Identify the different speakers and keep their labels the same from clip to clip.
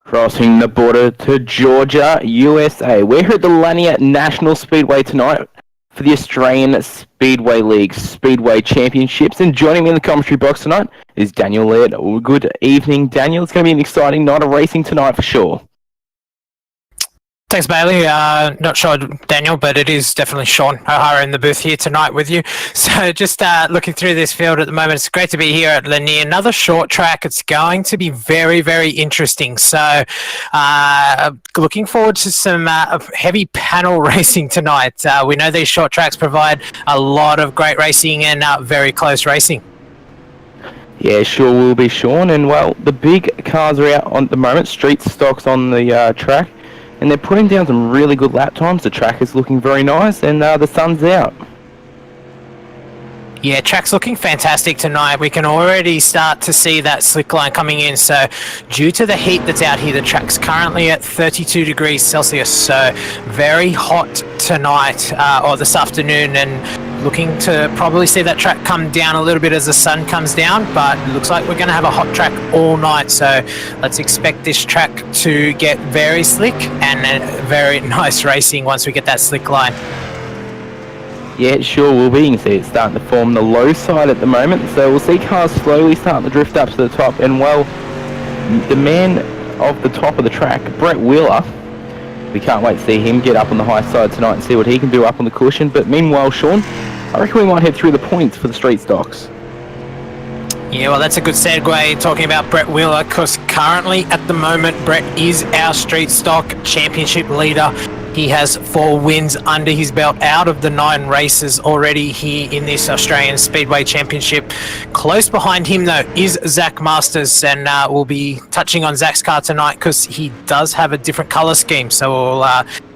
Speaker 1: Crossing the border to Georgia, USA. We're here at the Lanier National Speedway tonight for the Australian Speedway League Speedway Championships. And joining me in the commentary box tonight is Daniel Laird. Good evening, Daniel. It's going to be an exciting night of racing tonight for sure.
Speaker 2: Thanks, Bailey. Not sure, Daniel, but it is definitely Sean O'Hara in the booth here tonight with you. So just looking through this field at the moment, it's great to be here at Lanier. Another short track. It's going to be very, very interesting. So looking forward to some heavy panel racing tonight. We know these short tracks provide a lot of great racing and very close racing.
Speaker 1: Yeah, sure will be, Sean. And, well, the big cars are out on the moment. Street stocks on the track. And they're putting down some really good lap times. The track is looking very nice, and the sun's out.
Speaker 2: Yeah, track's looking fantastic tonight. We can already start to see that slick line coming in. So due to the heat that's out here, the track's currently at 32 degrees Celsius. So very hot tonight or this afternoon, and looking to probably see that track come down a little bit as the sun comes down, but it looks like we're going to have a hot track all night. So let's expect this track to get very slick and very nice racing once we get that slick line.
Speaker 1: Yeah, it sure will be. You can see it's starting to form the low side at the moment. So we'll see cars slowly starting to drift up to the top. And, well, the man of the top of the track, Brett Wheeler, we can't wait to see him get up on the high side tonight and see what he can do up on the cushion. But meanwhile, Sean, I reckon we might head through the points for the street stocks.
Speaker 2: Yeah, well, that's a good segue talking about Brett Wheeler, because currently at the moment, Brett is our street stock championship leader. He has 4 wins under his belt out of the 9 races already here in this Australian Speedway Championship. Close behind him, though, is Zach Masters, and we'll be touching on Zach's car tonight because he does have a different colour scheme, so we'll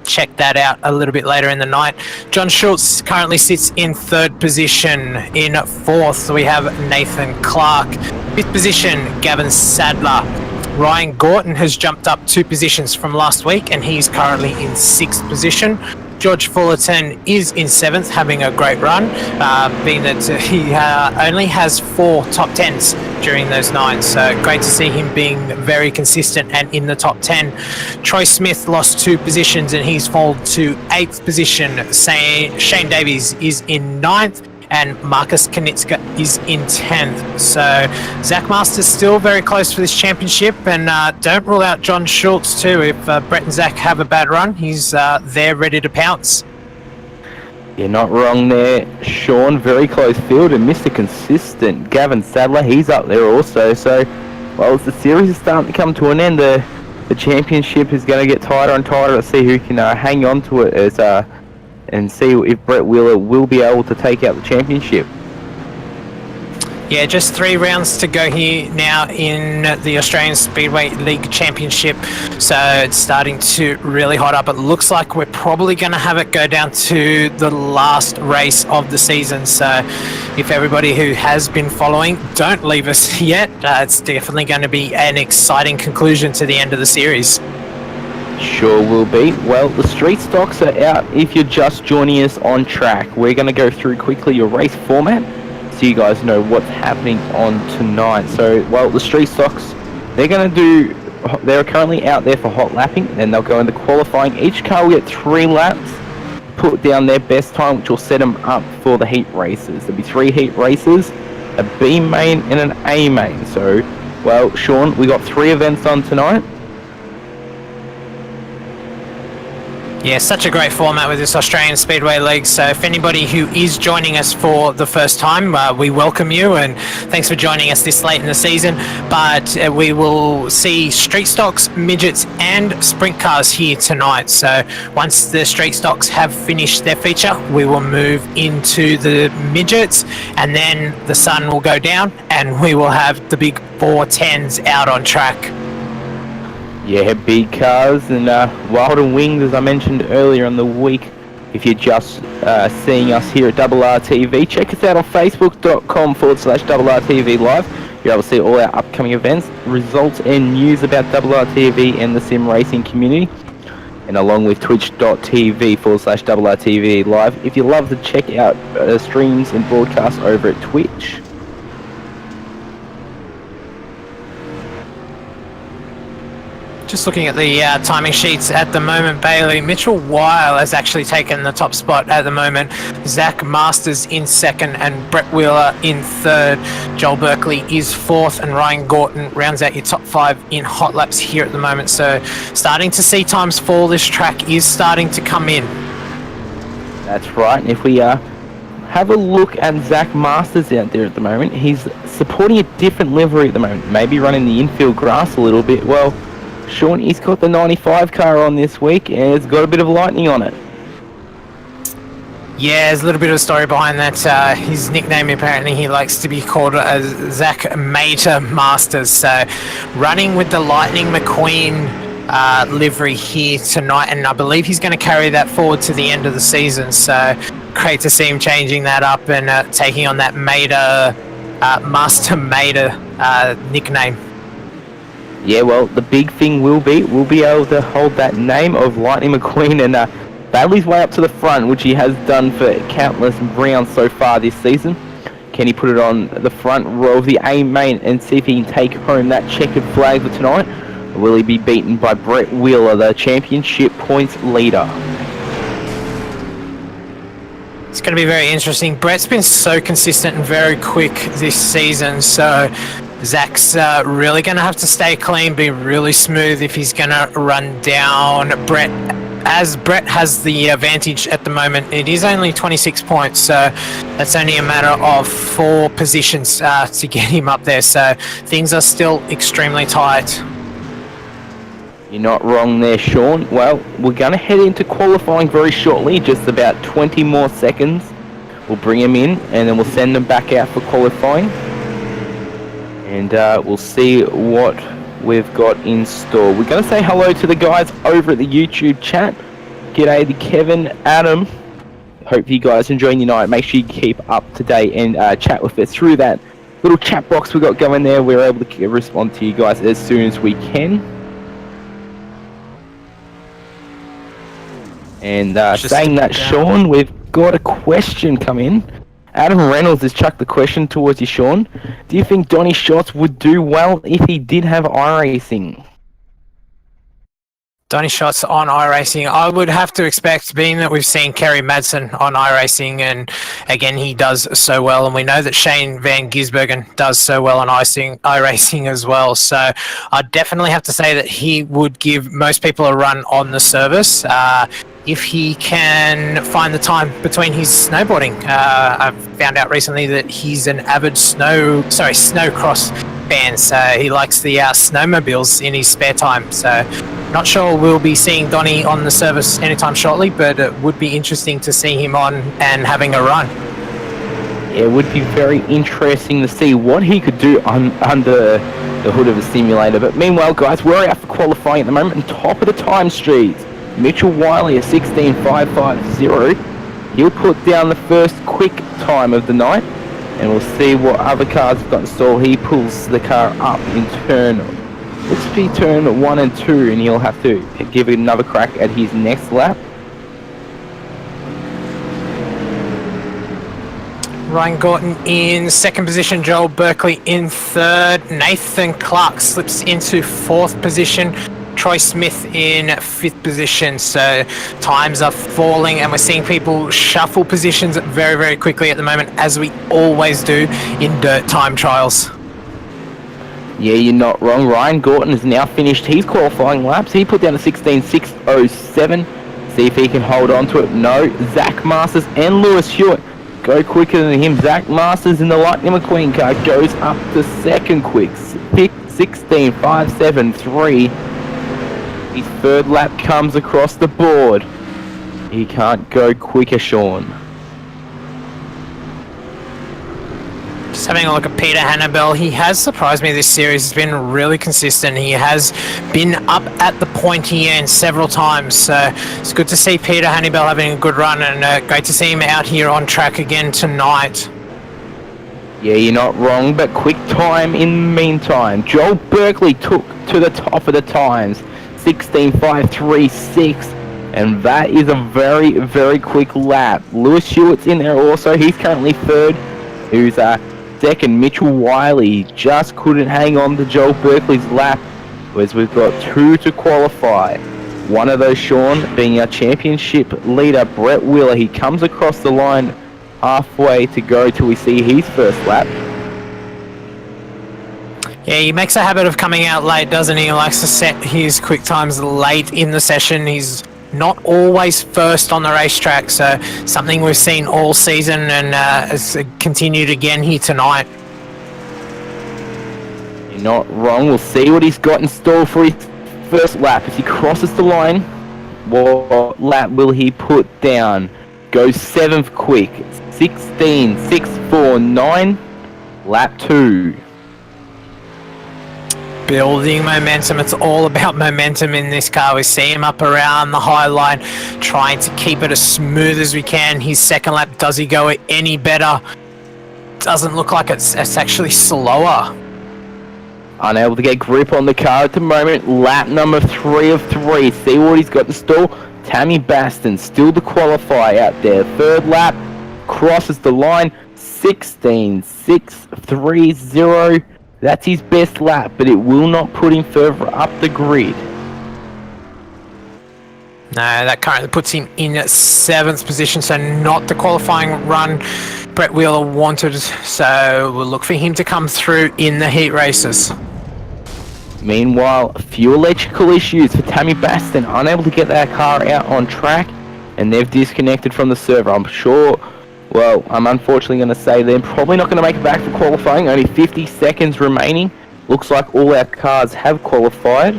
Speaker 2: check that out a little bit later in the night. John Schultz currently sits in 3rd position. In 4th, we have Nathan Clark. 5th position, Gavin Sadler. Ryan Gorton has jumped up 2 positions from last week, and he's currently in 6th position. George Fullerton is in 7th, having a great run, being that he only has 4 top 10s during those 9. So great to see him being very consistent and in the top 10. Troy Smith lost 2 positions, and he's fallen to 8th position. Shane Davies is in 9th. And Marcus Kanitska is in 10th. So Zach Masters still very close for this championship, and don't rule out John Schultz too. If Brett and Zach have a bad run, he's there ready to pounce.
Speaker 1: You're not wrong there, Sean. Very close field, and Mr. Consistent, Gavin Sadler, he's up there also. So, well, as the series is starting to come to an end, the championship is going to get tighter and tighter. Let's see who can hang on to it as and see if Brett Wheeler will be able to take out the championship.
Speaker 2: Yeah, just 3 rounds to go here now in the Australian Speedway League Championship. So it's starting to really hot up. It looks like we're probably going to have it go down to the last race of the season. So if everybody who has been following, don't leave us yet. It's definitely going to be an exciting conclusion to the end of the series.
Speaker 1: Sure will be. Well, the street stocks are out if you're just joining us on track. We're going to go through quickly your race format so you guys know what's happening on tonight. So, well, the street stocks, they're currently out there for hot lapping, and they'll go into qualifying. Each car will get 3 laps, put down their best time, which will set them up for the heat races. There'll be 3 heat races, a B main and an A main. So, well, Sean, we got 3 events on tonight.
Speaker 2: Yeah, such a great format with this Australian Speedway League. So if anybody who is joining us for the first time, we welcome you, and thanks for joining us this late in the season. But we will see street stocks, midgets and sprint cars here tonight. So once the street stocks have finished their feature, we will move into the midgets, and then the sun will go down and we will have the big 410s out on track.
Speaker 1: Yeah, big cars and Wild and Wings, as I mentioned earlier in the week. If you're just seeing us here at RRTV, check us out on facebook.com/RRTV Live. You're able to see all our upcoming events, results and news about RRTV and the sim racing community. And along with twitch.tv/RRTV Live. If you love to check out streams and broadcasts over at Twitch.
Speaker 2: Just looking at the timing sheets at the moment, Bailey, Mitchell Weil has actually taken the top spot at the moment. Zach Masters in second and Brett Wheeler in third. Joel Berkeley is fourth and Ryan Gorton rounds out your top 5 in hot laps here at the moment. So starting to see times fall. This track is starting to come in.
Speaker 1: That's right. And if we have a look at Zach Masters out there at the moment, he's supporting a different livery at the moment. Maybe running the infield grass a little bit. Well, Sean, he's got the 95 car on this week and it's got a bit of lightning on it.
Speaker 2: Yeah, there's a little bit of a story behind that. His nickname, apparently, he likes to be called Zach Mater Masters. So running with the Lightning McQueen livery here tonight, and I believe he's going to carry that forward to the end of the season. So great to see him changing that up and taking on that Mater, Master Mater nickname.
Speaker 1: Yeah, well, the big thing will be, we'll be able to hold that name of Lightning McQueen and battle his way up to the front, which he has done for countless rounds so far this season. Can he put it on the front row of the A main and see if he can take home that checkered flag for tonight? Or will he be beaten by Brett Wheeler, the championship points leader?
Speaker 2: It's going to be very interesting. Brett's been so consistent and very quick this season, so Zach's really going to have to stay clean, be really smooth if he's going to run down Brett. As Brett has the advantage at the moment, it is only 26 points, so that's only a matter of 4 positions to get him up there, so things are still extremely tight.
Speaker 1: You're not wrong there, Sean. Well, we're going to head into qualifying very shortly, just about 20 more seconds. We'll bring him in and then we'll send them back out for qualifying. And we'll see what we've got in store. We're going to say hello to the guys over at the YouTube chat. G'day to Kevin, Adam. Hope you guys enjoying your night. Make sure you keep up to date and chat with us through that little chat box we got going there. We're able to respond to you guys as soon as we can. And saying that, Sean, we've got a question come in. Adam Reynolds has chucked the question towards you, Sean. Do you think Donny Schatz would do well if he did have iRacing?
Speaker 2: Donny Schatz on iRacing, I would have to expect, being that we've seen Kerry Madsen on iRacing, and again, he does so well, and we know that Shane Van Gisbergen does so well on iRacing as well. So I'd definitely have to say that he would give most people a run on the service. If he can find the time between his snowboarding. I've found out recently that he's an avid snowcross fan, so he likes the snowmobiles in his spare time. So not sure we'll be seeing Donny on the service anytime shortly, but it would be interesting to see him on and having a run.
Speaker 1: It would be very interesting to see what he could do under the hood of a simulator. But meanwhile, guys, we're out for qualifying at the moment, and top of the time street, Mitchell Wiley, a 16.550. He'll put down the first quick time of the night, and we'll see what other cars have got installed. He pulls the car up in turn 1 and 2, and he'll have to give it another crack at his next lap.
Speaker 2: Ryan Gorton in second position, Joel Berkeley in third, Nathan Clark slips into fourth position, Troy Smith in 5th position. So times are falling and we're seeing people shuffle positions very, very quickly at the moment, as we always do in dirt time trials.
Speaker 1: Yeah, you're not wrong. Ryan Gorton has now finished his qualifying laps. He put down a 16.607. See if he can hold on to it. No, Zach Masters and Lewis Hewitt go quicker than him. Zach Masters in the Lightning McQueen car goes up to second quick. 16.573. His third lap comes across the board. He can't go quicker, Sean.
Speaker 2: Just having a look at Peter Hannibal. He has surprised me this series. He's been really consistent. He has been up at the pointy end several times. So it's good to see Peter Hannibal having a good run, and great to see him out here on track again tonight.
Speaker 1: Yeah, you're not wrong, but quick time in the meantime. Joel Berkeley took to the top of the times. 16.536, and that is a very, very quick lap. Lewis Hewitt's in there also. He's currently third. Who's second? Mitchell Wiley just couldn't hang on to Joel Berkeley's lap. Whereas we've got 2 to qualify. One of those, Sean, being our championship leader, Brett Wheeler. He comes across the line halfway to go till we see his first lap.
Speaker 2: Yeah, he makes a habit of coming out late, doesn't he? He likes to set his quick times late in the session. He's not always first on the racetrack, so something we've seen all season and has continued again here tonight.
Speaker 1: You're not wrong. We'll see what he's got in store for his first lap. As he crosses the line, what lap will he put down? Goes 7th quick. 16, 6, 4, 9. Lap 2.
Speaker 2: Building momentum. It's all about momentum in this car. We see him up around the high line, trying to keep it as smooth as we can. His second lap, does he go any better? Doesn't look like it's actually slower.
Speaker 1: Unable to get grip on the car at the moment. Lap number 3 of 3. See what he's got in store. Tammy Baston still to qualify out there. Third lap, crosses the line. 16, 6, 3, 0. That's his best lap, but it will not put him further up the grid.
Speaker 2: No, that currently puts him in 7th position, so not the qualifying run Brett Wheeler wanted. So we'll look for him to come through in the heat races.
Speaker 1: Meanwhile, a few electrical issues for Tammy Baston, unable to get that car out on track, and they've disconnected from the server. I'm unfortunately going to say they're probably not going to make it back for qualifying. Only 50 seconds remaining. Looks like all our cars have qualified,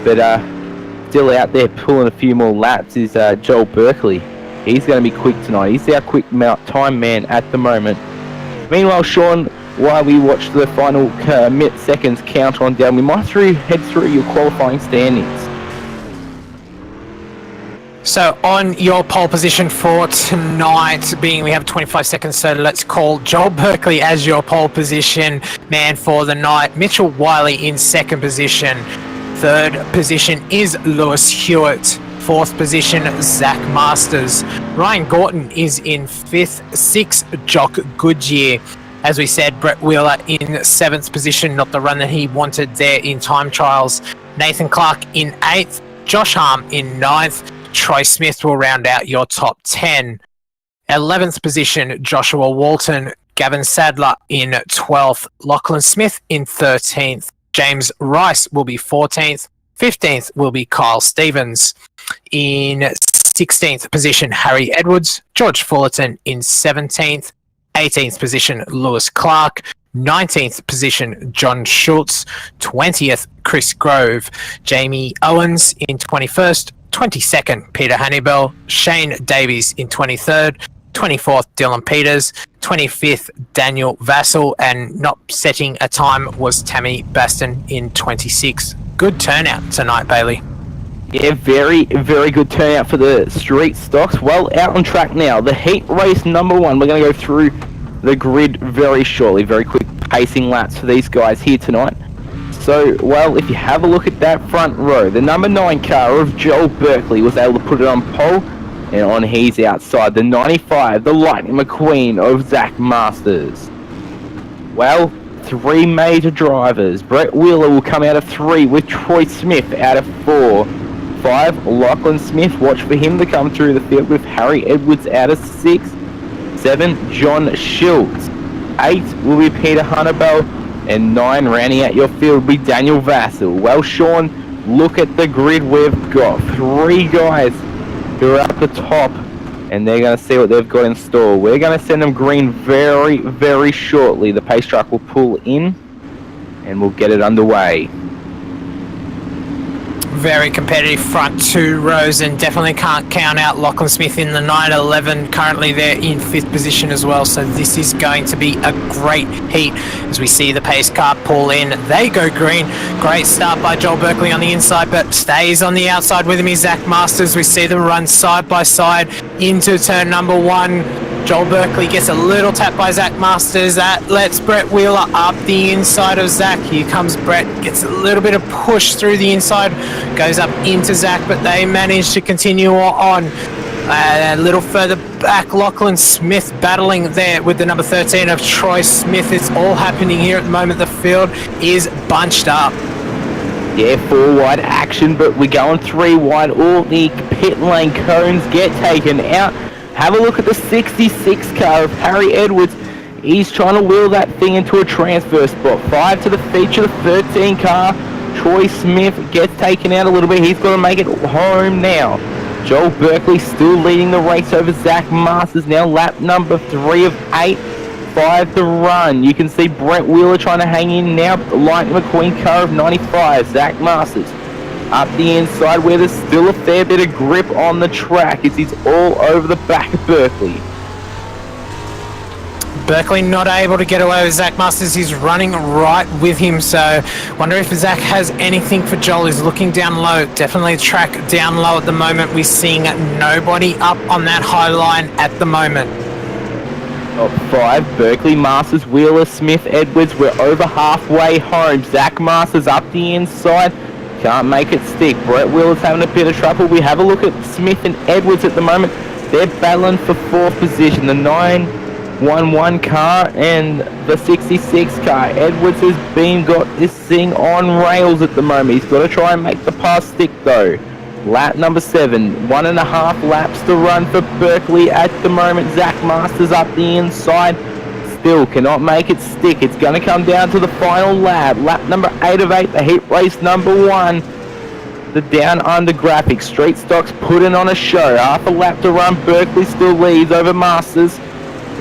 Speaker 1: but still out there pulling a few more laps is Joel Berkeley. He's going to be quick tonight. He's our quick time man at the moment. Meanwhile, Sean, while we watch the final seconds count on down, we might head through your qualifying standings.
Speaker 2: So on your pole position for tonight, being we have 25 seconds, so let's call Joel Berkeley as your pole position man for the night. Mitchell Wiley in 2nd position. 3rd position is Lewis Hewitt. 4th position, Zach Masters. Ryan Gorton is in 5th. 6th, Jock Goodyear. As we said, Brett Wheeler in 7th position, not the run that he wanted there in time trials. Nathan Clark in 8th. Josh Harm in 9th. Troy Smith will round out your top 10. 11th position, Joshua Walton. Gavin Sadler in 12th. Lachlan Smith in 13th. James Rice will be 14th. 15th will be Kyle Stevens. In 16th position, Harry Edwards. George Fullerton in 17th. 18th position, Lewis Clark. 19th position, John Schultz. 20th, Chris Grove. Jamie Owens in 21st. 22nd, Peter Hannibal. Shane Davies in 23rd. 24th, Dylan Peters. 25th, Daniel Vassell. And not setting a time was Tammy Baston in 26th. Good turnout tonight, Bailey.
Speaker 1: Yeah, very, very good turnout for the street stocks. Well, out on track now. The heat race number 1. We're going to go through the grid very shortly. Very quick pacing laps for these guys here tonight. So, well, if you have a look at that front row, the number 9 car of Joel Berkeley was able to put it on pole, and on his outside, the 95, the Lightning McQueen of Zach Masters. Well, 3 major drivers. Brett Wheeler will come out of 3 with Troy Smith out of 4. 5, Lachlan Smith, watch for him to come through the field with Harry Edwards out of 6. 7, John Schultz. 8 will be Peter Hannibal. And 9, rounding out your field, will be Daniel Vassell. Well, Sean, look at the grid we've got. 3 guys who are at the top, and they're going to see what they've got in store. We're going to send them green very, very shortly. The pace truck will pull in, and we'll get it underway.
Speaker 2: Very competitive front 2 rows, and definitely can't count out Lachlan Smith in the 911, currently there in 5th position as well. So this is going to be a great heat as we see the pace car pull in. They go green. Great start by Joel Berkeley on the inside, but stays on the outside with him is Zach Masters. We see them run side by side into turn number 1. Joel Berkeley gets a little tap by Zach Masters. That lets Brett Wheeler up the inside of Zach. Here comes Brett, gets a little bit of push through the inside, goes up into Zach, but they manage to continue on. A little further back, Lachlan Smith battling there with the number 13 of Troy Smith. It's all happening here at the moment. The field is bunched up.
Speaker 1: Yeah, 4 wide action, but we're going 3 wide. All the pit lane cones get taken out. Have a look at the 66 car of Harry Edwards. He's trying to wheel that thing into a transfer spot. 5 to the feature, the 13 car. Troy Smith gets taken out a little bit. He's got to make it home now. Joel Berkeley still leading the race over Zach Masters now. Lap number 3 of 8. 5 to run. You can see Brett Wheeler trying to hang in now, but the Lightning McQueen car of 95, Zach Masters, up the inside where there's still a fair bit of grip on the track. He's all over the back of Berkeley.
Speaker 2: Berkeley not able to get away with Zach Masters. He's running right with him, so wonder if Zach has anything for Joel. He's looking down low. Definitely track down low at the moment. We're seeing nobody up on that high line at the moment.
Speaker 1: Top 5, Berkeley, Masters, Wheeler, Smith, Edwards. We're over halfway home. Zach Masters up the inside. Can't make it stick. Brett Wheeler's having a bit of trouble. We have a look at Smith and Edwards at the moment. They're battling for 4th position. The 911 car and the 66 car. Edwards has got this thing on rails at the moment. He's got to try and make the pass stick though. Lap number 7, 1.5 laps to run for Berkeley at the moment. Zach Masters up the inside, still cannot make it stick. It's going to come down to the final lap. Lap number 8 of 8, the heat race number 1. The down under graphics. Street Stocks putting on a show. Half a lap to run. Berkeley still leads over Masters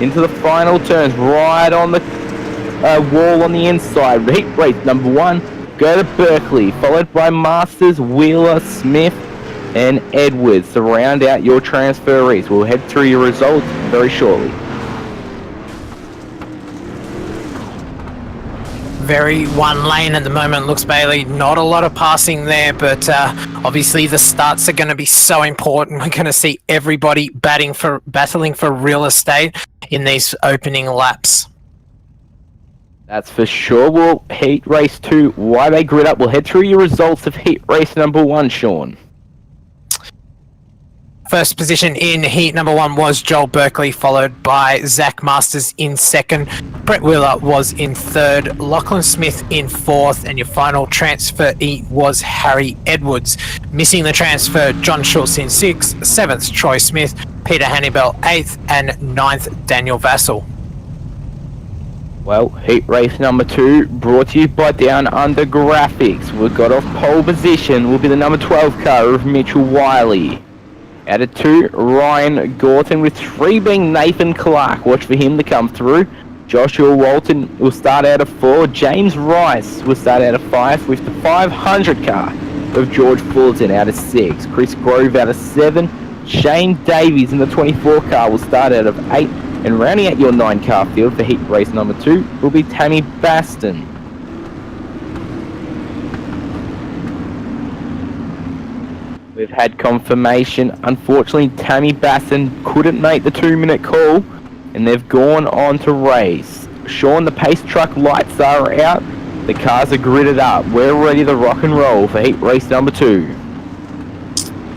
Speaker 1: into the final turns. Right on the wall on the inside. Heat race number 1. Go to Berkeley, followed by Masters, Wheeler, Smith, and Edwards to round out your transferees. We'll head through your results very shortly.
Speaker 2: Very one lane at the moment, looks Bailey. Not a lot of passing there, but obviously the starts are going to be so important. We're going to see everybody battling for real estate in these opening laps.
Speaker 1: That's for sure. We'll heat race 2, YB grid up. We'll head through your results of heat race number 1, Sean.
Speaker 2: First position in heat number 1 was Joel Berkeley, followed by Zach Masters in 2nd. Brett Wheeler was in 3rd. Lachlan Smith in 4th. And your final transferee was Harry Edwards. Missing the transfer, John Schultz in 6th. 7th, Troy Smith. Peter Hannibal 8th. And 9th, Daniel Vassell.
Speaker 1: Well, heat race number 2 brought to you by Down Under Graphics. We've got off pole position will be the number 12 car of Mitchell Wiley. Out of 2, Ryan Gorton, with 3 being Nathan Clark. Watch for him to come through. Joshua Walton will start out of 4. James Rice will start out of 5 with the 500 car of George Fullerton out of 6. Chris Grove out of 7. Shane Davies in the 24 car will start out of 8. And rounding out your 9 car field for heat race number 2 will be Tammy Baston. We've had confirmation. Unfortunately, Tammy Baston couldn't make the 2-minute call, and they've gone on to race. Sean, the pace truck lights are out. The cars are gridded up. We're ready to rock and roll for heat race number 2.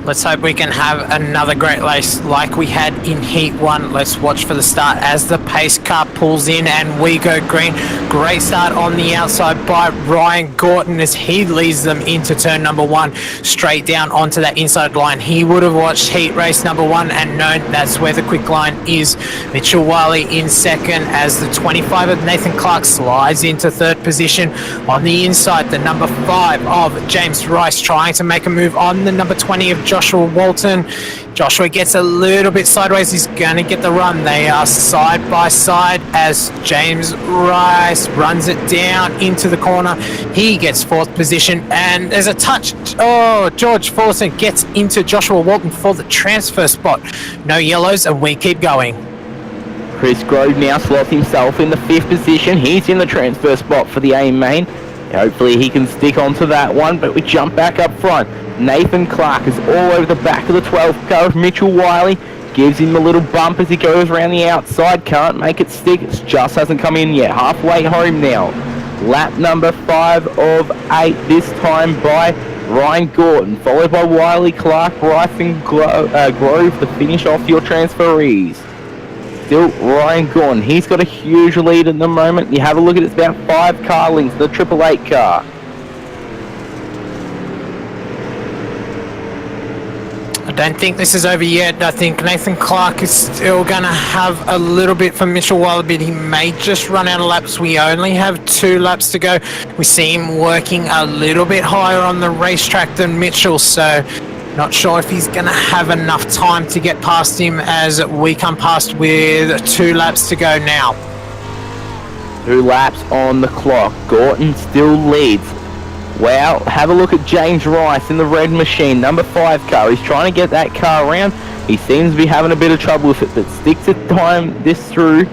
Speaker 2: Let's hope we can have another great race like we had in Heat 1. Let's watch for the start as the pace car pulls in and we go green. Great start on the outside by Ryan Gorton as he leads them into turn number 1, straight down onto that inside line. He would have watched Heat race number 1 and known that's where the quick line is. Mitchell Wiley in 2nd as the 25 of Nathan Clark slides into 3rd position. On the inside, the number 5 of James Rice trying to make a move on the number 20 of Joshua Walton. Joshua gets a little bit sideways. He's going to get the run. They are side by side as James Rice runs it down into the corner. He gets 4th position and there's a touch. Oh, George Fullerton gets into Joshua Walton for the transfer spot. No yellows and we keep going.
Speaker 1: Chris Grove now slots himself in the 5th position. He's in the transfer spot for the A main. Hopefully he can stick onto that one, but we jump back up front. Nathan Clark is all over the back of the 12th car of Mitchell Wiley. Gives him a little bump as he goes around the outside. Can't make it stick. It just hasn't come in yet. Halfway home now. Lap number 5 of 8, this time by Ryan Gorton, followed by Wiley, Clark, Rice and Grove to finish off your transferees. Still Ryan Gorton. He's got a huge lead at the moment. You have a look at it, it's about 5 car lengths, the 888 car.
Speaker 2: don't think this is over yet. I think Nathan Clark is still going to have a little bit for Mitchell Wallaby. He may just run out of laps. We only have 2 laps to go. We see him working a little bit higher on the racetrack than Mitchell, so not sure if he's going to have enough time to get past him as we come past with 2 laps to go now.
Speaker 1: 2 laps on the clock. Gorton still leads. Wow, have a look at James Rice in the red machine, number 5 car. He's trying to get that car around. He seems to be having a bit of trouble with it, but sticks to time this through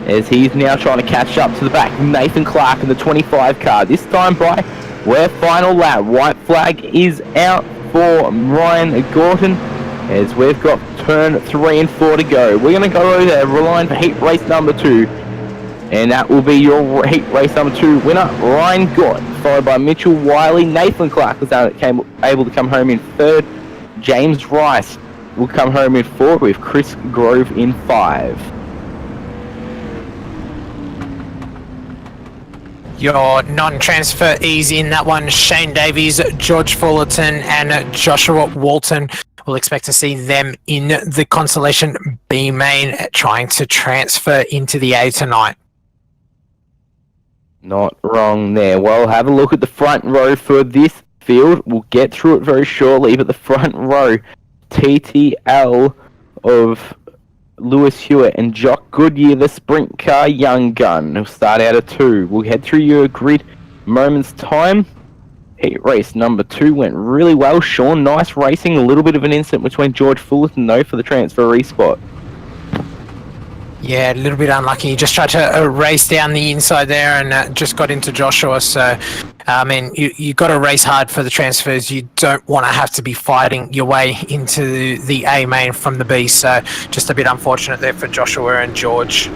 Speaker 1: as he's now trying to catch up to the back. Nathan Clark in the 25 car. This time by we're final lap. White flag is out for Ryan Gorton as we've got turn 3 and 4 to go. We're going to go over there, relying for heat race number 2. And that will be your heat race number 2 winner, Ryan Gorton, followed by Mitchell Wiley. Nathan Clark was able to come home in 3rd. James Rice will come home in 4th with Chris Grove in 5.
Speaker 2: Your non-transferees in that one, Shane Davies, George Fullerton and Joshua Walton. We'll expect to see them in the Constellation B main trying to transfer into the A tonight.
Speaker 1: Not wrong there. Well, have a look at the front row for this field. We'll get through it very shortly, but the front row, TTL of Lewis Hewitt and Jock Goodyear, the sprint car young gun, will start out at 2. We'll head through your grid moments time. Heat race number 2 went really well. Sean, nice racing. A little bit of an incident between George Fullerton, though, for the transferee spot.
Speaker 2: Yeah, a little bit unlucky. He just tried to race down the inside there and just got into Joshua. So, I mean, you got to race hard for the transfers. You don't want to have to be fighting your way into the A main from the B. So, just a bit unfortunate there for Joshua and George.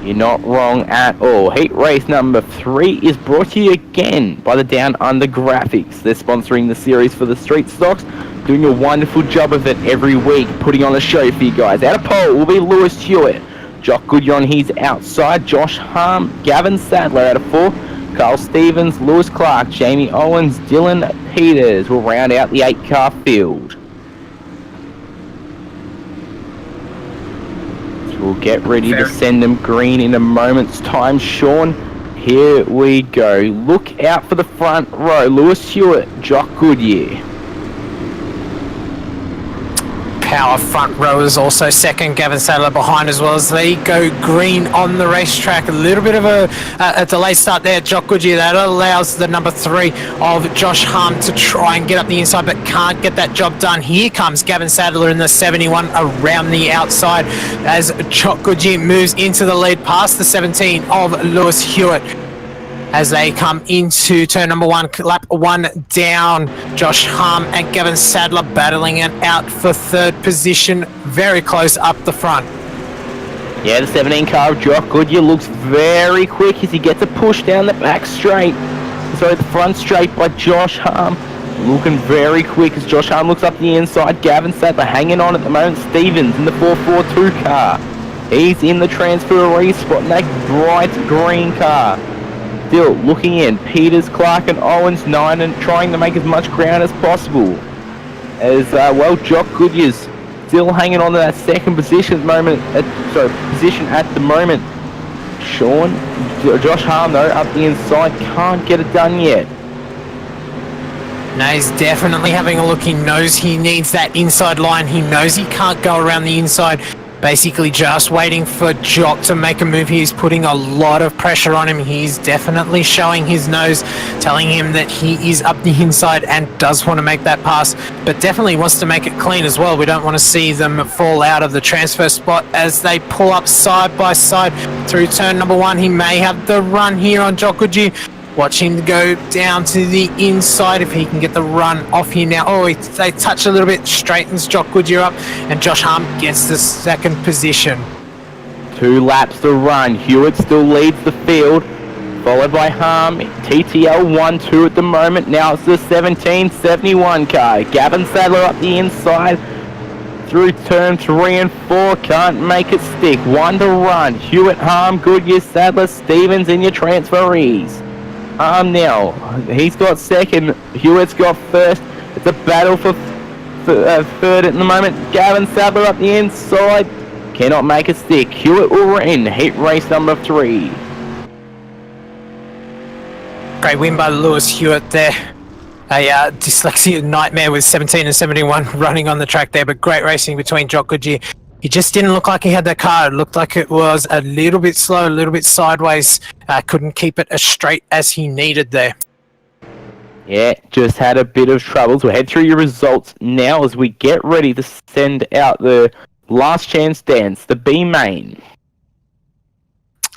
Speaker 1: You're not wrong at all. Heat race number 3 is brought to you again by the Down Under Graphics. They're sponsoring the series for the street stocks, doing a wonderful job of it every week, putting on a show for you guys. Out of pole will be Lewis Hewitt. Jock Goodyear, he's outside. Josh Harm, Gavin Sadler out of 4. Carl Stevens, Lewis Clark, Jamie Owens, Dylan Peters will round out the 8-car field. We'll get ready to send them green in a moment's time. Sean, here we go. Look out for the front row. Lewis Hewitt, Jock Goodyear.
Speaker 2: Power front row is also second. Gavin Sadler behind as well as they go green on the racetrack. A little bit of a delayed start there. Jock Goodyear, that allows the number 3 of Josh Harm to try and get up the inside but can't get that job done. Here comes Gavin Sadler in the 71 around the outside as Jock Goodyear moves into the lead past the 17 of Lewis Hewitt. As they come into turn number 1, lap 1 down, Josh Harm and Gavin Sadler battling it out for 3rd position, very close up the front.
Speaker 1: Yeah, the 17 car of Jock Goodyear looks very quick as he gets a push down the back straight. Sorry, the front straight by Josh Harm. Looking very quick as Josh Harm looks up the inside. Gavin Sadler hanging on at the moment. Stevens in the 442 car. He's in the transferee spot in that bright green car. Still looking in, Peters, Clark and Owens, 9 and trying to make as much ground as possible. As well, Jock Goodyear's still hanging on to that 2nd position at the moment. Position at the moment. Sean, Josh Harm though up the inside, can't get it done yet.
Speaker 2: No, he's definitely having a look. He knows he needs that inside line. He knows he can't go around the inside. Basically just waiting for Jock to make a move. He's putting a lot of pressure on him. He's definitely showing his nose, telling him that he is up the inside and does want to make that pass, but definitely wants to make it clean as well. We don't want to see them fall out of the transfer spot as they pull up side by side through turn number 1. He may have the run here on Jock Goodyear. Watch him go down to the inside if he can get the run off here now. Oh, they touch a little bit, straightens Jock Goodyear up, and Josh Harm gets the 2nd position.
Speaker 1: 2 laps to run. Hewitt still leads the field, followed by Harm. TTL 1-2 at the moment. Now it's the 1771 car. Gavin Sadler up the inside through turn 3 and 4. Can't make it stick. 1 to run. Hewitt, Harm, Goodyear, Sadler, Stevens in your transferees. Now, he's got 2nd, Hewitt's got 1st. It's a battle for third at the moment. Gavin Sadler up the inside. Cannot make it stick. Hewitt will in. Heat race number 3.
Speaker 2: Great win by Lewis Hewitt there. A dyslexia nightmare with 17 and 71 running on the track there, but great racing between Jock Goodyear. He just didn't look like he had that car. It looked like it was a little bit slow, a little bit sideways. Couldn't keep it as straight as he needed there.
Speaker 1: Yeah, just had a bit of troubles. We'll head through your results now as we get ready to send out the last chance dance, the B main.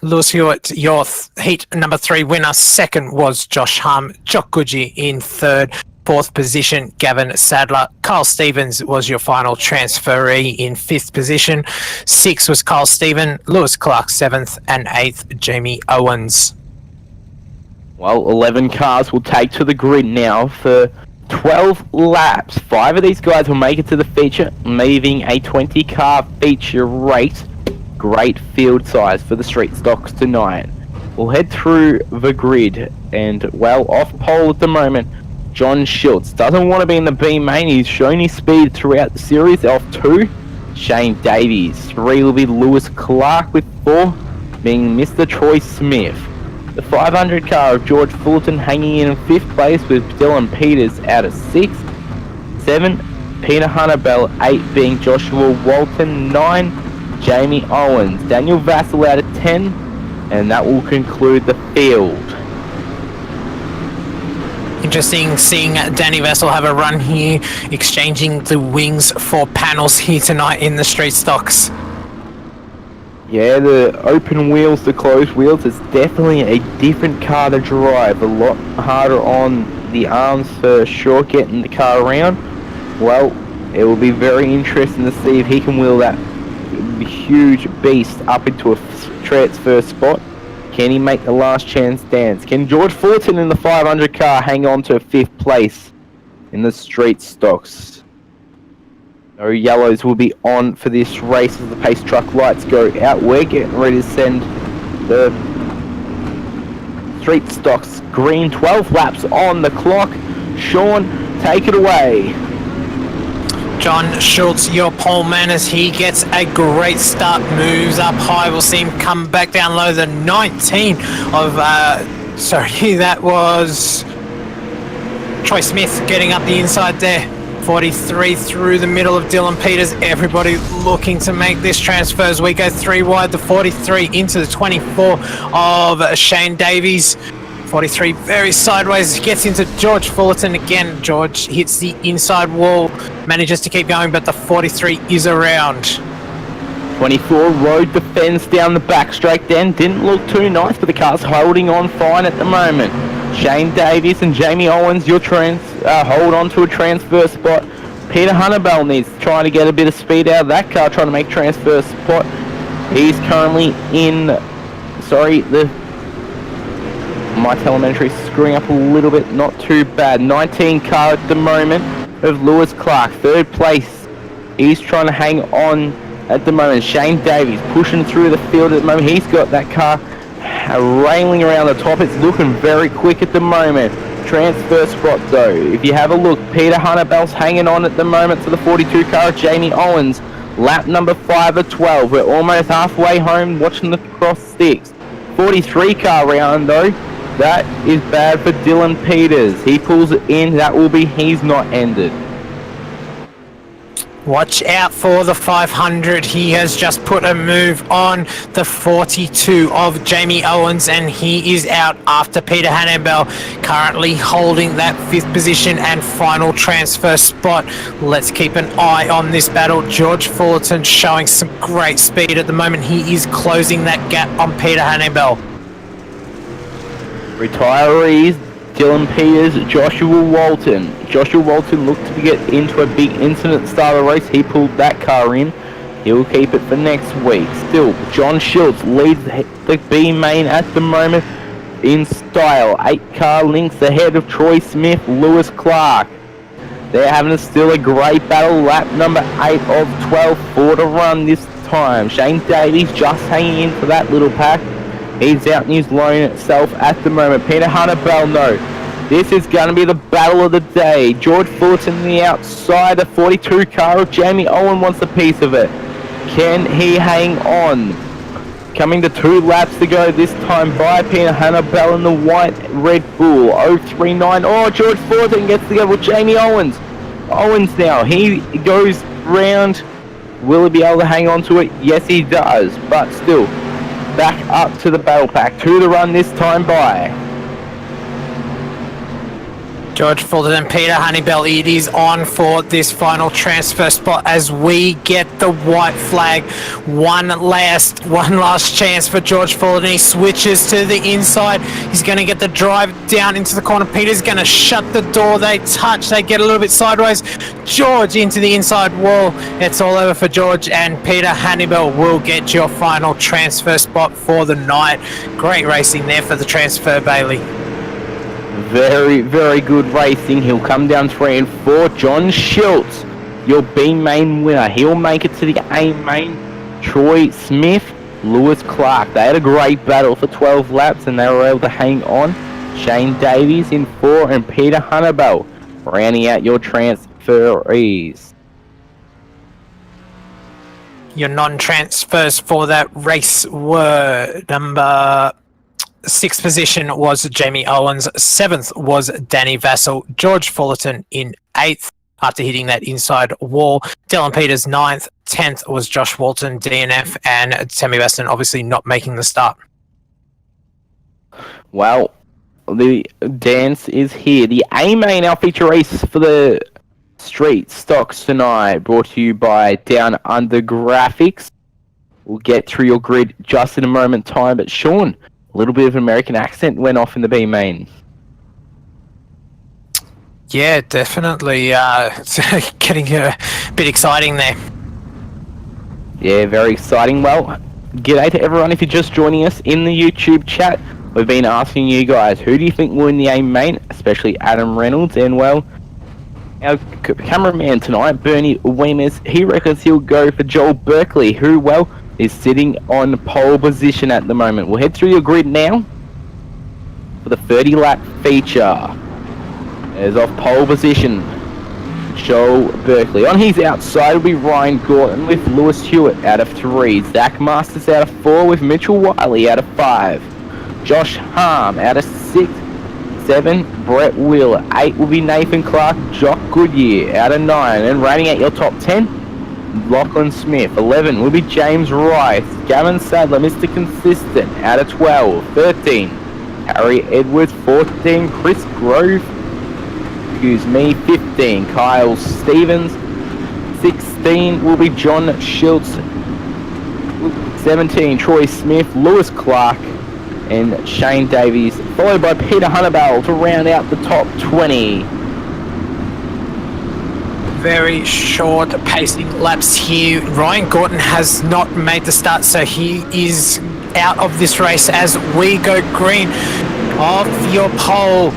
Speaker 2: Lewis Hewitt, your heat number 3 winner. Second was Josh Hum. Jock Goodyear in third. Fourth position, Gavin Sadler. Kyle Stevens was your final transferee in 5th position. 6th was Kyle Stephen. Lewis Clark 7th, and 8th, Jamie Owens.
Speaker 1: Well, 11 cars will take to the grid now for 12 laps. 5 of these guys will make it to the feature, leaving a 20-car feature race. Great field size for the street stocks tonight. We'll head through the grid, and well, off pole at the moment, John Schultz doesn't want to be in the B main. He's shown his speed throughout the series. Off 2, Shane Davies. 3 will be Lewis Clark, with 4 being Mr. Troy Smith. The 500 car of George Fullerton hanging in 5th place, with Dylan Peters out of 6th. 7, Peter Hunnebell. 8 being Joshua Walton. 9, Jamie Owens. Daniel Vassell out of 10, and that will conclude the field.
Speaker 2: Interesting seeing Danny Vassell have a run here, exchanging the wings for panels here tonight in the street stocks.
Speaker 1: Yeah, the open wheels to closed wheels is definitely a different car to drive. A lot harder on the arms for sure, getting the car around. Well, it will be very interesting to see if he can wheel that huge beast up into a transfer spot. Can he make the last chance dance? Can George Fullerton in the 500 car hang on to 5th place in the street stocks? No yellows will be on for this race as the pace truck lights go out. We're getting ready to send the street stocks green. 12 laps on the clock. Sean, take it away.
Speaker 2: John Schultz, your pole man, as he gets a great start, moves up high. We'll see him come back down low. The 19 of, that was Troy Smith getting up the inside there. 43 through the middle of Dylan Peters. Everybody looking to make this transfer as we go 3 wide. The 43 into the 24 of Shane Davies. 43 very sideways, gets into George Fullerton again. George hits the inside wall, manages to keep going, but the 43 is around.
Speaker 1: 24 road defends down the back straight then. Didn't look too nice, but the car's holding on fine at the moment. Shane Davies and Jamie Owens, your hold on to a transfer spot. Peter Hunnebell needs to try to get a bit of speed out of that car, trying to make transfer spot. He's currently in, my telemetry screwing up a little bit, not too bad. 19 car at the moment of Lewis Clark, 3rd place. He's trying to hang on at the moment. Shane Davies pushing through the field at the moment. He's got that car railing around the top. It's looking very quick at the moment. Transfer spot though, if you have a look, Peter Hunnebell's hanging on at the moment to the 42 car of Jamie Owens. Lap number 5 of 12. We're almost halfway home watching the cross sticks. 43 car round though. That is bad for Dylan Peters. He pulls it in. That will be he's not ended.
Speaker 2: Watch out for the 500. He has just put a move on the 42 of Jamie Owens, and he is out after Peter Hunnebell, currently holding that 5th position and final transfer spot. Let's keep an eye on this battle. George Fullerton showing some great speed at the moment. He is closing that gap on Peter Hunnebell.
Speaker 1: Retirees, Dylan Peters, Joshua Walton. Joshua Walton looked to get into a big incident at the start of the race. He pulled that car in. He'll keep it for next week. Still, John Schultz leads the B main at the moment in style. 8 car links ahead of Troy Smith, Lewis Clark. They're having still a great battle. Lap number 8 of 12, 4 to run this time. Shane Davies just hanging in for that little pack. He's out in his lane itself at the moment. Peter Hunnebell, no. This is going to be the battle of the day. George Fullerton on the outside, the 42 car of Jamie Owen wants a piece of it. Can he hang on? Coming to 2 laps to go this time by Peter Hannibal in the white Red Bull 039. Oh, George Fullerton gets together with Jamie Owens. Owens now, he goes round. Will he be able to hang on to it? Yes, he does, but still, back up to the battle pack. 2 to run this time by.
Speaker 2: George Fullerton and Peter Honeybell, it is on for this final transfer spot as we get the white flag. One last chance for George Fullerton. He switches to the inside. He's going to get the drive down into the corner. Peter's going to shut the door. They touch. They get a little bit sideways. George into the inside wall. It's all over for George, and Peter Honeybell will get your final transfer spot for the night. Great racing there for the transfer, Bailey.
Speaker 1: Very, very good racing. He'll come down 3 and 4. John Schultz, your B main winner. He'll make it to the A main. Troy Smith, Lewis Clark. They had a great battle for 12 laps and they were able to hang on. Shane Davies in 4 and Peter Honeybell rounding out your transferees.
Speaker 2: Your non-transfers for that race were number 6th position was Jamie Owens, 7th was Danny Vassell, George Fullerton in 8th after hitting that inside wall, Dylan Peters 9th, 10th was Josh Walton, DNF, and Tammy Baston obviously not making the start.
Speaker 1: Well, the dance is here. The A main, our feature race for the street stocks tonight, brought to you by Down Under Graphics. We'll get through your grid just in a moment time, but Sean, a little bit of an American accent went off in the B main.
Speaker 2: Yeah, definitely. It's getting a bit exciting there.
Speaker 1: Yeah, very exciting. Well, g'day to everyone. If you're just joining us in the YouTube chat, we've been asking you guys, who do you think will win the A main, especially Adam Reynolds, and well, our cameraman tonight, Bernie Weemers, he reckons he'll go for Joel Berkeley, who, well, is sitting on pole position at the moment. We'll head through your grid now for the 30-lap feature. There's off pole position, Joel Berkeley. On his outside will be Ryan Gordon with Lewis Hewitt out of 3. Zach Masters out of 4 with Mitchell Wiley out of 5. Josh Harm out of 6. 7, Brett Wheeler. 8 will be Nathan Clark. Jock Goodyear out of 9. And rounding out your top 10, Lachlan Smith. 11 will be James Rice. Gavin Sadler, Mr. Consistent, out of 12. 13, Harry Edwards. 14, Chris Grove. 15, Kyle Stevens. 16 will be John Schultz. 17, Troy Smith, Lewis Clark, and Shane Davies, followed by Peter Honeybell to round out the top 20.
Speaker 2: Very short pacing laps here. Ryan Gordon has not made the start, so he is out of this race as we go green. Off your pole,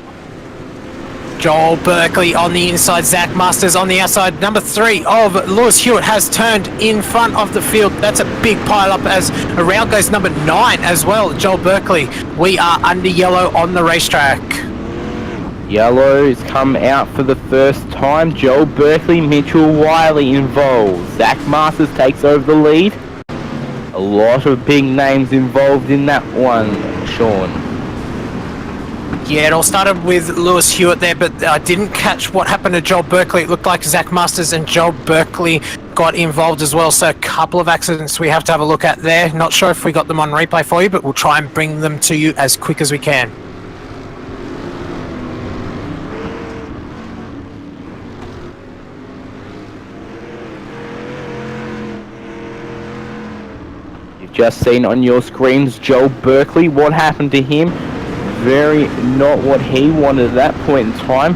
Speaker 2: Joel Berkeley on the inside, Zach Masters on the outside. Number 3 of Lewis Hewitt has turned in front of the field. That's a big pile up as around goes number 9 as well, Joel Berkeley. We are under yellow on the racetrack.
Speaker 1: Yellow's come out for the first time. Joel Berkeley, Mitchell Wiley involved. Zach Masters takes over the lead. A lot of big names involved in that one, Sean.
Speaker 2: Yeah, it all started with Lewis Hewitt there, but I didn't catch what happened to Joel Berkeley. It looked like Zach Masters and Joel Berkeley got involved as well, so a couple of accidents we have to have a look at there. Not sure if we got them on replay for you, but we'll try and bring them to you as quick as we can.
Speaker 1: You've just seen on your screens Joel Berkeley. What happened to him? Very not what he wanted at that point in time.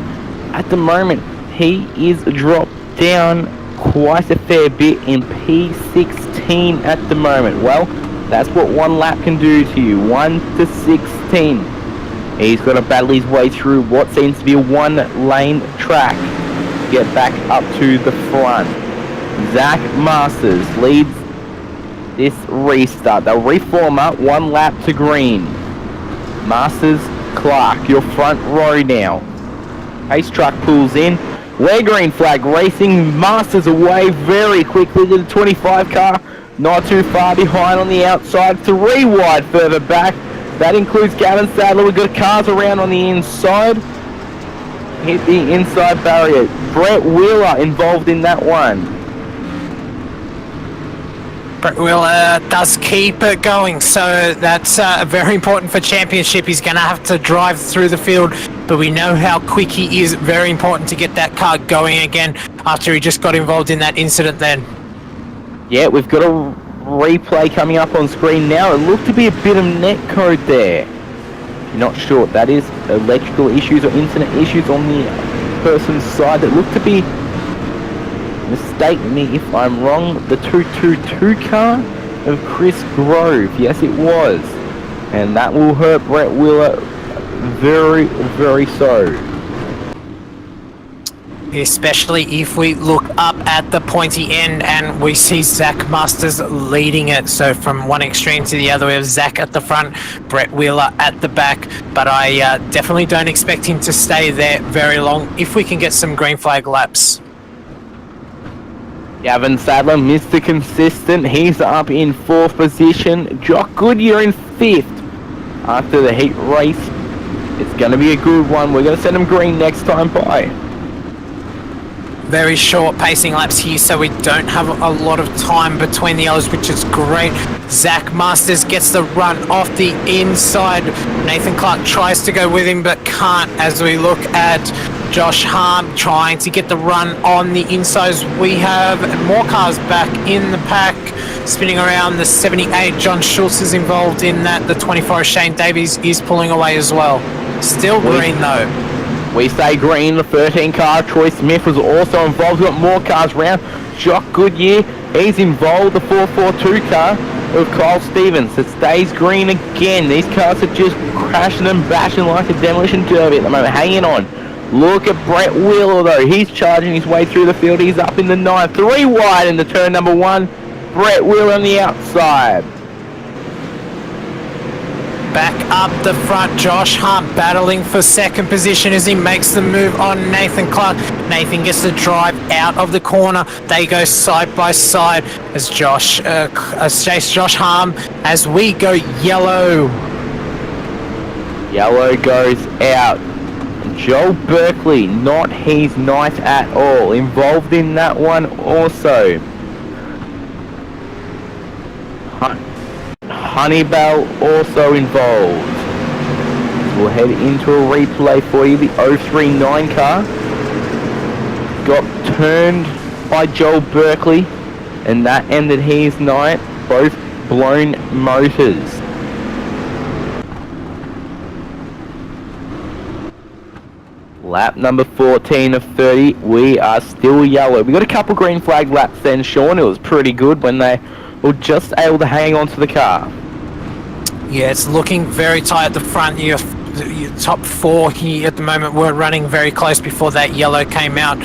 Speaker 1: At the moment, he is dropped down quite a fair bit in P16 at the moment. Well, that's what one lap can do to you. 1 to 16. He's got to battle his way through what seems to be a one-lane track to get back up to the front. Zach Masters leads this restart. The reformer, 1 lap to green. Masters Clark, your front row now. Pace truck pulls in. We're green flag racing. Masters away very quickly to the 25 car. Not too far behind on the outside. 3 wide further back. That includes Gavin Sadler. We've got cars around on the inside. Hit the inside barrier. Brett Wheeler involved in that one.
Speaker 2: Brett Wheeler does keep it going, so that's very important for championship. He's going to have to drive through the field, but we know how quick he is. Very important to get that car going again after he just got involved in that incident then.
Speaker 1: Yeah, we've got a replay coming up on screen now. It looked to be a bit of net code there. You're not sure what that is. Electrical issues or internet issues on the person's side that look to be, mistake me if I'm wrong, the 222 car of Chris Grove. Yes, it was. And that will hurt Brett Wheeler very, very so.
Speaker 2: Especially if we look up at the pointy end and we see Zach Masters leading it. So from one extreme to the other, we have Zach at the front, Brett Wheeler at the back. But I definitely don't expect him to stay there very long if we can get some green flag laps.
Speaker 1: Gavin Sadler, Mr. Consistent, he's up in 4th position. Jock Goodyear in 5th after the heat race. It's going to be a good one. We're going to send him green next time by.
Speaker 2: Very short pacing laps here, so we don't have a lot of time between the yellows, which is great. Zach Masters gets the run off the inside. Nathan Clark tries to go with him, but can't, as we look at Josh Harm trying to get the run on the insides. We have more cars back in the pack. Spinning around, the 78, John Schultz is involved in that. The 24, Shane Davies is pulling away as well. Still green though.
Speaker 1: We stay green. The 13 car, Troy Smith, was also involved. We've got more cars around. Jock Goodyear, he's involved. The 442 car of Kyle Stevens. It stays green again. These cars are just crashing and bashing like a demolition derby at the moment. Hanging on. Look at Brett Wheeler though. He's charging his way through the field. He's up in the 9th. 3 wide into turn number 1. Brett Wheeler on the outside.
Speaker 2: Back up the front, Josh Hunt battling for 2nd position as he makes the move on Nathan Clark. Nathan gets the drive out of the corner. They go side by side as Josh Harm as we go yellow.
Speaker 1: Yellow goes out. Joel Berkeley, not his night at all. Involved in that one also. Honeybell also involved. We'll head into a replay for you. The 039 car got turned by Joel Berkeley, and that ended his night. Both blown motors. Lap number 14 of 30. We are still yellow. We got a couple green flag laps then, Sean. It was pretty good when they were just able to hang on to the car.
Speaker 2: Yeah, it's looking very tight at the front. Your top 4 here at the moment were running very close before that yellow came out.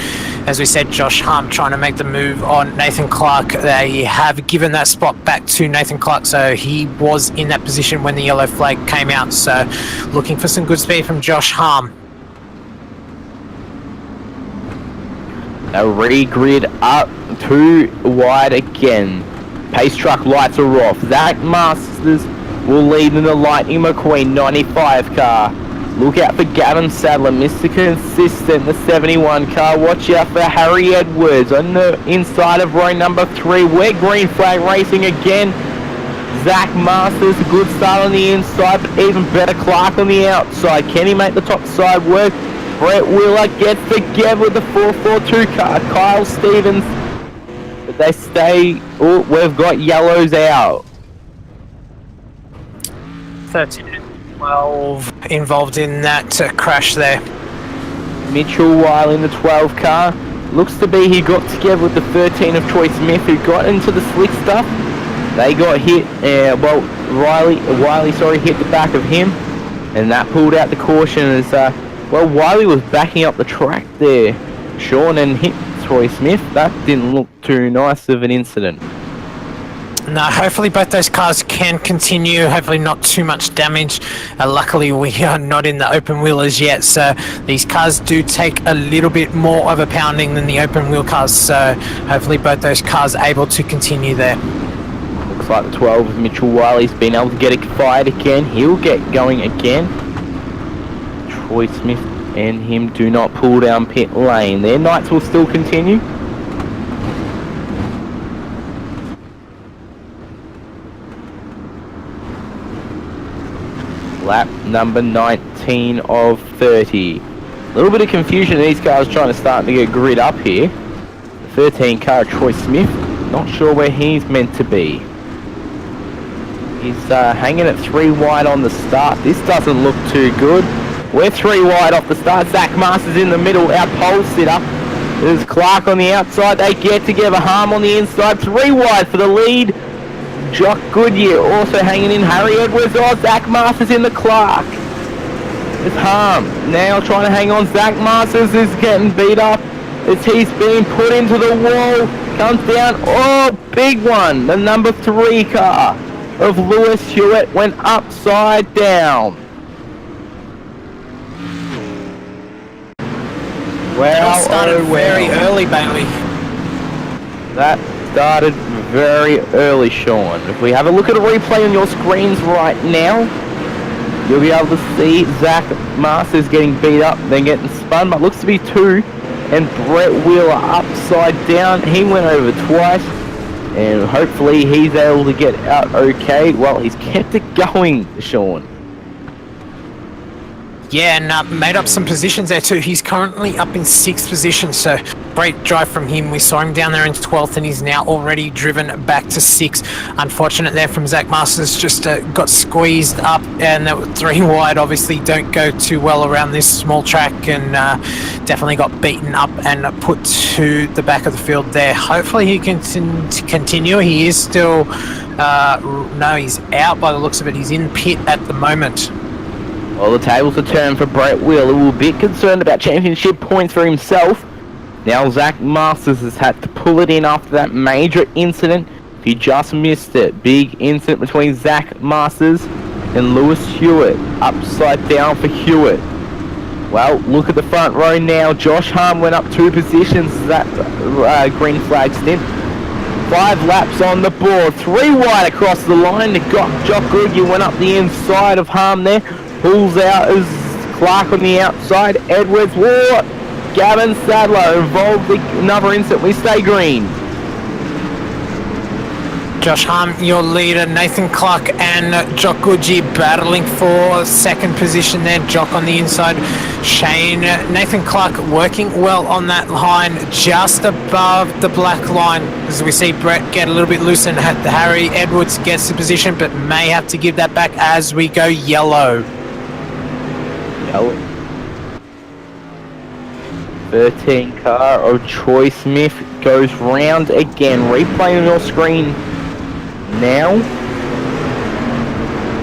Speaker 2: As we said, Josh Hunt trying to make the move on Nathan Clark. They have given that spot back to Nathan Clark, so he was in that position when the yellow flag came out. So looking for some good speed from Josh Harm.
Speaker 1: A re-grid up 2 wide again. Pace truck lights are off. Zach Masters will lead in the Lightning McQueen 95 car. Look out for Gavin Sadler, Mr. Consistent, the 71 car. Watch out for Harry Edwards on the inside of row number 3. We're green flag racing again. Zach Masters, a good start on the inside, but even better Clark on the outside. Can he make the top side work? Brett Wheeler gets together with the 442 car. Kyle Stevens, but they stay. Oh, we've got yellows out.
Speaker 2: 13 and 12 involved in that crash there.
Speaker 1: Mitchell Weil in the 12 car. Looks to be he got together with the 13 of Troy Smith, who got into the slick stuff. They got hit. Wiley hit the back of him, and that pulled out the caution as Wiley was backing up the track there, Sean, and hit Troy Smith. That didn't look too nice of an incident.
Speaker 2: No, hopefully both those cars can continue. Hopefully not too much damage. Luckily, we are not in the open wheel as yet, so these cars do take a little bit more of a pounding than the open wheel cars. So hopefully both those cars are able to continue there.
Speaker 1: Looks like the 12 of Mitchell Wiley's been able to get it fired again. He'll get going again. Troy Smith and him do not pull down pit lane. Their nights will still continue. Lap number 19 of 30. A little bit of confusion in these cars trying to start to get grid up here. The 13 car, Troy Smith, not sure where he's meant to be. He's hanging at 3 wide on the start. This doesn't look too good. We're 3 wide off the start. Zach Masters in the middle, our pole sitter. There's Clark on the outside. They get together. Harm on the inside. 3 wide for the lead. Jock Goodyear also hanging in. Harry Edwards. Oh, Zach Masters in the Clark. It's Harm now trying to hang on. Zach Masters is getting beat up as he's being put into the wall. Comes down. Oh, big one. The number 3 car of Lewis Hewitt went upside down. Well,
Speaker 2: It started very early, Bailey.
Speaker 1: That started very early, Sean. If we have a look at a replay on your screens right now, you'll be able to see Zach Masters getting beat up, then getting spun, but looks to be 2. And Brett Wheeler upside down. He went over twice, and hopefully he's able to get out okay. Well, he's kept it going, Sean.
Speaker 2: Yeah, and made up some positions there too. He's currently up in 6th position, so great drive from him. We saw him down there in 12th, and he's now already driven back to 6th. Unfortunate there from Zach Masters, just got squeezed up, and that was 3 wide. Obviously don't go too well around this small track, and definitely got beaten up and put to the back of the field there. Hopefully he can continue. He is still, no, he's out by the looks of it. He's in pit at the moment.
Speaker 1: Well, the tables are turned for Brett Wheeler, who will be concerned about championship points for himself. Now Zach Masters has had to pull it in after that major incident. He just missed it. Big incident between Zach Masters and Lewis Hewitt. Upside down for Hewitt. Well, look at the front row now. Josh Harm went up 2 positions. That green flag stint. 5 laps on the board. 3 wide across the line. Jock Goodyear went up the inside of Harm there. Pulls out as Clark on the outside. Edwards, Ward, Gavin Sadler involved in another incident. We stay green.
Speaker 2: Josh Harm, your leader. Nathan Clark and Jock Goodyear battling for 2nd position there. Jock on the inside. Shane, Nathan Clark working well on that line just above the black line. As we see Brett get a little bit loose, and Harry Edwards gets the position, but may have to give that back as we go yellow.
Speaker 1: 13 car of Troy Smith goes round again. Replay on your screen now.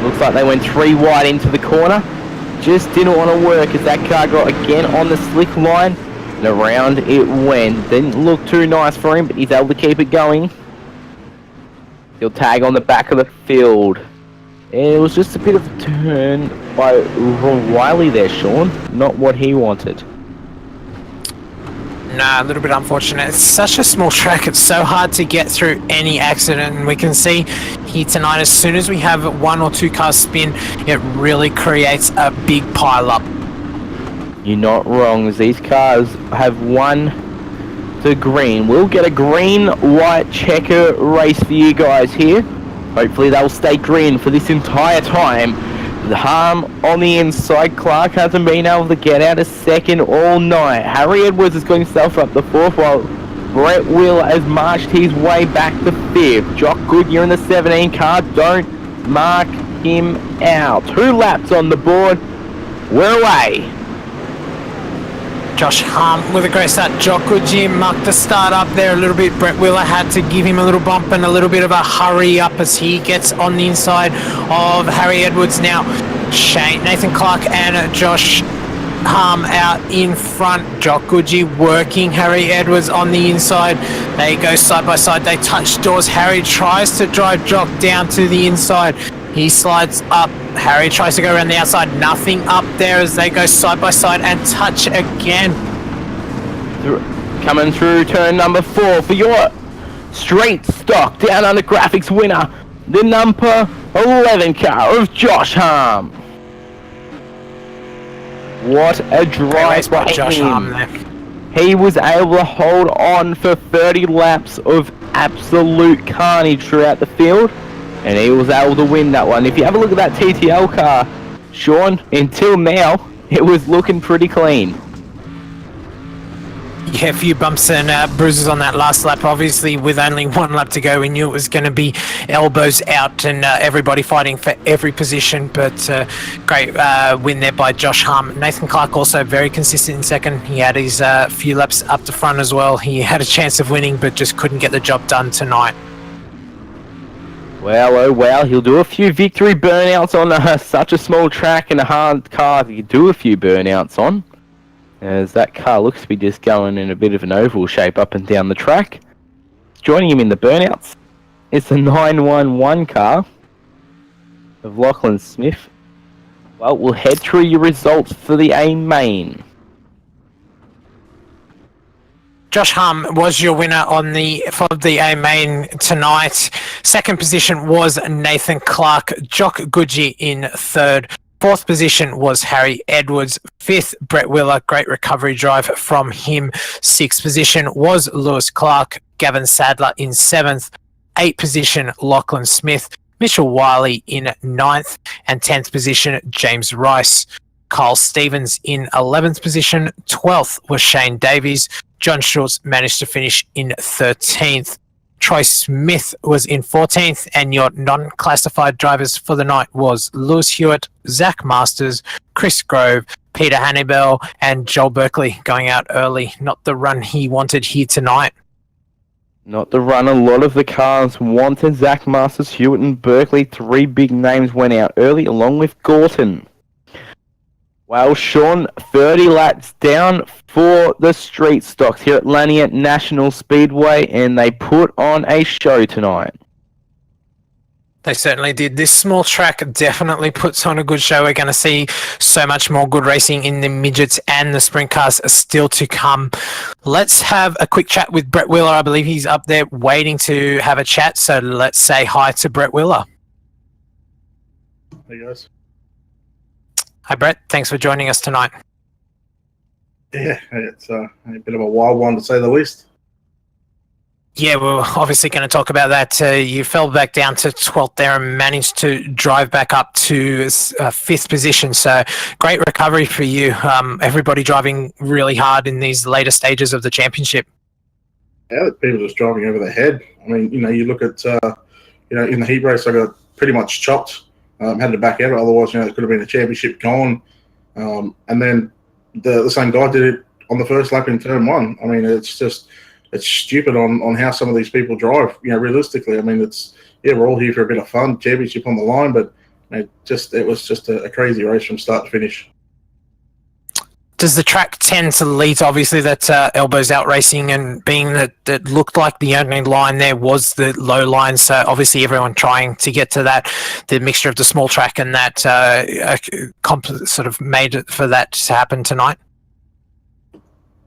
Speaker 1: Looks like they went 3 wide into the corner. Just didn't want to work as that car got again on the slick line. And around it went. Didn't look too nice for him, but he's able to keep it going. He'll tag on the back of the field. And it was just a bit of a turn by Ron Wiley there, Sean. Not what he wanted.
Speaker 2: Nah, a little bit unfortunate. It's such a small track. It's so hard to get through any accident. And we can see here tonight, as soon as we have 1 or 2 cars spin, it really creates a big pile up.
Speaker 1: You're not wrong, as these cars have won to green. We'll get a green-white checker race for you guys here. Hopefully they'll stay green for this entire time. The Harm on the inside. Clark hasn't been able to get out of 2nd all night. Harry Edwards has got himself up to 4th, while Brett Wheeler has marched his way back to 5th. Jock Goodyear in the 17 car. Don't mark him out. 2 laps on the board. We're away.
Speaker 2: Josh Harm with a great start. Jock Goodyear mucked the start up there a little bit. Brett Wheeler had to give him a little bump and a little bit of a hurry up as he gets on the inside of Harry Edwards now. Shane, Nathan Clark and Josh Harm out in front. Jock Goodgie working Harry Edwards on the inside. They go side by side. They touch doors. Harry tries to drive Jock down to the inside. He slides up. Harry tries to go around the outside. Nothing up there as they go side by side and touch again.
Speaker 1: Coming through turn number 4 for your straight stock down under graphics winner, the number 11 car of Josh Harm. What a drive by
Speaker 2: Josh Harm there.
Speaker 1: He was able to hold on for 30 laps of absolute carnage throughout the field, and he was able to win that one. If you have a look at that TTL car, Sean, until now, it was looking pretty clean.
Speaker 2: Yeah, a few bumps and bruises on that last lap. Obviously, with only one lap to go, we knew it was going to be elbows out and everybody fighting for every position. But great win there by Josh Harm. Nathan Clark also very consistent in second. He had his few laps up the front as well. He had a chance of winning, but just couldn't get the job done tonight.
Speaker 1: Well, oh well, he'll do a few victory burnouts on such a small track and a hard car. He could do a few burnouts on, as that car looks to be just going in a bit of an oval shape up and down the track. Joining him in the burnouts is the 911 car of Lachlan Smith. Well, we'll head through your results for the A main.
Speaker 2: Josh Harm was your winner for the A main tonight. Second position was Nathan Clark. Jock Goodgie in third. Fourth position was Harry Edwards. Fifth, Brett Wheeler. Great recovery drive from him. Sixth position was Lewis Clark. Gavin Sadler in seventh. Eighth position, Lachlan Smith. Mitchell Wiley in ninth. And 10th position, James Rice. Kyle Stevens in 11th position. 12th was Shane Davies. John Schultz managed to finish in 13th. Troy Smith was in 14th, and your non-classified drivers for the night was Lewis Hewitt, Zach Masters, Chris Grove, Peter Hannibal, and Joel Berkeley going out early. Not the run he wanted here tonight.
Speaker 1: Not the run a lot of the cars wanted. Zach Masters, Hewitt, and Berkeley, 3 big names went out early, along with Gorton. Well, Sean, 30 laps down for the street stocks here at Lanier National Speedway, and they put on a show tonight.
Speaker 2: They certainly did. This small track definitely puts on a good show. We're going to see so much more good racing in the midgets, and the sprint cars are still to come. Let's have a quick chat with Brett Wheeler. I believe he's up there waiting to have a chat, so let's say hi to Brett Wheeler.
Speaker 3: Hey guys.
Speaker 2: Hi Brett, thanks for joining us tonight.
Speaker 3: Yeah, it's a bit of a wild one to say the least.
Speaker 2: Yeah, we're obviously going to talk about that. You fell back down to 12th there and managed to drive back up to 5th position. So great recovery for you. Everybody driving really hard in these later stages of the championship.
Speaker 3: Yeah, people just driving over their head. I mean, you look at, in the heat race, I got pretty much chopped. Had to back out, otherwise, it could have been a championship gone. And then the same guy did it on the first lap in turn 1. I mean, it's stupid on how some of these people drive. Realistically, I mean, we're all here for a bit of fun, championship on the line, but it was just a crazy race from start to finish.
Speaker 2: Does the track tend to lead to, obviously, that elbows out racing, and being that it looked like the only line there was the low line, so obviously everyone trying to get to that, the mixture of the small track and that sort of made it for that to happen tonight?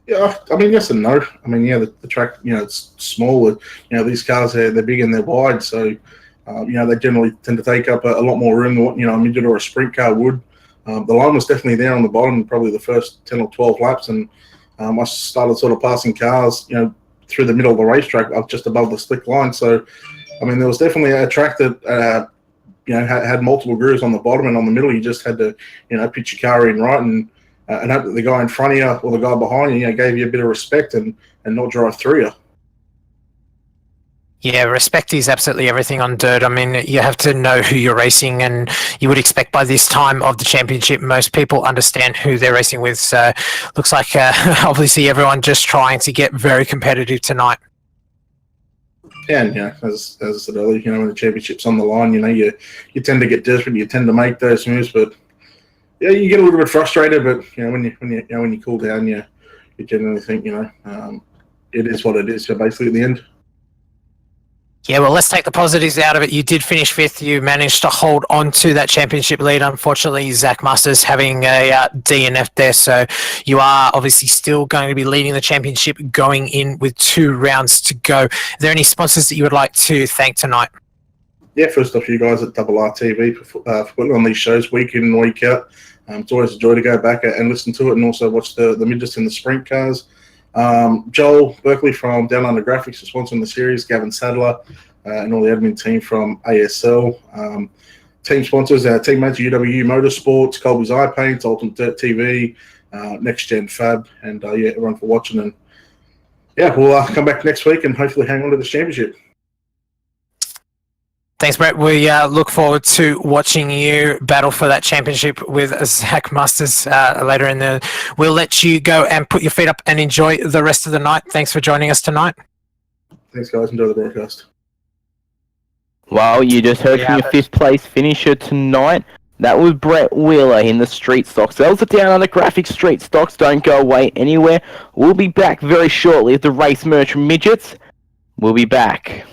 Speaker 3: Yeah, I mean, yes and no. I mean, yeah, the track, it's small. These cars, they're big and they're wide, so, they generally tend to take up a lot more room than what, a midget or a sprint car would. The line was definitely there on the bottom, probably the first 10 or 12 laps, and I started sort of passing cars, through the middle of the racetrack, up just above the slick line. So, I mean, there was definitely a track that, had multiple grooves on the bottom, and on the middle, you just had to, pitch your car in right and hope that the guy in front of you or the guy behind you, gave you a bit of respect and not drive through you.
Speaker 2: Yeah, respect is absolutely everything on dirt. I mean, you have to know who you're racing, and you would expect by this time of the championship, most people understand who they're racing with. So looks like obviously everyone just trying to get very competitive tonight.
Speaker 3: Yeah, and as I said earlier, when the championship's on the line, you tend to get desperate, you tend to make those moves, but yeah, you get a little bit frustrated, but when you cool down, you generally think it is what it is. So basically, at the end.
Speaker 2: Yeah, well, let's take the positives out of it. You did finish fifth. You managed to hold on to that championship lead. Unfortunately, Zach Musters having a DNF there. So you are obviously still going to be leading the championship going in with 2 rounds to go. Are there any sponsors that you would like to thank tonight?
Speaker 3: Yeah, first off, you guys at RRTV for putting on these shows week in and week out. It's always a joy to go back and listen to it and also watch the midgets in the sprint cars. Joel Berkeley from Down Under Graphics for sponsoring the series, Gavin Sadler, and all the admin team from ASL. Team sponsors, Team Mates, UW Motorsports, Colby's Eye Paints, Ultimate Dirt TV, Next Gen Fab, and everyone for watching. And we'll come back next week and hopefully hang on to this championship.
Speaker 2: Thanks, Brett. We look forward to watching you battle for that championship with Zach Musters later in the... We'll let you go and put your feet up and enjoy the rest of the night. Thanks for joining us tonight.
Speaker 3: Thanks, guys. Enjoy the broadcast.
Speaker 1: Well, you just heard from your 5th place finisher tonight. That was Brett Wheeler in the Street Stocks. That was a Down Under Graphics Street Stocks. Don't go away anywhere. We'll be back very shortly with the race merch midgets. We'll be back.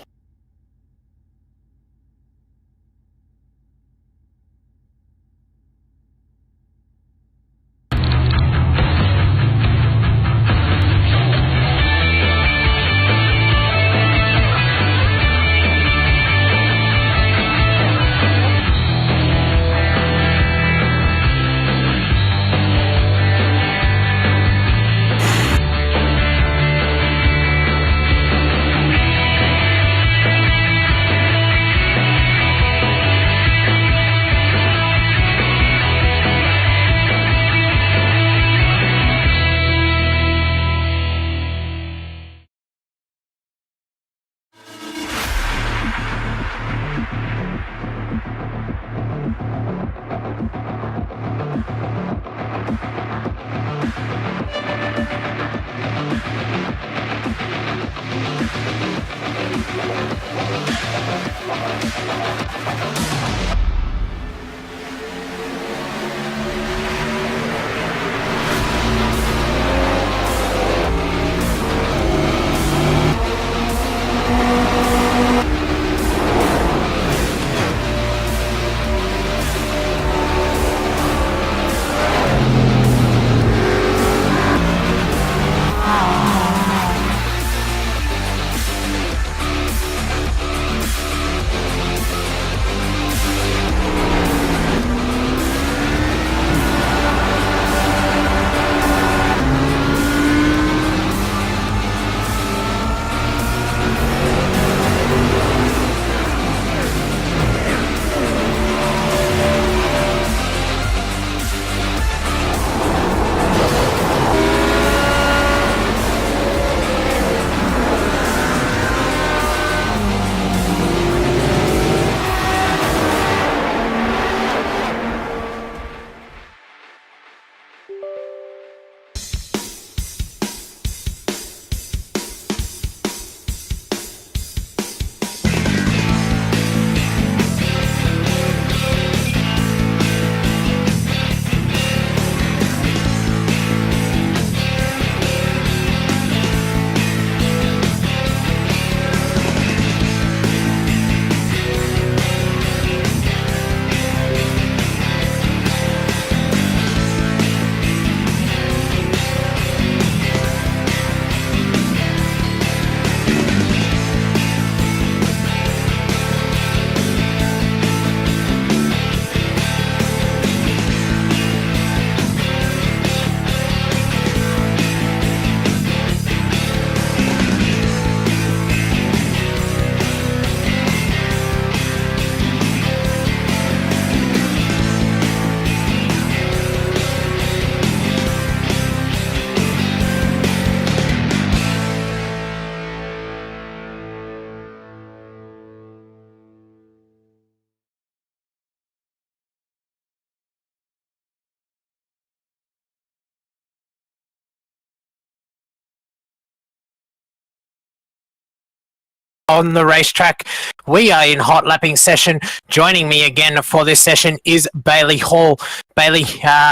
Speaker 2: on the racetrack. We are in hot lapping session. Joining me again for this session is Bailey Hall. Bailey,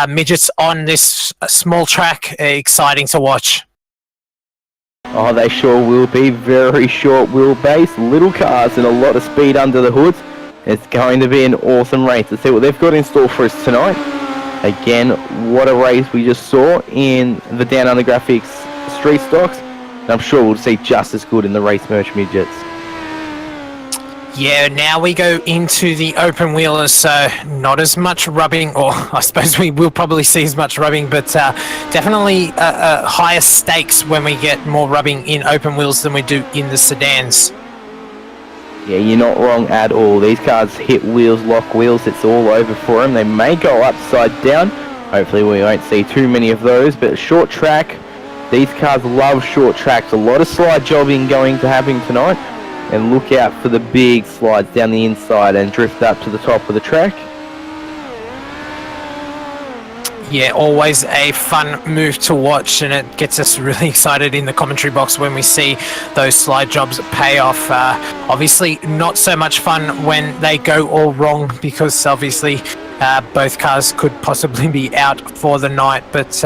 Speaker 2: midgets on this small track, exciting to watch.
Speaker 1: Oh, they sure will be. Very short wheelbase, little cars and a lot of speed under the hoods. It's going to be an awesome race. Let's see what they've got in store for us tonight. Again, what a race we just saw in the Down Under Graphics Street Stocks. And I'm sure we'll see just as good in the Race Merch Midgets.
Speaker 2: Yeah, now we go into the open wheelers, so not as much rubbing, or I suppose we will probably see as much rubbing, but definitely higher stakes when we get more rubbing in open wheels than we do in the sedans.
Speaker 1: Yeah, you're not wrong at all. These cars hit wheels, lock wheels, it's all over for them. They may go upside down. Hopefully we won't see too many of those, but short track, these cars love short tracks. A lot of slide jobbing going to happen tonight. And look out for the big slides down the inside and drift up to the top of the track.
Speaker 2: Yeah, always a fun move to watch, and it gets us really excited in the commentary box when we see those slide jobs pay off. Obviously, not so much fun when they go all wrong, because obviously both cars could possibly be out for the night. But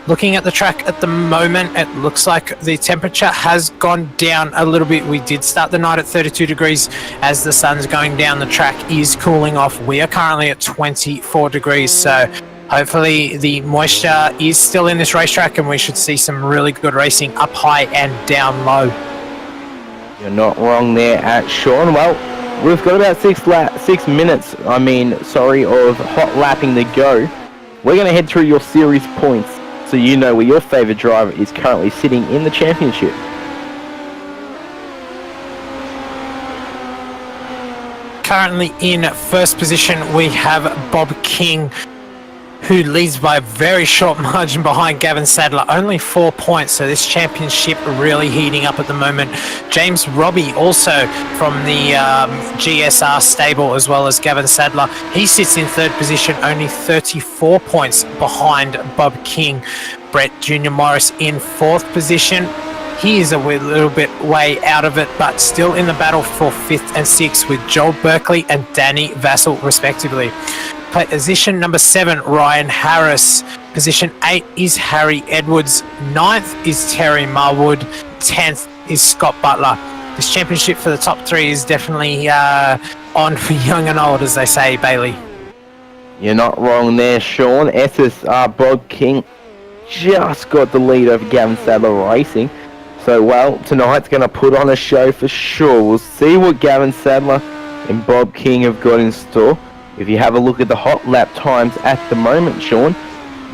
Speaker 2: looking at the track at the moment, it looks like the temperature has gone down a little bit. We did start the night at 32 degrees. As the sun's going down, the track is cooling off. We are currently at 24 degrees, so hopefully the moisture is still in this racetrack and we should see some really good racing up high and down low.
Speaker 1: You're not wrong there at Sean. Well, we've got about 6 minutes, of hot lapping to go. We're going to head through your series points so you know where your favourite driver is currently sitting in the championship.
Speaker 2: Currently in first position we have Bob King, who leads by a very short margin behind Gavin Sadler, only 4 points, so this championship really heating up at the moment. James Robbie, also from the GSR stable, as well as Gavin Sadler, he sits in third position, only 34 points behind Bob King. Brett Junior Morris in fourth position. He is a little bit way out of it, but still in the battle for fifth and sixth with Joel Berkeley and Danny Vassell respectively. Position number 7, Ryan Harris. Position 8 is Harry Edwards. 9th is Terry Marwood. 10th is Scott Butler. This championship for the top 3 is definitely on for young and old, as they say, Bailey.
Speaker 1: You're not wrong there, Sean. SSR Bob King just got the lead over Gavin Sadler Racing. So, well, tonight's going to put on a show for sure. We'll see what Gavin Sadler and Bob King have got in store. If you have a look at the hot lap times at the moment, Sean,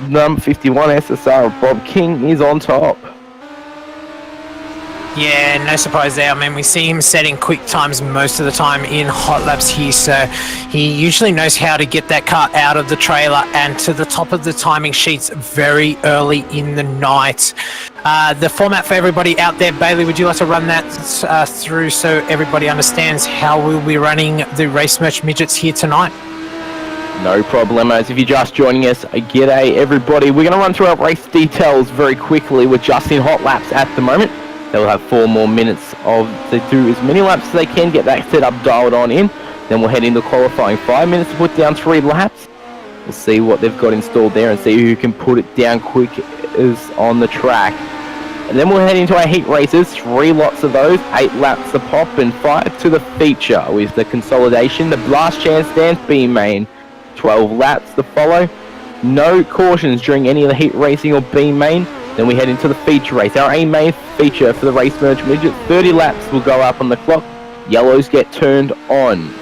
Speaker 1: number 51 SSR of Bob King is on top.
Speaker 2: Yeah, no surprise there. I mean, we see him setting quick times most of the time in hot laps here, so he usually knows how to get that car out of the trailer and to the top of the timing sheets very early in the night. The format for everybody out there, Bailey, would you like to run that through so everybody understands how we'll be running the Race Merch Midgets here tonight?
Speaker 1: No problemos. If you're just joining us, g'day everybody. We're going to run through our race details very quickly. We're just in hot laps at the moment. They'll have 4 more minutes to do as many laps as they can, get that set up, dialed on in. Then we'll head into qualifying. 5 minutes to put down 3 laps. We'll see what they've got installed there and see who can put it down quick is on the track. And then we'll head into our heat races, 3 lots of those, 8 laps to pop and 5 to the feature with the consolidation, the blast chance stance B main, 12 laps to follow. No cautions during any of the heat racing or B main. Then we head into the feature race. Our A main feature for the Race Merge Midget, 30 laps will go up on the clock. Yellows get turned on.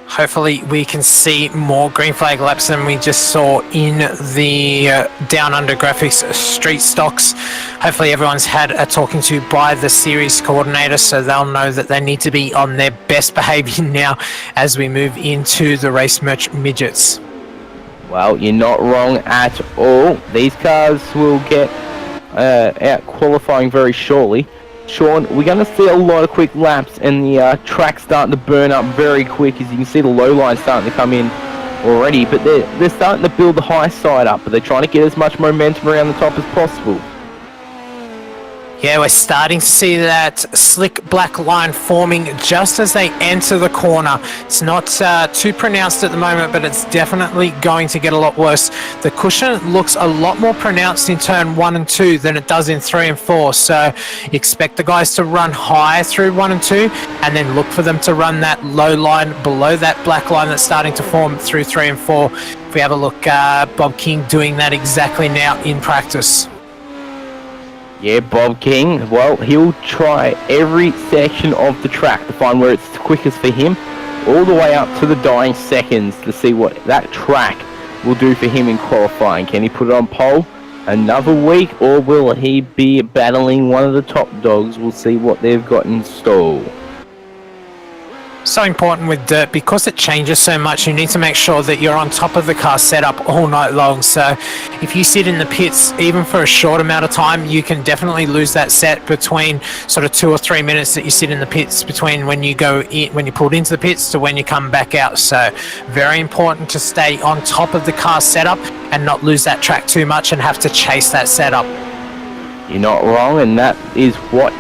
Speaker 2: Hopefully we can see more green flag laps than we just saw in the Down Under Graphics street stocks. Hopefully everyone's had a talking to by the series coordinator, so they'll know that they need to be on their best behaviour now as we move into the Race Merch Midgets.
Speaker 1: Well, you're not wrong at all. These cars will get out qualifying very shortly. Sean, we're going to see a lot of quick laps and the track starting to burn up very quick. As you can see, the low line starting to come in already, but they're starting to build the high side up, but they're trying to get as much momentum around the top as possible.
Speaker 2: Yeah, we're starting to see that slick black line forming just as they enter the corner. It's not too pronounced at the moment, but it's definitely going to get a lot worse. The cushion looks a lot more pronounced in turn 1 and 2 than it does in 3 and 4. So expect the guys to run high through 1 and 2, and then look for them to run that low line below that black line that's starting to form through 3 and 4. If we have a look, Bob King doing that exactly now in practice.
Speaker 1: Yeah, Bob King, well, he'll try every section of the track to find where it's quickest for him, all the way up to the dying seconds to see what that track will do for him in qualifying. Can he put it on pole another week, or will he be battling one of the top dogs? We'll see what they've got in store.
Speaker 2: So important with dirt, because it changes so much. You need to make sure that you're on top of the car setup all night long. So if you sit in the pits even for a short amount of time, you can definitely lose that set between sort of 2 or 3 minutes that you sit in the pits between when you go in, when you pulled into the pits, to when you come back out. So very important to stay on top of the car setup and not lose that track too much and have to chase that setup.
Speaker 1: You're not wrong, and that is what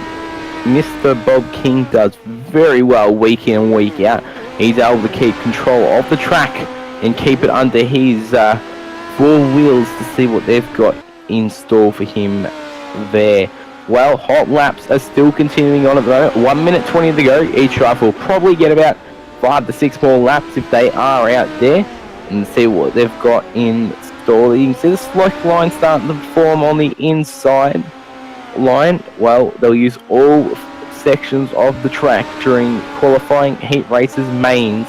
Speaker 1: Mr. Bob King does very well week in and week out. He's able to keep control of the track and keep it under his 4 wheels to see what they've got in store for him there. Well, hot laps are still continuing on at the moment. 1 minute 20 to go. Each driver will probably get about 5 to 6 more laps if they are out there, and see what they've got in store. You can see the slope line starting to form on the inside line. Well, they'll use all sections of the track during qualifying heat races mains.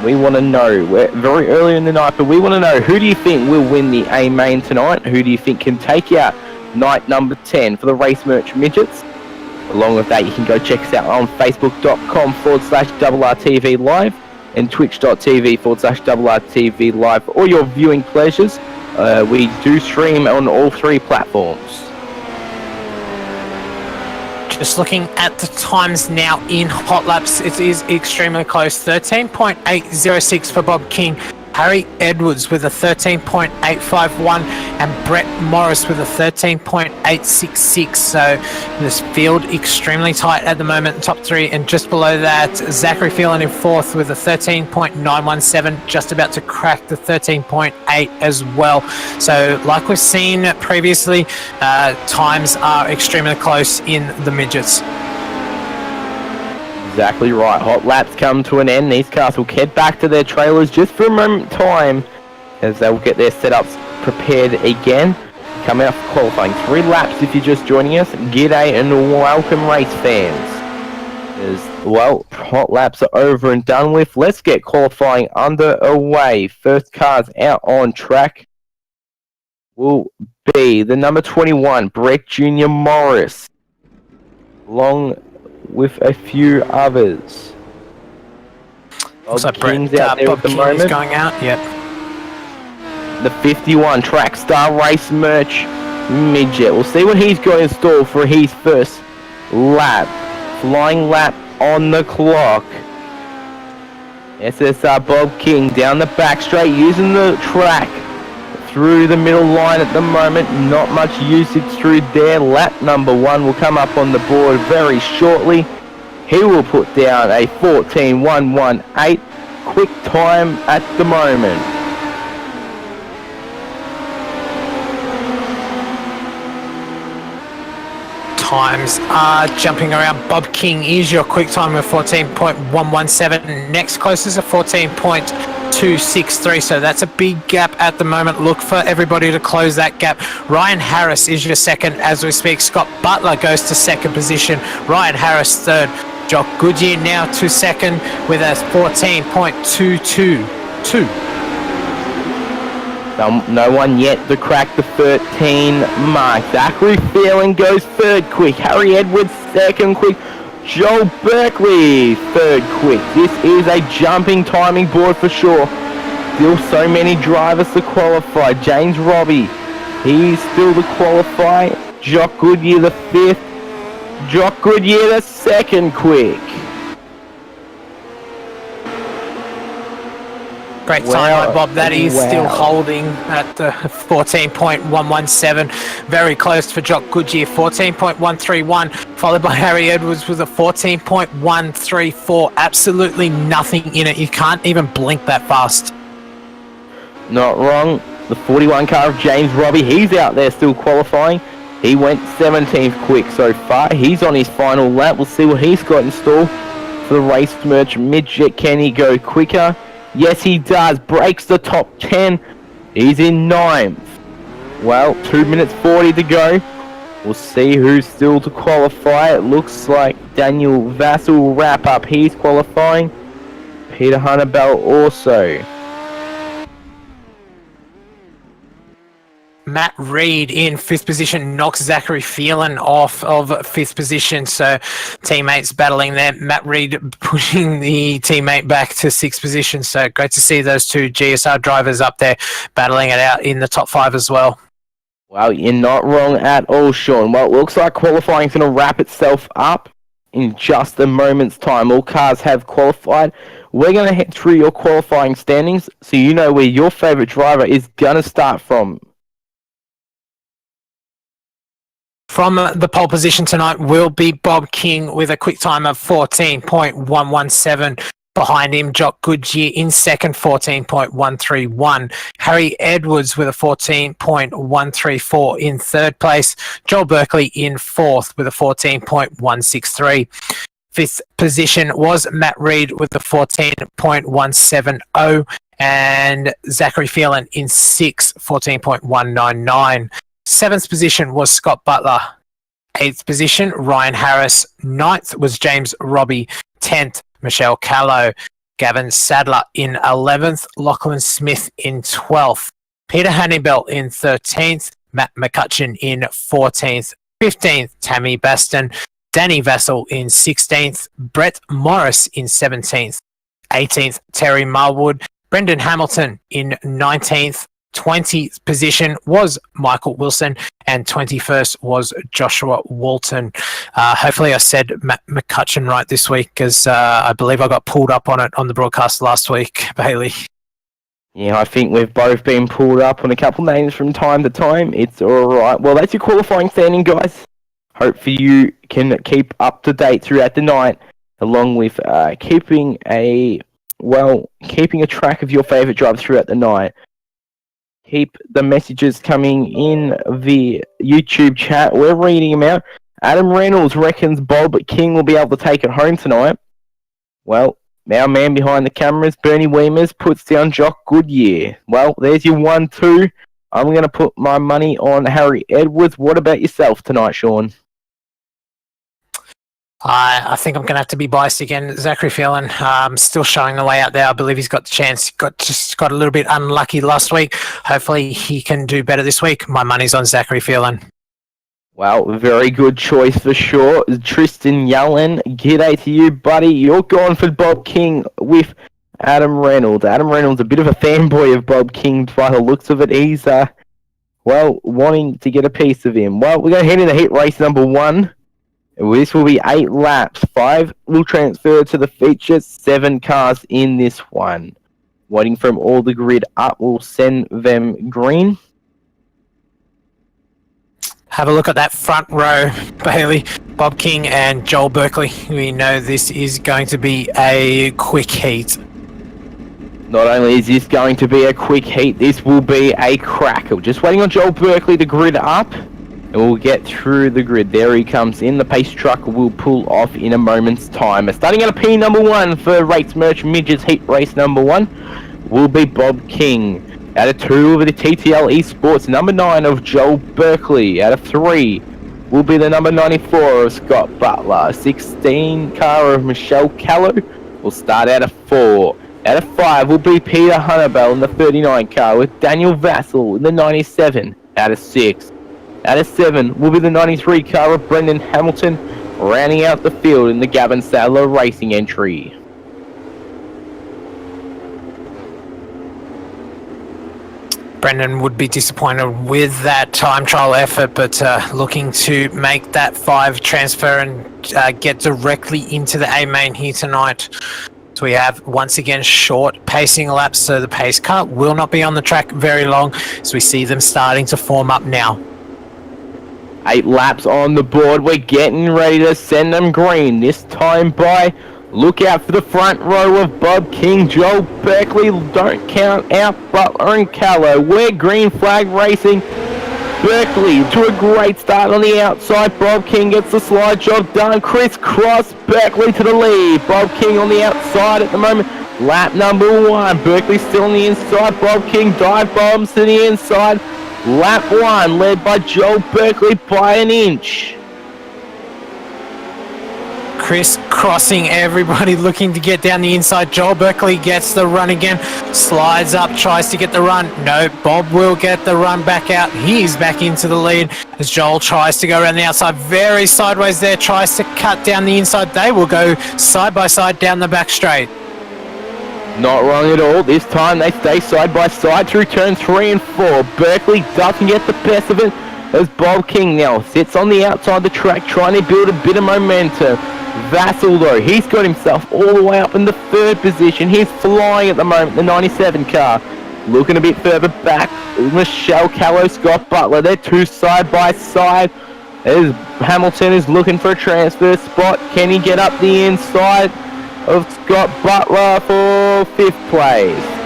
Speaker 1: We want to know, we're very early in the night, but we want to know, who do you think will win the A main tonight? Who do you think can take out night number 10 for the Race Merch Midgets? Along with that, you can go check us out on facebook.com/RRTV live and twitch.tv/RRTV live for all your viewing pleasures. We do stream on all 3 platforms.
Speaker 2: Just looking at the times now in hot laps, it is extremely close. 13.806 for Bob King, Harry Edwards with a 13.851, and Brett Morris with a 13.866. So this field extremely tight at the moment, the top 3, and just below that, Zachary Phelan in 4th with a 13.917, just about to crack the 13.8 as well. So like we've seen previously, times are extremely close in the midgets.
Speaker 1: Exactly right. Hot laps come to an end. These cars will head back to their trailers just for a moment in time, as they will get their setups prepared again. Coming up for qualifying 3 laps if you're just joining us. G'day and welcome, race fans. As well, hot laps are over and done with. Let's get qualifying underway. First cars out on track will be the number 21, Brett Jr. Morris, along with a few others.
Speaker 2: Also,
Speaker 1: King's
Speaker 2: Brett,
Speaker 1: out there
Speaker 2: Bob
Speaker 1: at the
Speaker 2: King
Speaker 1: moment.
Speaker 2: is going out, yep.
Speaker 1: The 51 Trackstar Race Merch Midget. We'll see what he's got in store for his first lap. Flying lap on the clock. SSR Bob King down the back straight, using the track through the middle line at the moment. Not much usage through there. Lap number 1 will come up on the board very shortly. He will put down a 14.118 quick time at the moment.
Speaker 2: Times are jumping around. Bob King is your quick time with 14.117. Next closest is 14.263. So that's a big gap at the moment. Look for everybody to close that gap. Ryan Harris is your second as we speak. Scott Butler goes to second position. Ryan Harris third. Jock Goodyear now to second with a 14.222.
Speaker 1: No one yet to crack the 13 mark. Zachary Phelan goes third quick. Harry Edwards second quick. Joel Berkeley third quick. This is a jumping timing board for sure. Still so many drivers to qualify. James Robbie, he's still to qualify. Jock Goodyear the 5th. Jock Goodyear the second quick.
Speaker 2: Great
Speaker 1: Wow.
Speaker 2: time, Bob. That is still
Speaker 1: Wow.
Speaker 2: holding at the 14.117. Very close for Jock Goodyear, 14.131, followed by Harry Edwards with a 14.134. Absolutely nothing in it. You can't even blink that fast.
Speaker 1: Not wrong. The 41 car of James Robbie, he's out there still qualifying. He went 17th quick so far. He's on his final lap. We'll see what he's got in store for the race merch midget. Can he go quicker? Yes, he does. Breaks the top 10. He's in 9th. Well, 2 minutes 40 to go. We'll see who's still to qualify. It looks like Daniel Vassell will wrap up. He's qualifying. Peter Hunnebell also.
Speaker 2: Matt Reed in 5th position knocks Zachary Phelan off of 5th position. So teammates battling there. Matt Reed pushing the teammate back to 6th position. So great to see those two GSR drivers up there battling it out in the top 5 as well.
Speaker 1: Well, you're not wrong at all, Sean. Well, it looks like qualifying's going to wrap itself up in just a moment's time. All cars have qualified. We're going to head through your qualifying standings so you know where your favourite driver is going to start from.
Speaker 2: From the pole position tonight will be Bob King with a quick time of 14.117. Behind him, Jock Goodyear in second, 14.131. Harry Edwards with a 14.134 in third place. Joel Berkeley in fourth with a 14.163. Fifth position was Matt Reed with a 14.170. And Zachary Phelan in sixth, 14.199. Seventh position was Scott Butler. Eighth position, Ryan Harris. Ninth was James Robbie. 10th, Michelle Callow. Gavin Sadler in 11th. Lachlan Smith in 12th. Peter Hannibal in 13th. Matt McCutcheon in 14th. 15th, Tammy Baston. Danny Vassell in 16th. Brett Morris in 17th. 18th, Terry Marwood. Brendan Hamilton in 19th. 20th position was Michael Wilson, and 21st was Joshua Walton. Hopefully I said Matt McCutcheon right this week, because I believe I got pulled up on it on the broadcast last week, Bailey.
Speaker 1: Yeah, I think we've both been pulled up on a couple names from time to time. It's alright. Well, that's your qualifying standing, guys. Hopefully you can keep up to date throughout the night, along with keeping a track of your favourite drivers throughout the night. Keep the messages coming in the YouTube chat. We're reading them out. Adam Reynolds reckons Bob King will be able to take it home tonight. Well, our man behind the cameras, Bernie Weemers, puts down Jock Goodyear. Well, there's your 1-2. I'm going to put my money on Harry Edwards. What about yourself tonight, Sean?
Speaker 2: I think I'm going to have to be biased again. Zachary Phelan still showing the way out there. I believe he's got the chance. Just got a little bit unlucky last week. Hopefully he can do better this week. My money's on Zachary Phelan.
Speaker 1: Well, very good choice for sure. Tristan Yellen, g'day to you, buddy. You're going for Bob King with Adam Reynolds. Adam Reynolds, a bit of a fanboy of Bob King by the looks of it. He's, wanting to get a piece of him. Well, we're going to head into heat race number 1. This will be 8 laps. 5 will transfer to the feature. 7 cars in this one. Waiting from all the grid up will send them green.
Speaker 2: Have a look at that front row, Bailey. Bob King and Joel Berkeley. We know this is going to be a quick heat.
Speaker 1: Not only is this going to be a quick heat, this will be a cracker. Just waiting on Joel Berkeley to grid up. And we'll get through the grid. There he comes in. The pace truck will pull off in a moment's time. Starting at a P number 1 for Rates Merch Midgets Heat Race number 1 will be Bob King. Out of 2 will be the TTL Esports number 9 of Joel Berkeley. Out of 3 will be the number 94 of Scott Butler. 16 car of Michelle Callow will start out of 4. Out of 5 will be Peter Hunnebell in the 39 car with Daniel Vassell in the 97. Out of 6. Out of 7 will be the 93 car of Brendan Hamilton, rounding out the field in the Gavin Sadler Racing entry.
Speaker 2: Brendan would be disappointed with that time trial effort, but looking to make that 5 transfer and get directly into the A main here tonight. So we have, once again, short pacing laps, so the pace car will not be on the track very long. So we see them starting to form up now.
Speaker 1: 8 laps on the board. We're getting ready to send them green. This time by, look out for the front row of Bob King, Joel Berkeley. Don't count out Butler and Callow. We're green flag racing. Berkeley to a great start on the outside. Bob King gets the slide job done. Crisscross, Berkeley to the lead. Bob King on the outside at the moment. Lap number 1. Berkeley still on the inside. Bob King dive bombs to the inside. Lap 1 led by Joel Berkeley by an inch.
Speaker 2: Crisscrossing everybody looking to get down the inside. Joel Berkeley gets the run again, slides up, tries to get the run. No, Bob will get the run back out. He's back into the lead as Joel tries to go around the outside, very sideways there, tries to cut down the inside. They will go side by side down the back straight.
Speaker 1: Not wrong at all. This time they stay side by side through turns 3 and 4. Berkeley doesn't get the best of it as Bob King now sits on the outside of the track trying to build a bit of momentum. Vassal though, he's got himself all the way up in the 3rd position. He's flying at the moment, the 97 car. Looking a bit further back, Michelle Callow, Scott Butler, they're 2 side by side. As Hamilton is looking for a transfer spot. Can he get up the inside of Scott Butler for 5th place?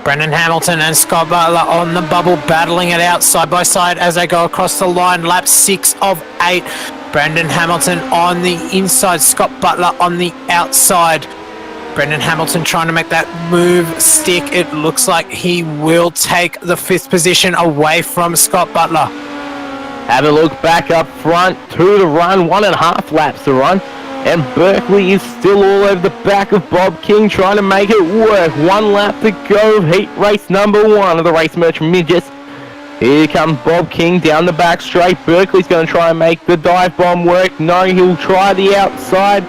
Speaker 2: Brendan Hamilton and Scott Butler on the bubble, battling it out side by side as they go across the line. Lap 6 of 8. Brendan Hamilton on the inside, Scott Butler on the outside. Brendan Hamilton trying to make that move stick. It looks like he will take the 5th position away from Scott Butler.
Speaker 1: Have a look back up front, 2 to run, 1.5 laps to run. And Berkeley is still all over the back of Bob King trying to make it work. 1 lap to go, heat race number 1 of the Race Merchant Midgets. Here comes Bob King down the back straight. Berkeley's going to try and make the dive bomb work. No, he'll try the outside.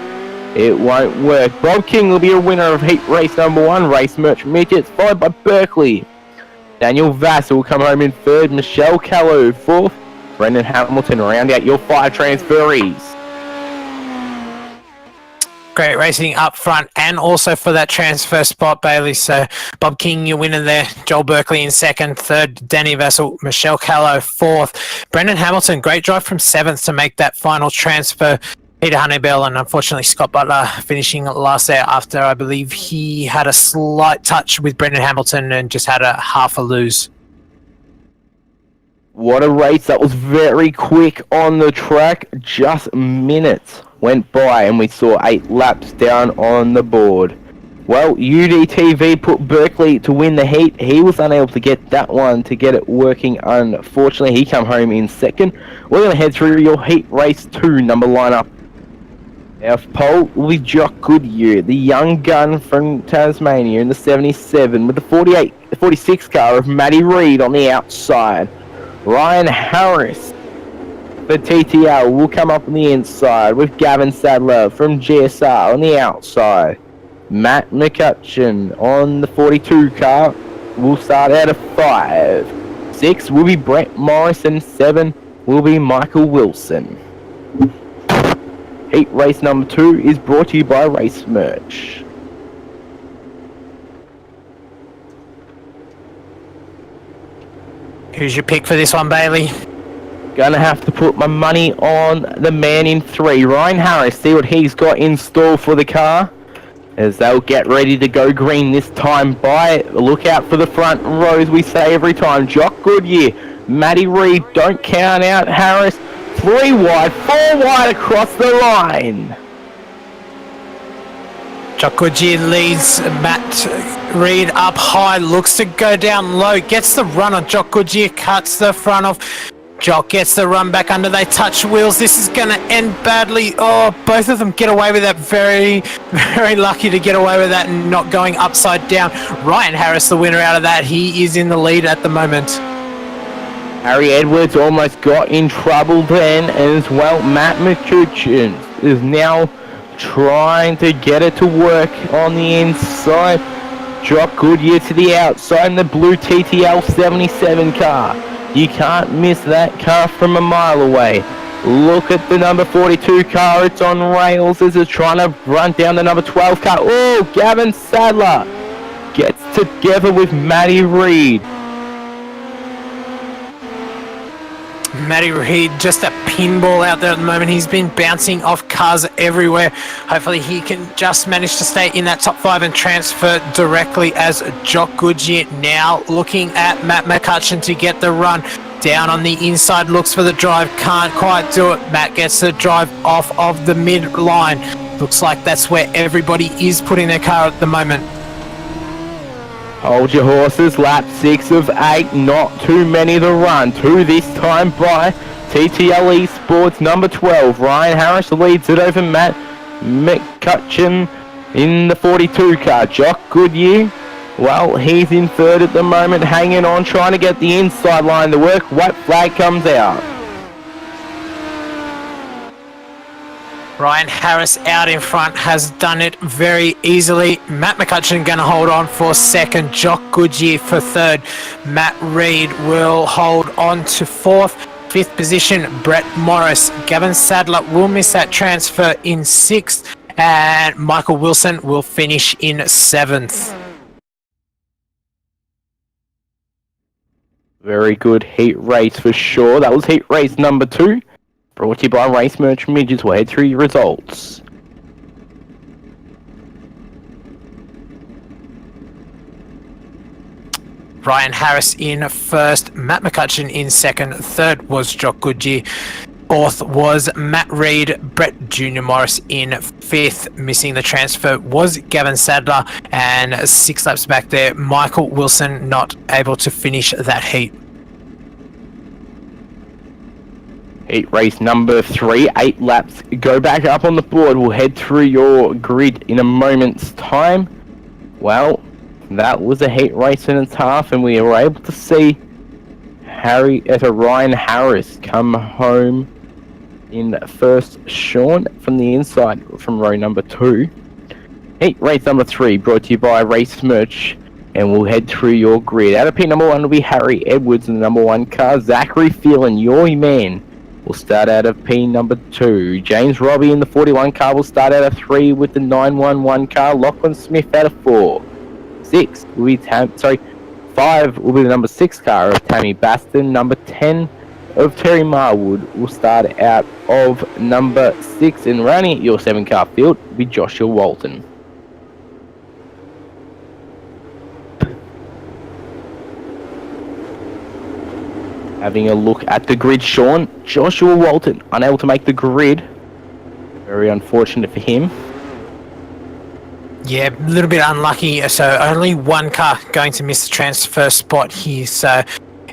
Speaker 1: It won't work. Bob King will be a winner of heat race number 1, Race Merchant Midgets, followed by Berkeley. Daniel Vassal will come home in 3rd. Michelle Callow 4th. Brendan Hamilton round out your 5 transferees.
Speaker 2: Great racing up front and also for that transfer spot, Bailey. So Bob King, your winner there. Joel Berkeley in 2nd. 3rd, Danny Vassal. Michelle Callow 4th. Brendan Hamilton, great drive from 7th to make that final transfer. Peter Honeybell and unfortunately Scott Butler finishing last there after I believe he had a slight touch with Brendan Hamilton and just had a half a lose.
Speaker 1: What a race. That was very quick on the track. Just minutes went by and we saw 8 laps down on the board. Well, UDTV put Berkeley to win the heat. He was unable to get that one to get it working. Unfortunately, he came home in 2nd. We're going to head through your heat race 2 number lineup. Our pole will be Jock Goodyear, the young gun from Tasmania in the 77 with the 46 car of Matty Reid on the outside. Ryan Harris for TTL will come up on the inside with Gavin Sadler from GSR on the outside. Matt McCutcheon on the 42 car will start out of 5. 6 will be Brett Morrison. 7 will be Michael Wilson. Heat race number 2 is brought to you by Race Merch.
Speaker 2: Who's your pick for this one, Bailey?
Speaker 1: Gonna have to put my money on the man in 3, Ryan Harris. See what he's got in store for the car as they'll get ready to go green this time by. Look out for the front rows, we say every time. Jock Goodyear, Matty Reid, don't count out Harris. 3 wide, 4 wide across the line.
Speaker 2: Jock Goodyear leads Matt Reid up high, looks to go down low, gets the run on Jock Goodyear, cuts the front off. Jock gets the run back under, they touch wheels. This is going to end badly. Oh, both of them get away with that. Very, very lucky to get away with that and not going upside down. Ryan Harris, the winner out of that. He is in the lead at the moment.
Speaker 1: Harry Edwards almost got in trouble then as well. Matt McCutcheon is now trying to get it to work on the inside. Jock Goodyear to the outside in the blue TTL 77 car. You can't miss that car from a mile away. Look at the number 42 car. It's on rails as it's trying to run down the number 12 car. Oh, Gavin Sadler gets together with Matty Reid.
Speaker 2: Matty Reid, just a pinball out there at the moment. He's been bouncing off cars everywhere. Hopefully he can just manage to stay in that top 5 and transfer directly as Jock Goodyear now looking at Matt McCutcheon to get the run. Down on the inside, looks for the drive, can't quite do it. Matt gets the drive off of the mid line. Looks like that's where everybody is putting their car at the moment.
Speaker 1: Hold your horses, lap 6 of 8, not too many to run. 2 this time by TTL Esports, number 12. Ryan Harris leads it over Matt McCutcheon in the 42 car. Jock Goodyear, well, he's in third at the moment, hanging on, trying to get the inside line to work. White flag comes out.
Speaker 2: Ryan Harris out in front has done it very easily. Matt McCutcheon going to hold on for second. Jock Goodyear for third. Matt Reid will hold on to fourth. Fifth position, Brett Morris. Gavin Sadler will miss that transfer in sixth. And Michael Wilson will finish in seventh.
Speaker 1: Very good heat race for sure. That was heat race number 2. Brought to you by Race Merch Midgets. We'll head through your results.
Speaker 2: Ryan Harris in first, Matt McCutcheon in second, third was Jock Goodyear, fourth was Matt Reid, Brett Junior Morris in fifth. Missing the transfer was Gavin Sadler, and 6 laps back there, Michael Wilson not able to finish that heat.
Speaker 1: Heat race number 3, 8 laps. Go back up on the board. We'll head through your grid in a moment's time. Well, that was a heat race in its half, and we were able to see Ryan Harris come home in first. Sean from the inside from row number 2. Heat race number 3 brought to you by Race Merch, and we'll head through your grid. Out of pit number 1 will be Harry Edwards in the number 1 car. Zachary Phelan, your man, will start out of P number 2. James Robbie in the 41 car will start out of 3 with the 911 car. Lachlan Smith out of 4. 5 will be the number 6 car of Tammy Baston. Number 10 of Terry Marwood will start out of number 6. And rounding at your 7 car field will be Joshua Walton. Having a look at the grid, Sean. Joshua Walton unable to make the grid. Very unfortunate for him.
Speaker 2: Yeah, a little bit unlucky. So only 1 car going to miss the transfer spot here. So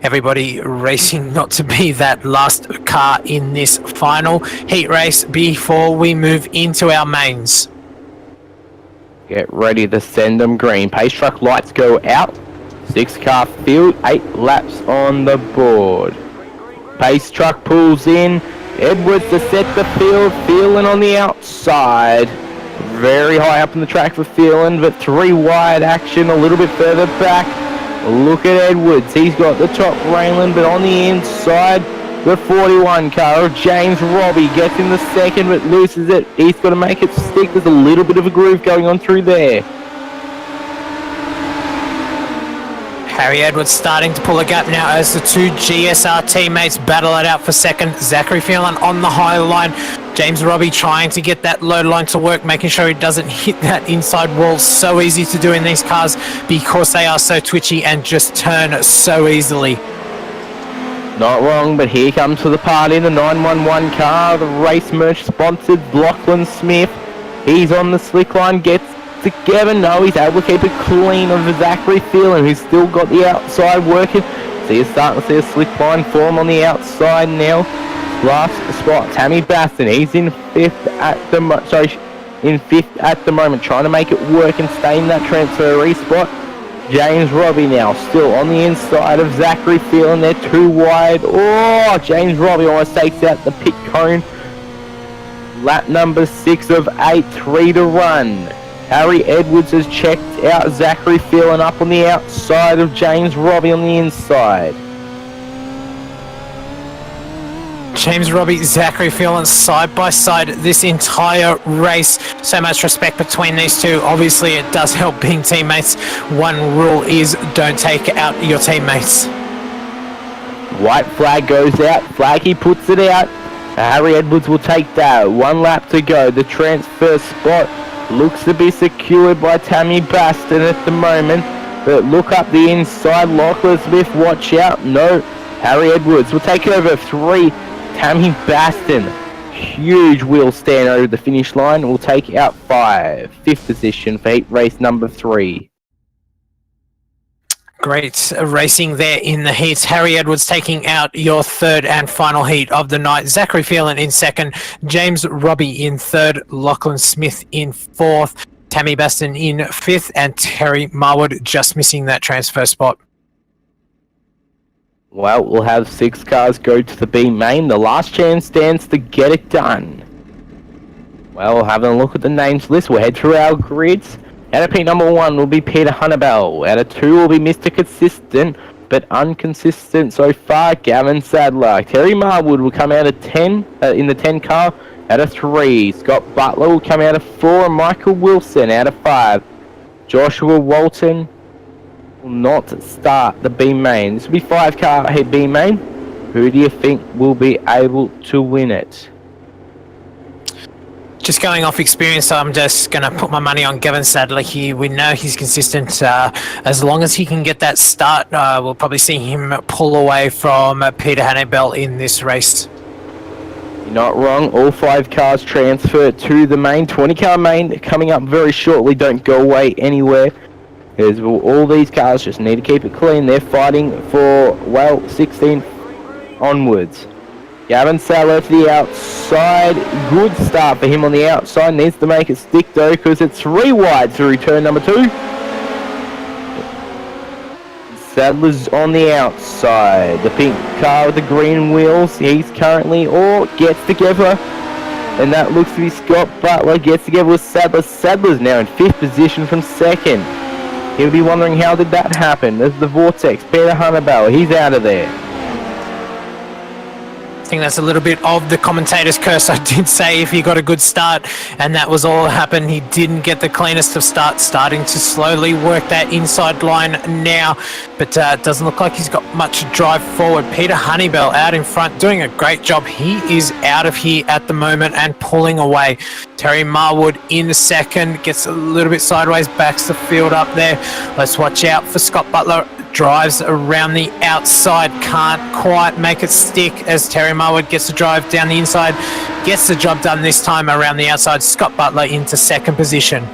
Speaker 2: everybody racing not to be that last car in this final heat race before we move into our mains.
Speaker 1: Get ready to send them green. Pace truck lights go out. 6 car field, 8 laps on the board. Pace truck pulls in. Edwards to set the field. Phelan on the outside. Very high up in the track for Phelan, but 3 wide action a little bit further back. Look at Edwards. He's got the top railing, but on the inside, the 41 car of James Robbie gets in the second, but loses it. He's got to make it stick. There's a little bit of a groove going on through there.
Speaker 2: Harry Edwards starting to pull a gap now as the 2 GSR teammates battle it out for second. Zachary Phelan on the high line. James Robbie trying to get that low line to work, making sure he doesn't hit that inside wall. So easy to do in these cars because they are so twitchy and just turn so easily.
Speaker 1: Not wrong, but here comes to the party the 911 car, the Race Merch sponsored Lachlan Smith. He's on the slick line, gets together. No, he's able to keep it clean of Zachary Phelan, who's still got the outside working. So you're starting to see a slick line form on the outside now. Last spot, Tammy Baston. He's in fifth at the moment, trying to make it work and stay in that transferee spot. James Robbie now still on the inside of Zachary Phelan. They're too wide. Oh, James Robbie almost takes out the pit cone. Lap number 6 of 8, 3 to run. Harry Edwards has checked out Zachary Phelan up on the outside of James Robbie on the inside.
Speaker 2: James Robbie, Zachary Phelan side by side this entire race. So much respect between these two. Obviously, it does help being teammates. One rule is don't take out your teammates.
Speaker 1: White flag goes out. Flaggy puts it out. Harry Edwards will take that. 1 lap to go. The transfer spot looks to be secured by Tammy Baston at the moment. But look up the inside. Lachlan Smith, watch out. No. Harry Edwards will take over 3. Tammy Baston. Huge wheel stand over the finish line. Will take out 5. 5th position for heat race number 3.
Speaker 2: Great racing there in the heats. Harry Edwards taking out your 3rd and final heat of the night. Zachary Phelan in 2nd. James Robbie in 3rd. Lachlan Smith in 4th. Tammy Baston in 5th. And Terry Marwood just missing that transfer spot.
Speaker 1: Well, we'll have 6 cars go to the B main. The last chance stands to get it done. Well, having a look at the names list, we'll head through our grids. Out of P number 1 will be Peter Hunnebell. Out of 2 will be Mr. Consistent, but inconsistent so far, Gavin Sadler. Terry Marwood will come out of 10 in the 10 car. Out of 3, Scott Butler will come out of 4. And Michael Wilson out of 5. Joshua Walton will not start the B main. This will be 5 car B main. Who do you think will be able to win it?
Speaker 2: Just going off experience, I'm just going to put my money on Gavin Sadler here. We know he's consistent. As long as he can get that start, we'll probably see him pull away from Peter Hannibal in this race.
Speaker 1: You're not wrong. All 5 cars transfer to the main. 20 car main coming up very shortly. Don't go away anywhere. As all these cars just need to keep it clean. They're fighting for, well, 16 onwards. Gavin Sadler to the outside. Good start for him on the outside. Needs to make it stick though, because it's 3 wide through turn number 2. Sadler's on the outside. The pink car with the green wheels. He's currently, or gets together. And that looks to be Scott Butler. Gets together with Sadler. Sadler's now in 5th position from 2nd. He'll be wondering how did that happen. There's the Vortex. Peter Hunnebauer. He's out of there.
Speaker 2: I think that's a little bit of the commentator's curse. I did say if he got a good start, and that was all that happened. He didn't get the cleanest of starts, starting to slowly work that inside line now, but it doesn't look like he's got much drive forward. Peter Honeybell out in front, doing a great job. He is out of here at the moment and pulling away. Terry Marwood in 2nd, gets a little bit sideways, backs the field up there. Let's watch out for Scott Butler. Drives around the outside, can't quite make it stick as Terry Marwood gets to drive down the inside, gets the job done this time around the outside. Scott Butler into 2nd position.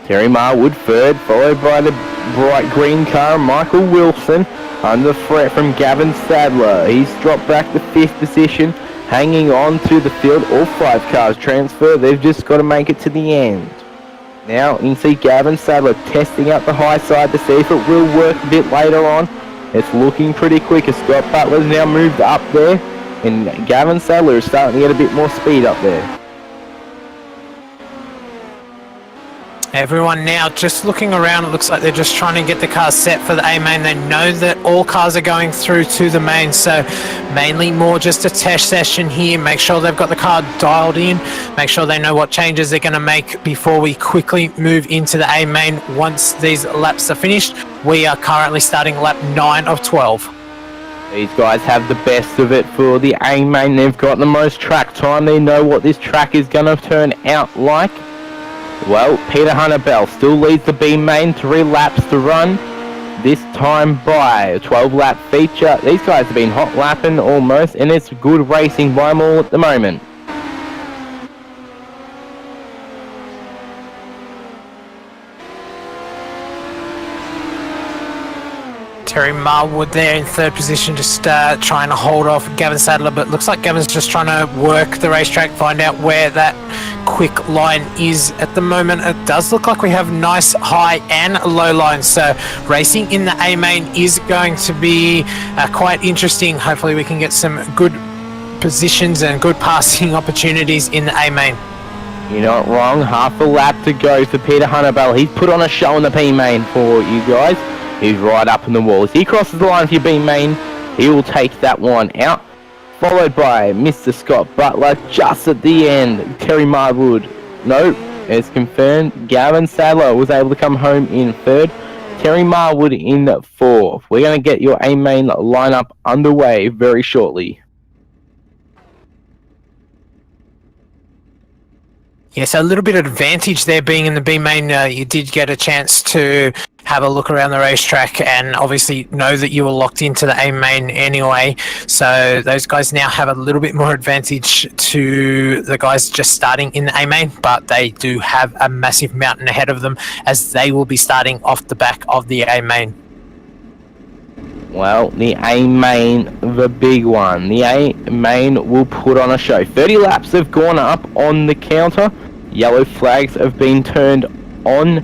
Speaker 1: Terry Marwood 3rd, followed by the bright green car, Michael Wilson, under threat from Gavin Sadler. He's dropped back to 5th position, hanging on to the field. All 5 cars transfer, they've just got to make it to the end. Now you can see Gavin Sadler testing out the high side to see if it will work a bit later on. It's looking pretty quick as Scott Butler's now moved up there, and Gavin Sadler is starting to get a bit more speed up there.
Speaker 2: Everyone now just looking around. It looks like they're just trying to get the cars set for the A main. They know that all cars are going through to the main, so mainly more just a test session here. Make sure they've got the car dialed in. Make sure they know what changes they're going to make before we quickly move into the A main. Once these laps are finished, we are currently starting lap 9 of 12.
Speaker 1: These guys have the best of it for the A main. They've got the most track time. They know what this track is going to turn out like. Well, Peter Hunnebell still leads the B main, 3 laps to run. This time by a 12-lap feature. These guys have been hot lapping almost, and it's good racing by them all at the moment.
Speaker 2: Terry Marwood there in 3rd position, just trying to hold off Gavin Sadler, but looks like Gavin's just trying to work the racetrack, find out where that quick line is at the moment. It does look like we have nice high and low lines, so racing in the A main is going to be quite interesting. Hopefully we can get some good positions and good passing opportunities in the A main.
Speaker 1: You're not wrong. Half a lap to go for Peter Hunnebell. He's put on a show in the B main for you guys. He's right up in the wall. As he crosses the line for your B main, he will take that one out. followed by Mr. Scott Butler just at the end. Terry Marwood, no, it's confirmed. Gavin Sadler was able to come home in third. Terry Marwood in fourth. We're going to get your A main lineup underway very shortly.
Speaker 2: Yes, a little bit of advantage there being in the B main. You did get a chance to have a look around the racetrack and obviously know that you were locked into the A main anyway. So those guys now have a little bit more advantage to the guys just starting in the A main, but they do have a massive mountain ahead of them as they will be starting off the back of the A main.
Speaker 1: Well, the A main, the big one. The A main will put on a show. 30 laps have gone up on the counter. Yellow flags have been turned on,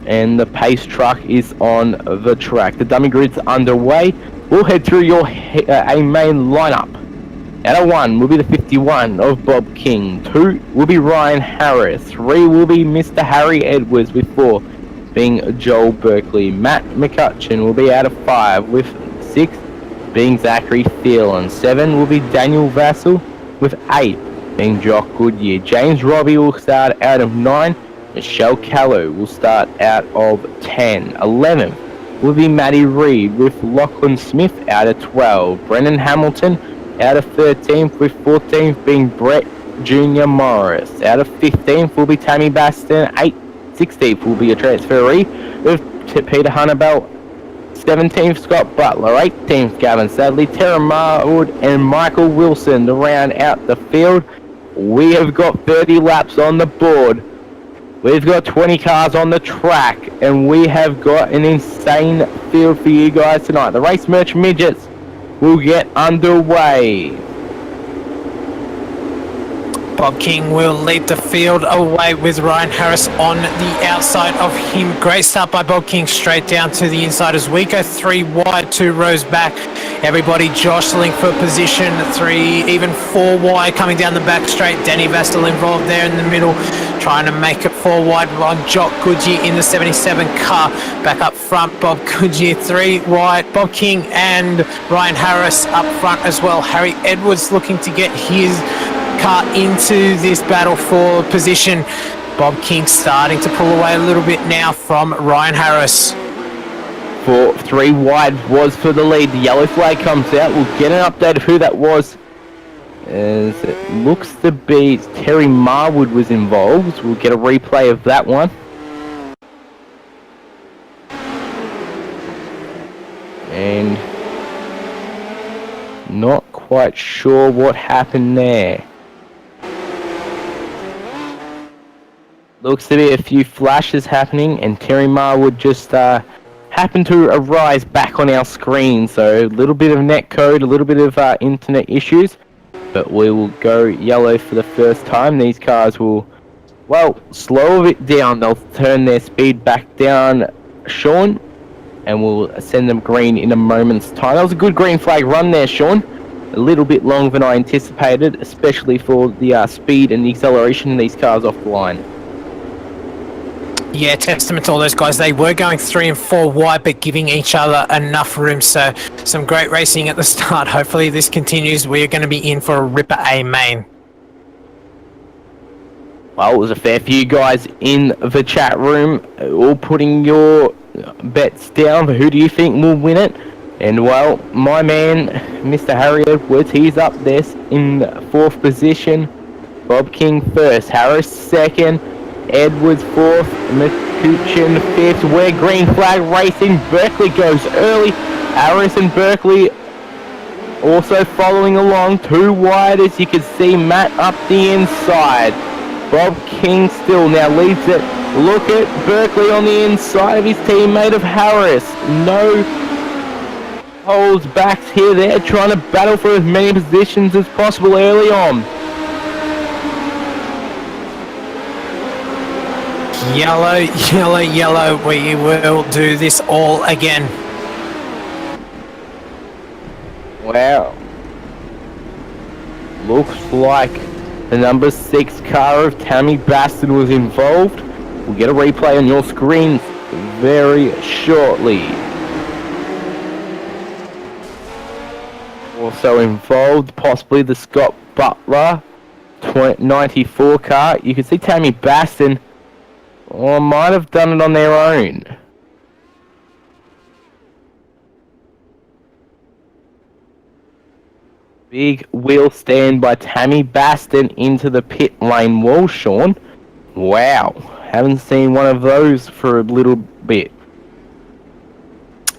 Speaker 1: and the pace truck is on the track. The dummy grid's underway. We'll head through your A main lineup. Out of 1 will be the 51 of Bob King. 2 will be Ryan Harris. 3 will be Mr. Harry Edwards, with 4 being Joel Berkeley. Matt McCutcheon will be out of 5, with 6 being Zachary Thielen. 7 will be Daniel Vassell, with 8 being Jock Goodyear. James Robbie will start out of 9. Michelle Callow will start out of 10. 11 will be Maddie Reed, with Lachlan Smith out of 12. Brennan Hamilton out of 13th, with 14th being Brett Jr. Morris. Out of 15th will be Tammy Baston. 16th will be a transferee, with Peter Hunnebelt. 17th, Scott Butler. 18th, Gavin Sadley. Tara Marwood and Michael Wilson to round out the field. We have got 30 laps on the board. We've got 20 cars on the track, and we have got an insane field for you guys tonight. The Race Merch Midgets will get underway.
Speaker 2: Bob King will lead the field away with Ryan Harris on the outside of him. Great start by Bob King, straight down to the inside as we go 3 wide, 2 rows back. Everybody jostling for position. 3, even 4 wide coming down the back straight. Danny Vastel involved there in the middle, trying to make it 4 wide on Jock Goodyear in the 77 car. Back up front, Bob Goodyear 3 wide. Bob King and Ryan Harris up front as well. Harry Edwards looking to get his car into this battle for position. Bob King starting to pull away a little bit now from Ryan Harris.
Speaker 1: 3 wide was for the lead. The yellow flag comes out. We'll get an update of who that was, as it looks to be Terry Marwood was involved. We'll get a replay of that one. And not quite sure what happened there. Looks to be a few flashes happening, and Terry Marwood just happened to arise back on our screen. So a little bit of net code, a little bit of internet issues, but we will go yellow for the first time. These cars will, well, slow it down. They'll turn their speed back down, Sean, and we'll send them green in a moment's time. That was a good green flag run there, Sean. A little bit longer than I anticipated, especially for the speed and the acceleration in these cars off the line.
Speaker 2: Yeah, testament to all those guys. They were going 3 and 4 wide, but giving each other enough room. So some great racing at the start. Hopefully this continues. We're going to be in for a ripper A main.
Speaker 1: Well, it was a fair few guys in the chat room, all putting your bets down for who do you think will win it. And well, my man, Mr. Harry Edwards, he's up there in 4th position. Bob King 1st, Harris 2nd, Edwards 4th, McCutcheon 5th. We're green flag racing. Berkeley goes early. Harris and Berkeley also following along 2 wide, as you can see. Matt up the inside. Bob King still now leads it. Look at Berkeley on the inside of his teammate of Harris. No holds backs here. They're trying to battle for as many positions as possible early on.
Speaker 2: Yellow, yellow, yellow. We will do this all again.
Speaker 1: Wow. Looks like the number 6 car of Tammy Baston was involved. We'll get a replay on your screens very shortly. also involved, possibly the Scott Butler 94 car. You can see Tammy Baston might have done it on their own. Big wheel stand by Tammy Baston into the pit lane wall, Sean. Wow, haven't seen one of those for a little bit.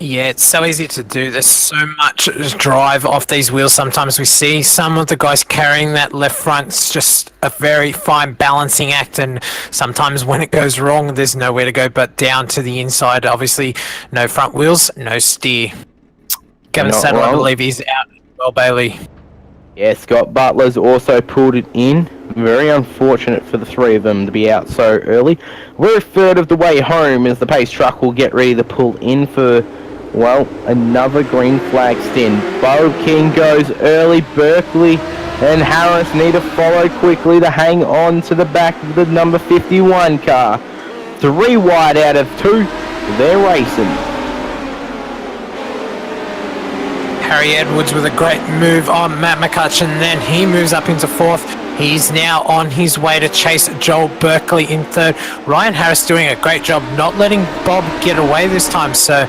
Speaker 2: Yeah, it's so easy to do. There's so much drive off these wheels. Sometimes we see some of the guys carrying that left front. It's just a very fine balancing act, and sometimes when it goes wrong, there's nowhere to go but down to the inside. Obviously, no front wheels, no steer. Kevin Saddle, I believe he's out as well, Bailey.
Speaker 1: Yeah, Scott Butler's also pulled it in. Very unfortunate for the three of them to be out so early. We're a third of the way home as the pace truck will get ready to pull in for, well, another green flag stint. Bo King goes early. Berkeley and Harris need to follow quickly to hang on to the back of the number 51 car. 3 wide out of 2. They're racing.
Speaker 2: Harry Edwards with a great move on Matt McCutcheon, then he moves up into 4th. He's now on his way to chase Joel Berkeley in 3rd. Ryan Harris doing a great job not letting Bob get away this time, so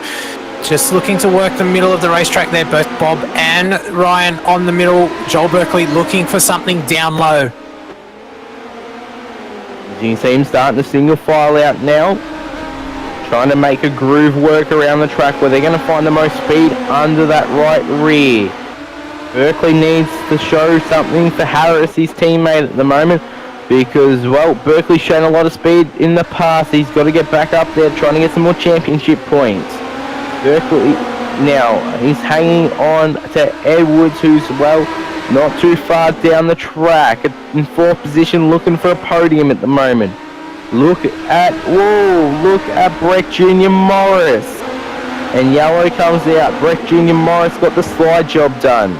Speaker 2: just looking to work the middle of the racetrack there. Both Bob and Ryan on the middle. Joel Berkeley looking for something down low.
Speaker 1: You can see him starting to single file out now, trying to make a groove work around the track where they're going to find the most speed under that right rear. Berkeley needs to show something for Harris, his teammate at the moment, because, well, Berkeley's shown a lot of speed in the past. He's got to get back up there trying to get some more championship points. Berkeley now, he's hanging on to Edwards, who's, well, not too far down the track, in 4th position, looking for a podium at the moment. Look at Brett Jr. Morris. And yellow comes out. Brett Jr. Morris got the slide job done.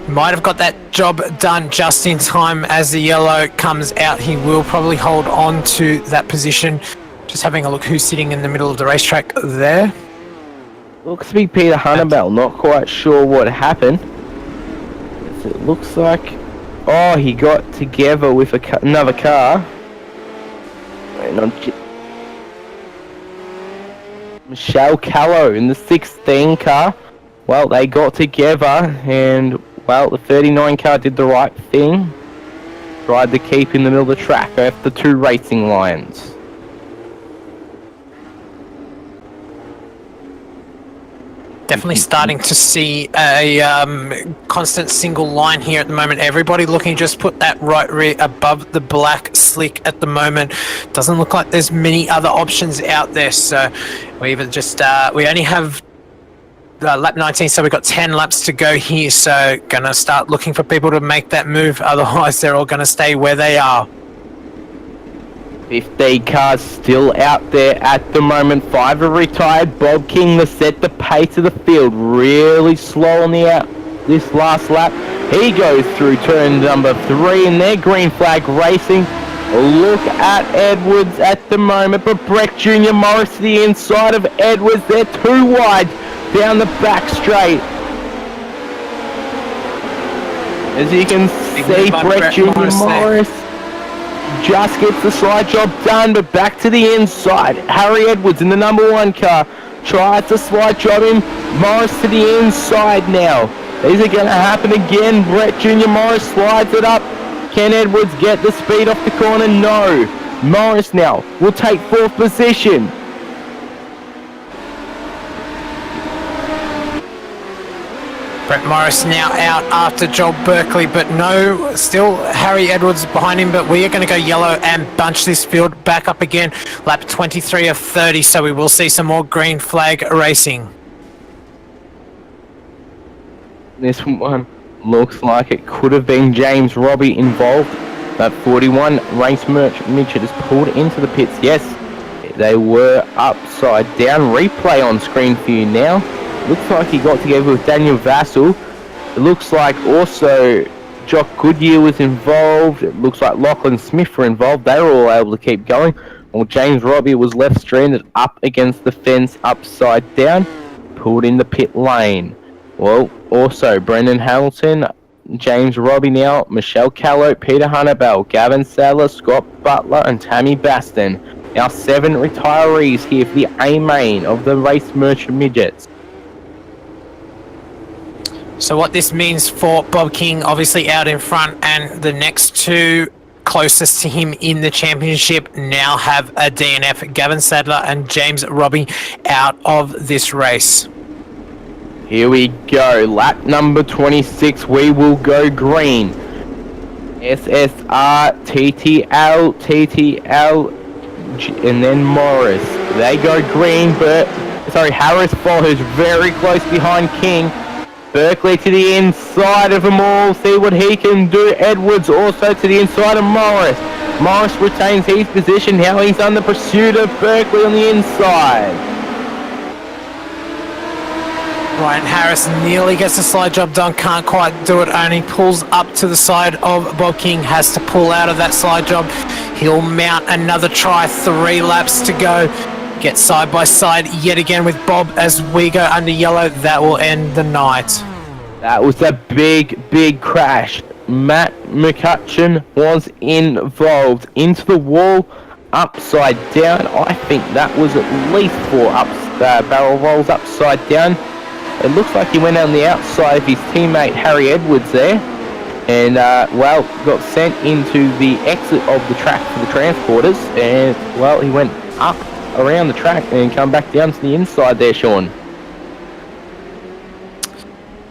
Speaker 2: Might have got that job done just in time as the yellow comes out. He will probably hold on to that position. Just having a look who's sitting in the middle of the racetrack there.
Speaker 1: Looks to be Peter Hunnebell. Not quite sure what happened. It looks like... Oh, he got together with another car. Michelle Callow in the 16 car. Well, they got together and, well, the 39 car did the right thing. Tried to keep in the middle of the track off the 2 racing lines.
Speaker 2: Definitely starting to see a constant single line here at the moment. Everybody looking just put that right rear above the black slick at the moment. Doesn't look like there's many other options out there. So we even just we only have lap 19, so we've got 10 laps to go here. So gonna start looking for people to make that move. Otherwise, they're all gonna stay where they are.
Speaker 1: 15 cars still out there at the moment. 5 are retired. Bob King to set the pace of the field. Really slow on the out this last lap. He goes through turn number 3 and they're green flag racing. Look at Edwards at the moment, but Brett Jr. Morris to the inside of Edwards. They're 2 wide down the back straight. As you can see, Brett Jr. Morris just gets the slide job done, but back to the inside. Harry Edwards in the number 1 car tries to slide job him. Morris to the inside now. Is it going to happen again? Brett Jr. Morris slides it up. Can Edwards get the speed off the corner? No. Morris now will take 4th position.
Speaker 2: Brett Morris now out after Joel Berkeley, but no, still Harry Edwards behind him, but we are going to go yellow and bunch this field back up again. Lap 23 of 30, so we will see some more green flag racing.
Speaker 1: This one looks like it could have been James Robbie involved. That 41 race merch midget is pulled into the pits. Yes, they were upside down. Replay on screen for you now. Looks like he got together with Daniel Vassell. It looks like also Jock Goodyear was involved. It looks like Lachlan Smith were involved. They were all able to keep going. While James Robbie was left stranded up against the fence upside down. pulled in the pit lane. Well, also Brendan Hamilton, James Robbie now, Michelle Callow, Peter Hunnebell, Gavin Sadler, Scott Butler, and Tammy Baston. Now 7 retirees here for the A main of the Race Merchant Midgets.
Speaker 2: So what this means for Bob King, obviously out in front, and the next 2 closest to him in the championship now have a DNF. Gavin Sadler and James Robbie out of this race.
Speaker 1: Here we go, lap number 26, we will go green. SSR, TTL, and then Morris. They go green, but Harris follows very close behind King. Berkeley to the inside of them all, see what he can do. Edwards also to the inside of Morris. Morris retains his position, now he's under pursuit of Berkeley on the inside.
Speaker 2: Ryan Harris nearly gets the slide job done, can't quite do it, only pulls up to the side of Bob King, has to pull out of that slide job. He'll mount another try, 3 laps to go. Get side by side yet again with Bob as we go under yellow. That will end the night.
Speaker 1: That was a big crash. Matt McCutcheon was involved. Into the wall, upside down. I think that was at least 4 barrel rolls upside down. It looks like he went on the outside of his teammate Harry Edwards there. And, well, got sent into the exit of the track for the transporters. And, well, he went up around the track and come back down to the inside there, Sean.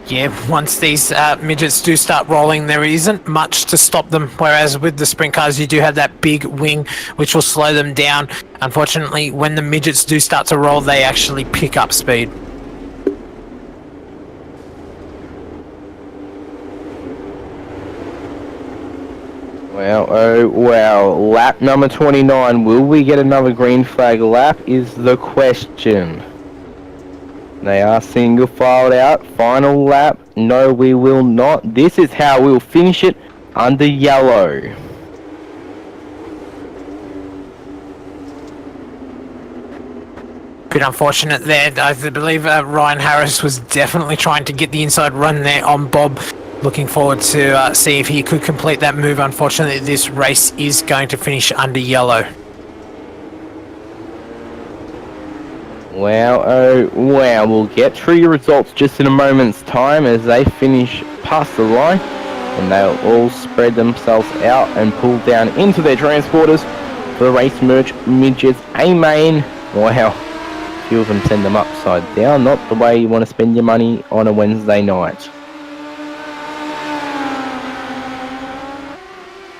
Speaker 2: Yeah, once these midgets do start rolling, there isn't much to stop them, whereas with the sprint cars you do have that big wing which will slow them down. Unfortunately, when the midgets do start to roll, they actually pick up speed.
Speaker 1: Well, oh well, lap number 29, will we get another green flag lap is the question. They are single filed out, final lap, no we will not. This is how we'll finish it under yellow.
Speaker 2: Bit unfortunate there. I believe Ryan Harris was definitely trying to get the inside run there on Bob. Looking forward to see if he could complete that move. Unfortunately, this race is going to finish under yellow.
Speaker 1: Wow, oh wow, we'll get through your results just in a moment's time as they finish past the line. And they'll all spread themselves out and pull down into their transporters for the Race Merch Midgets A main. Wow, a few of them send them upside down, not the way you want to spend your money on a Wednesday night.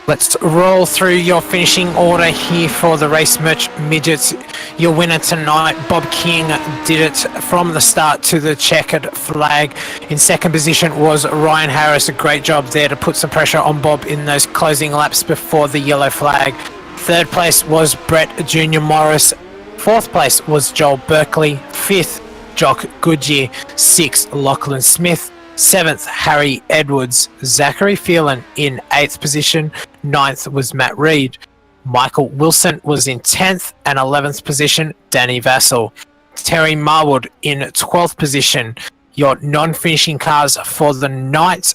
Speaker 2: Let's roll through your finishing order here for the Race Merch Midgets. Your winner tonight, Bob King, did it from the start to the checkered flag. In second position was Ryan Harris. A great job there to put some pressure on Bob in those closing laps before the yellow flag. Third place was Brett Junior Morris. Fourth place was Joel Berkeley. Fifth, Jock Goodyear. Sixth, Lachlan Smith. 7th, Harry Edwards. Zachary Phelan in 8th position. 9th was Matt Reed. Michael Wilson was in 10th and 11th position. Danny Vassell. Terry Marwood in 12th position. Your non-finishing cars for the night.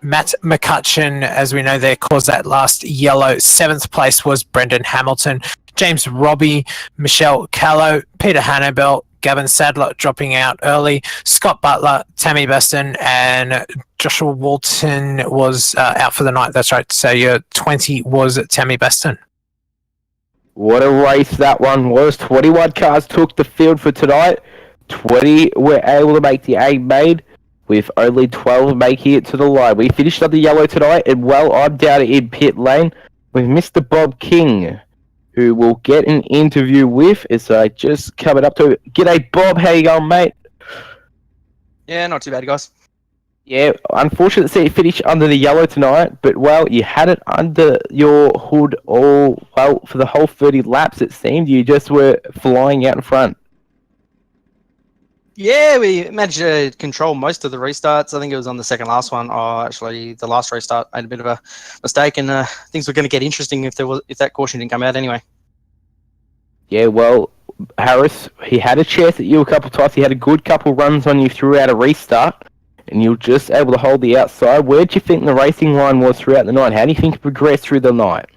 Speaker 2: Matt McCutcheon, as we know there, caused that last yellow. 7th place was Brendan Hamilton. James Robbie, Michelle Callow, Peter Hannibal, Gavin Sadler dropping out early, Scott Butler, Tammy Baston, and Joshua Walton was out for the night. That's right. So your 20 was Tammy Baston.
Speaker 1: What a race that one was. 21 cars took the field for tonight. 20 were able to make the A main, with only 12 making it to the line. We finished on the yellow tonight, and well, I'm down in pit lane with Mr. Bob King, who we'll get an interview with. It's just coming up to it. G'day, Bob. How you going, mate?
Speaker 4: Yeah, not too bad, guys.
Speaker 1: Yeah, unfortunate to see you finish under the yellow tonight, but, well, you had it under your hood all, well, for the whole 30 laps, it seemed. You just were flying out in front.
Speaker 4: Yeah, we managed to control most of the restarts. I think it was on the second last one. Oh, actually, the last restart made a bit of a mistake, and things were going to get interesting if that caution didn't come out anyway.
Speaker 1: Yeah, well, Harris, he had a chance at you a couple of times. He had a good couple runs on you throughout a restart, and you were just able to hold the outside. Where do you think the racing line was throughout the night? How do you think it progressed through the night?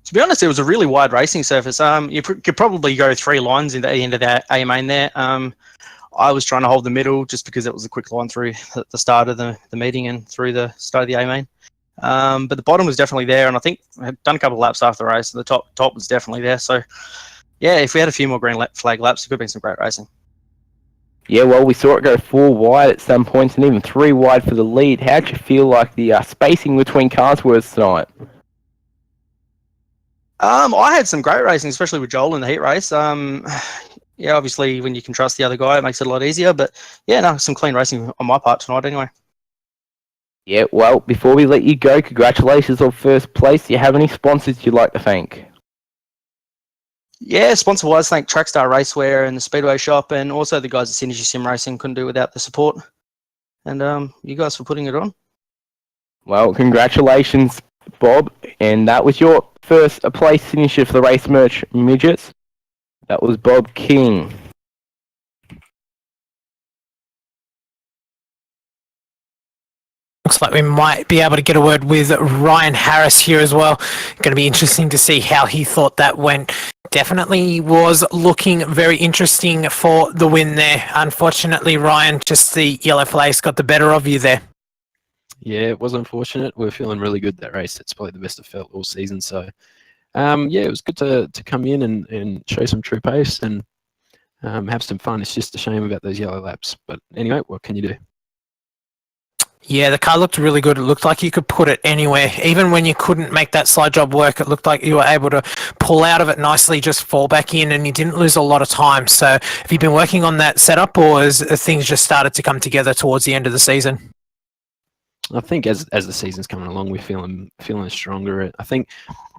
Speaker 4: To be honest, it was a really wide racing surface. You could probably go 3 lines in the end of that A main there. I was trying to hold the middle just because it was a quick line through the start of the meeting and through the start of the A main. But the bottom was definitely there, and I think I had done a couple of laps after the race, and the top was definitely there. So, yeah, if we had a few more green flag laps, it could have been some great racing.
Speaker 1: Yeah, well, we saw it go 4 wide at some points and even 3 wide for the lead. How'd you feel like the spacing between cars was tonight?
Speaker 4: I had some great racing, especially with Joel in the heat race. Yeah, obviously, when you can trust the other guy, it makes it a lot easier. But, yeah, no, some clean racing on my part tonight anyway.
Speaker 1: Yeah, well, before we let you go, congratulations on first place. Do you have any sponsors you'd like to thank?
Speaker 4: Yeah, sponsor-wise, thank Trackstar Racewear and the Speedway shop, and also the guys at Synergy Sim Racing. Couldn't do without the support. And you guys for putting it on.
Speaker 1: Well, congratulations, Bob. And that was your first place finisher for the race merch midgets. That was Bob King.
Speaker 2: Looks like we might be able to get a word with Ryan Harris here as well. Going to be interesting to see how he thought that went. Definitely was looking very interesting for the win there. Unfortunately, Ryan, just the yellow flags got the better of you there.
Speaker 5: Yeah, it was unfortunate. We were feeling really good that race. It's probably the best I've felt all season. So, yeah, it was good to come in and show some true pace and have some fun. It's just a shame about those yellow laps. But anyway, what can you do?
Speaker 2: Yeah, the car looked really good. It looked like you could put it anywhere. Even when you couldn't make that slide job work, it looked like you were able to pull out of it nicely, just fall back in, and you didn't lose a lot of time. So have you been working on that setup, or has things just started to come together towards the end of the season?
Speaker 5: I think as the season's coming along, we're feeling stronger. I think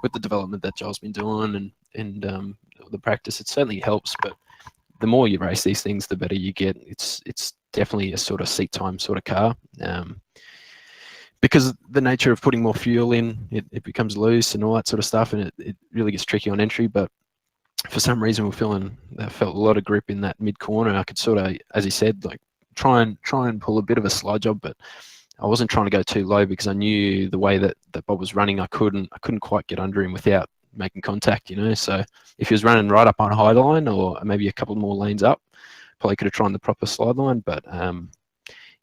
Speaker 5: with the development that Joel's been doing and the practice, it certainly helps. But the more you race these things, the better you get. It's definitely a sort of seat time sort of car. Because the nature of putting more fuel in, it becomes loose and all that sort of stuff, and it really gets tricky on entry. But for some reason, I felt a lot of grip in that mid corner. I could sort of, as he said, like try and pull a bit of a slide job, but I wasn't trying to go too low because I knew the way that Bob was running, I couldn't quite get under him without making contact, you know. So if he was running right up on high line or maybe a couple more lanes up, probably could have tried the proper slide line. But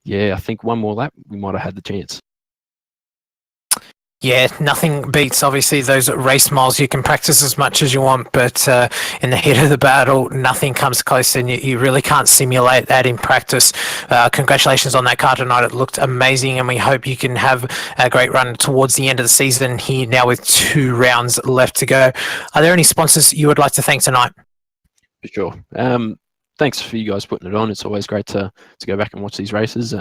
Speaker 5: yeah, I think one more lap, we might have had the chance.
Speaker 2: Yeah, nothing beats obviously those race miles. You can practice as much as you want, but in the heat of the battle, nothing comes close, and you really can't simulate that in practice. Congratulations on that car tonight. It looked amazing, and we hope you can have a great run towards the end of the season here now with 2 rounds left to go. Are there any sponsors you would like to thank tonight?
Speaker 5: For sure. Thanks for you guys putting it on. It's always great to go back and watch these races.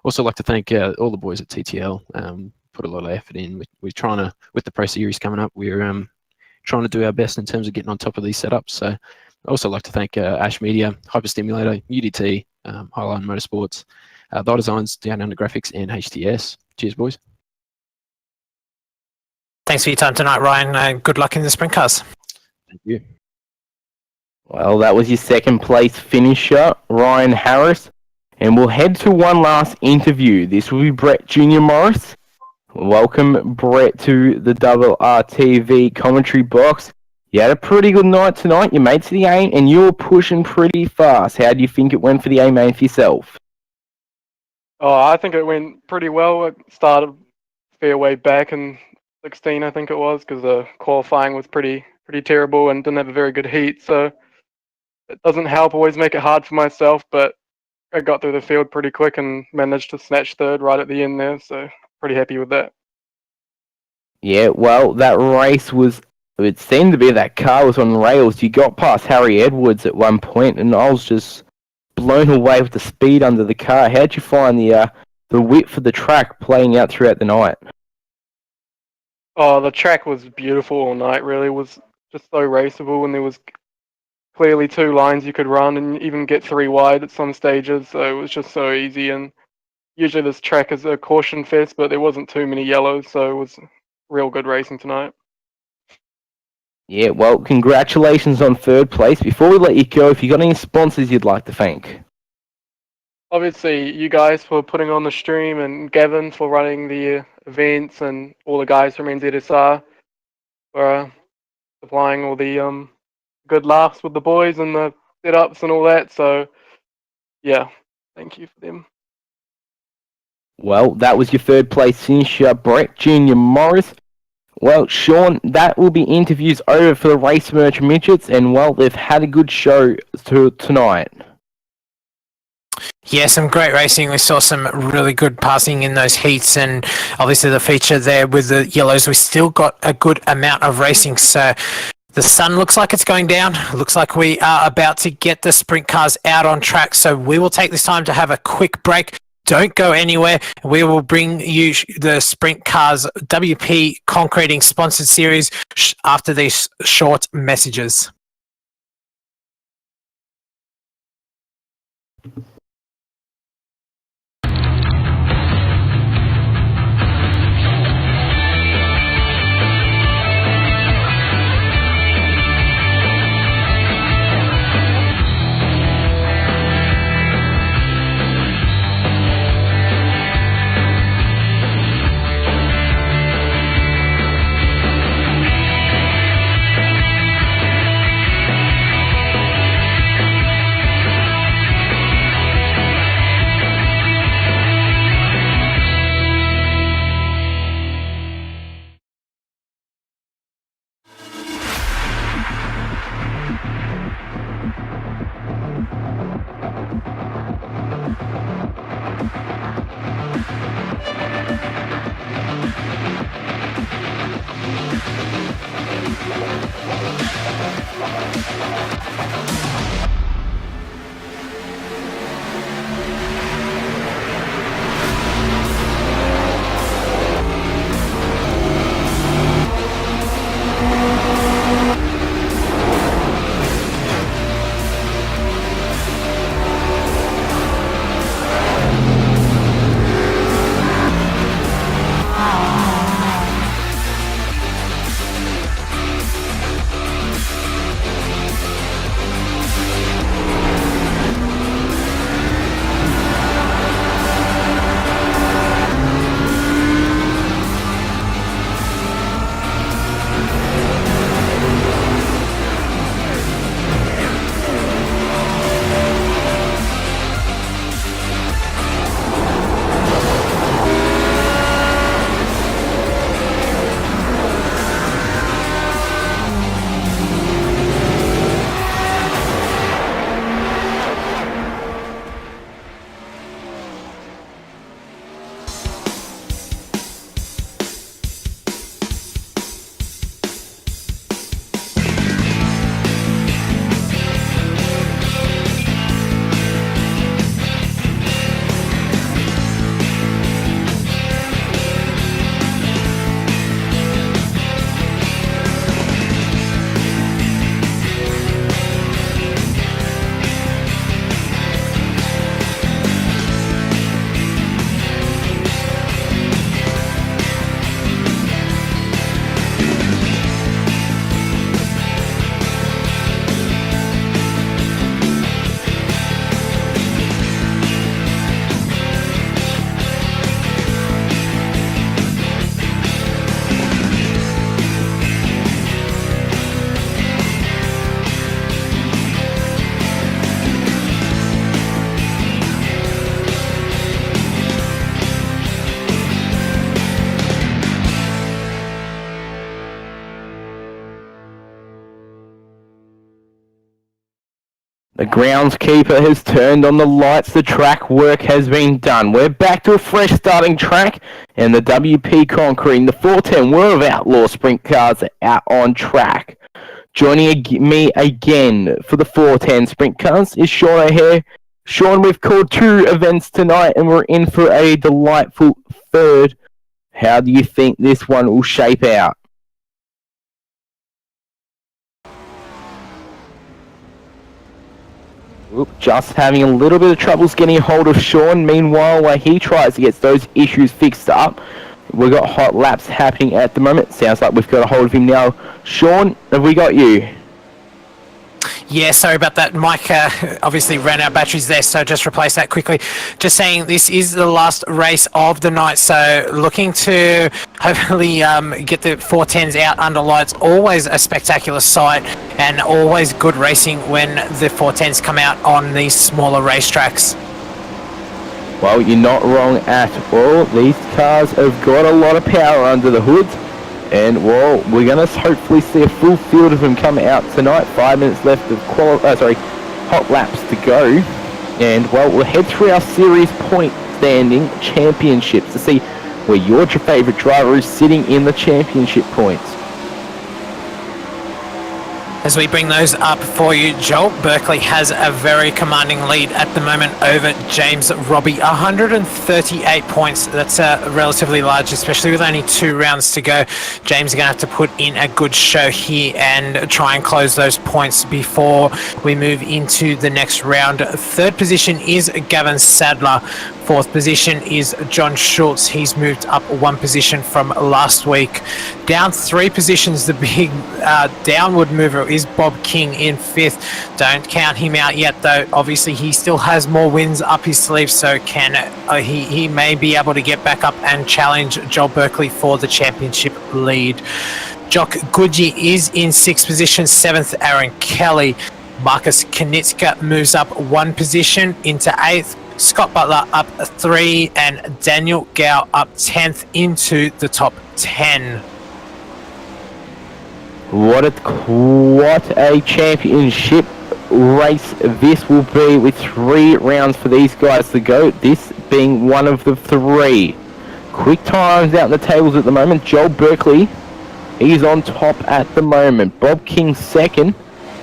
Speaker 5: Also like to thank all the boys at TTL. Put a lot of effort in. We're trying to, with the Pro Series coming up, we're trying to do our best in terms of getting on top of these setups. So I also like to thank Ash Media, Hyperstimulator, UDT, Highline Motorsports, Thy Designs, Down Under Graphics, and HTS. Cheers, boys.
Speaker 2: Thanks for your time tonight, Ryan. Good luck in the sprint cars.
Speaker 5: Thank you.
Speaker 1: Well, that was your second place finisher, Ryan Harris. And we'll head to one last interview. This will be Brett Jr. Morris. Welcome, Brett, to the RRTV commentary box. You had a pretty good night tonight. You made to the A, and you were pushing pretty fast. How do you think it went for the A main for yourself?
Speaker 6: Oh, I think it went pretty well. It started fair way back in 16, I think it was, because the qualifying was pretty terrible and didn't have a very good heat. So it doesn't help always make it hard for myself, but I got through the field pretty quick and managed to snatch third right at the end there. So pretty happy with that.
Speaker 1: Yeah, well, that race was, it seemed to be that car was on rails. You got past Harry Edwards at one point, and I was just blown away with the speed under the car. How'd you find the width of the track playing out throughout the night?
Speaker 6: Oh, the track was beautiful all night, really. It was just so raceable, and there was clearly 2 lines you could run and even get 3 wide at some stages. So it was just so easy, and usually this track is a caution fest, but there wasn't too many yellows, so it was real good racing tonight.
Speaker 1: Yeah, well, congratulations on third place. Before we let you go, if you got any sponsors you'd like to thank.
Speaker 6: Obviously, you guys for putting on the stream, and Gavin for running the events, and all the guys from NZSR for supplying all the good laughs with the boys and the setups and all that. So, yeah, thank you for them.
Speaker 1: Well, that was your third place finisher, Brett Jr. Morris. Well, Sean, that will be interviews over for the Race Merch Midgets, and well, they've had a good show tonight.
Speaker 2: Yeah, some great racing. We saw some really good passing in those heats, and obviously the feature there with the yellows, we still got a good amount of racing. So the sun looks like it's going down. Looks like we are about to get the sprint cars out on track. So we will take this time to have a quick break. Don't go anywhere. We will bring you the Sprint Cars WP Concreting sponsored series after these short messages.
Speaker 1: The groundskeeper has turned on the lights. The track work has been done. We're back to a fresh starting track, and the WP Concrete, the 410 World of Outlaw sprint cars are out on track. Joining me again for the 410 sprint cars is Sean O'Hare. Sean, we've called 2 events tonight, and we're in for a delightful third. How do you think this one will shape out? Just having a little bit of troubles getting a hold of Sean. Meanwhile, while he tries to get those issues fixed up, We've got hot laps happening at the moment. Sounds like we've got a hold of him now. Sean, have we got you?
Speaker 2: Yeah, sorry about that. Mike obviously ran out batteries there, so just replace that quickly. Just saying this is the last race of the night, so looking to hopefully get the 410s out under lights. Always a spectacular sight and always good racing when the 410s come out on these smaller racetracks.
Speaker 1: Well, you're not wrong at all. These cars have got a lot of power under the hood. And, well, we're going to hopefully see a full field of them come out tonight. 5 minutes left of hot laps to go. And, well, we'll head through our series point standing championships to see where your favourite driver is sitting in the championship points.
Speaker 2: As we bring those up for you, Joel Berkeley has a very commanding lead at the moment over James Robbie. 138 points. That's relatively large, especially with only 2 rounds to go. James is going to have to put in a good show here and try and close those points before we move into the next round. 3rd position is Gavin Sadler. 4th position is John Schultz. He's moved up 1 position from last week. Down 3 positions, the big downward mover is Bob King in 5th. Don't count him out yet, though. Obviously, he still has more wins up his sleeve, so he may be able to get back up and challenge Joel Berkeley for the championship lead. Jock Goodye is in 6th position. 7th, Aaron Kelly. Marcus Knitska moves up 1 position into 8th. Scott Butler up 3 and Daniel Gow up 10th into the top 10.
Speaker 1: What a championship race this will be, with 3 rounds for these guys to go, this being one of the 3. Quick times out in the tables at the moment. Joel Berkeley, he's on top at the moment. Bob King 2nd